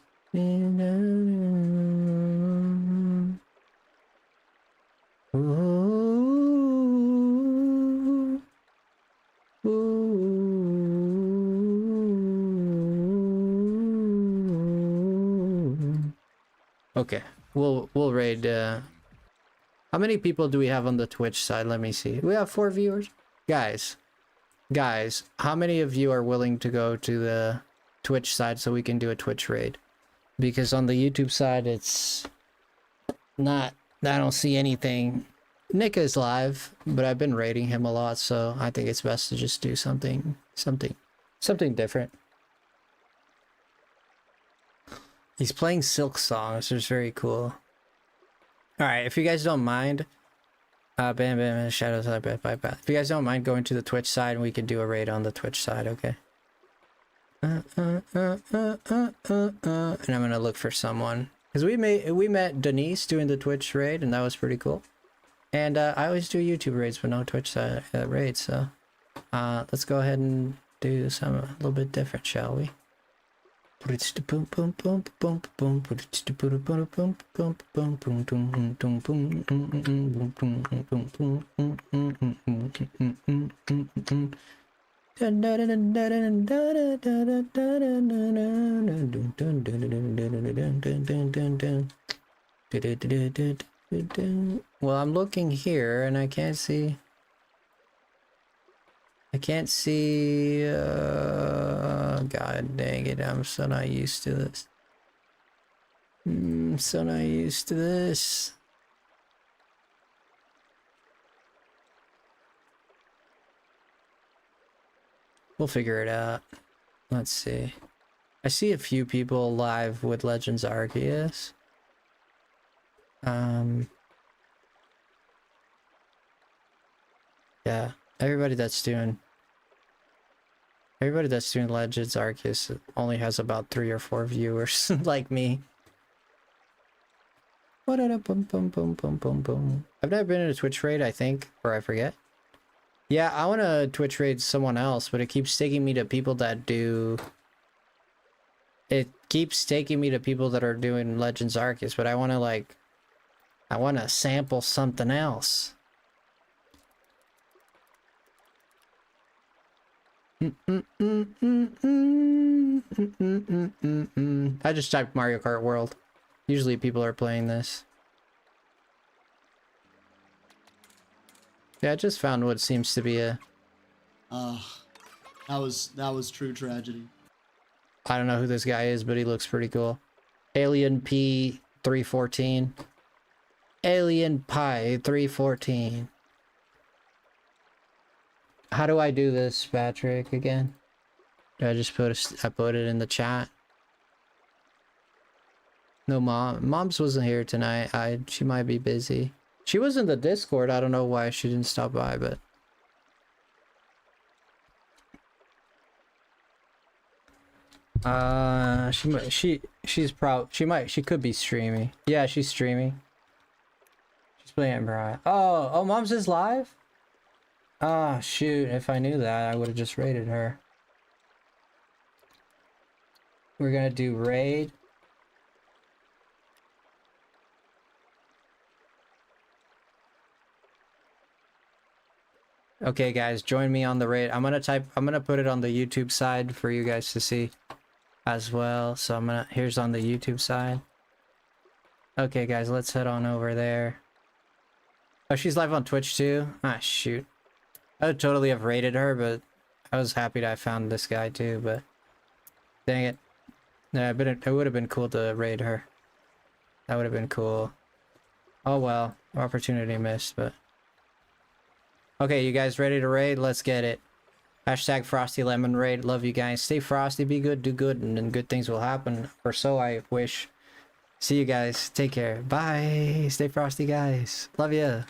ooh, ooh. Okay, we'll raid. How many people do we have on the Twitch side? Let me see. We have 4 viewers. guys, how many of you are willing to go to the Twitch side so we can do a Twitch raid? Because on the YouTube side, it's not, I don't see anything. Nick is live, but I've been raiding him a lot, so I think it's best to just do something different. He's playing Silk Song, which is very cool. Alright, if you guys don't mind, bam, shadows, bye. If you guys don't mind going to the Twitch side, we can do a raid on the Twitch side, okay? And I'm gonna look for someone. Because we met Denise doing the Twitch raid, and that was pretty cool. And I always do YouTube raids, but no Twitch raids, so let's go ahead and do some a little bit different, shall we? Well, I'm looking here and I can't see. God dang it, I'm so not used to this. We'll figure it out. Let's see. I see a few people live with Legends Arceus. Yeah, everybody that's doing Legends Arceus only has about 3 or 4 viewers, like me. I've never been in a Twitch raid, I think, or I forget. Yeah, I want to Twitch raid someone else, but it keeps taking me to people that do... It keeps taking me to people that are doing Legends Arceus, but I want to, like... I want to sample something else. I just typed Mario Kart World. Usually people are playing this. Yeah, I just found what seems to be a... that was true tragedy. I don't know who this guy is, but he looks pretty cool. Alien P 314. Alien Pie 314. How do I do this, Patrick, again? Do I just I put it in the chat? No, Mom's wasn't here tonight. She might be busy. She was in the Discord. I don't know why she didn't stop by, but... she could be streaming. Yeah, she's streaming. She's playing Brian. Oh, Mom's is live? Ah, shoot, if I knew that, I would have just raided her. We're gonna do raid. Okay, guys, join me on the raid. I'm gonna put it on the YouTube side for you guys to see as well. So here's on the YouTube side. Okay, guys, let's head on over there. Oh, she's live on Twitch too? Ah, shoot. I would totally have raided her, but I was happy that I found this guy too, but dang it. Yeah, but it would have been cool to raid her. That would have been cool. Oh well, opportunity missed, but... Okay, you guys ready to raid? Let's get it. Hashtag FrostyLemon raid. Love you guys. Stay frosty, be good, do good, and then good things will happen. Or so I wish. See you guys. Take care. Bye. Stay frosty, guys. Love ya.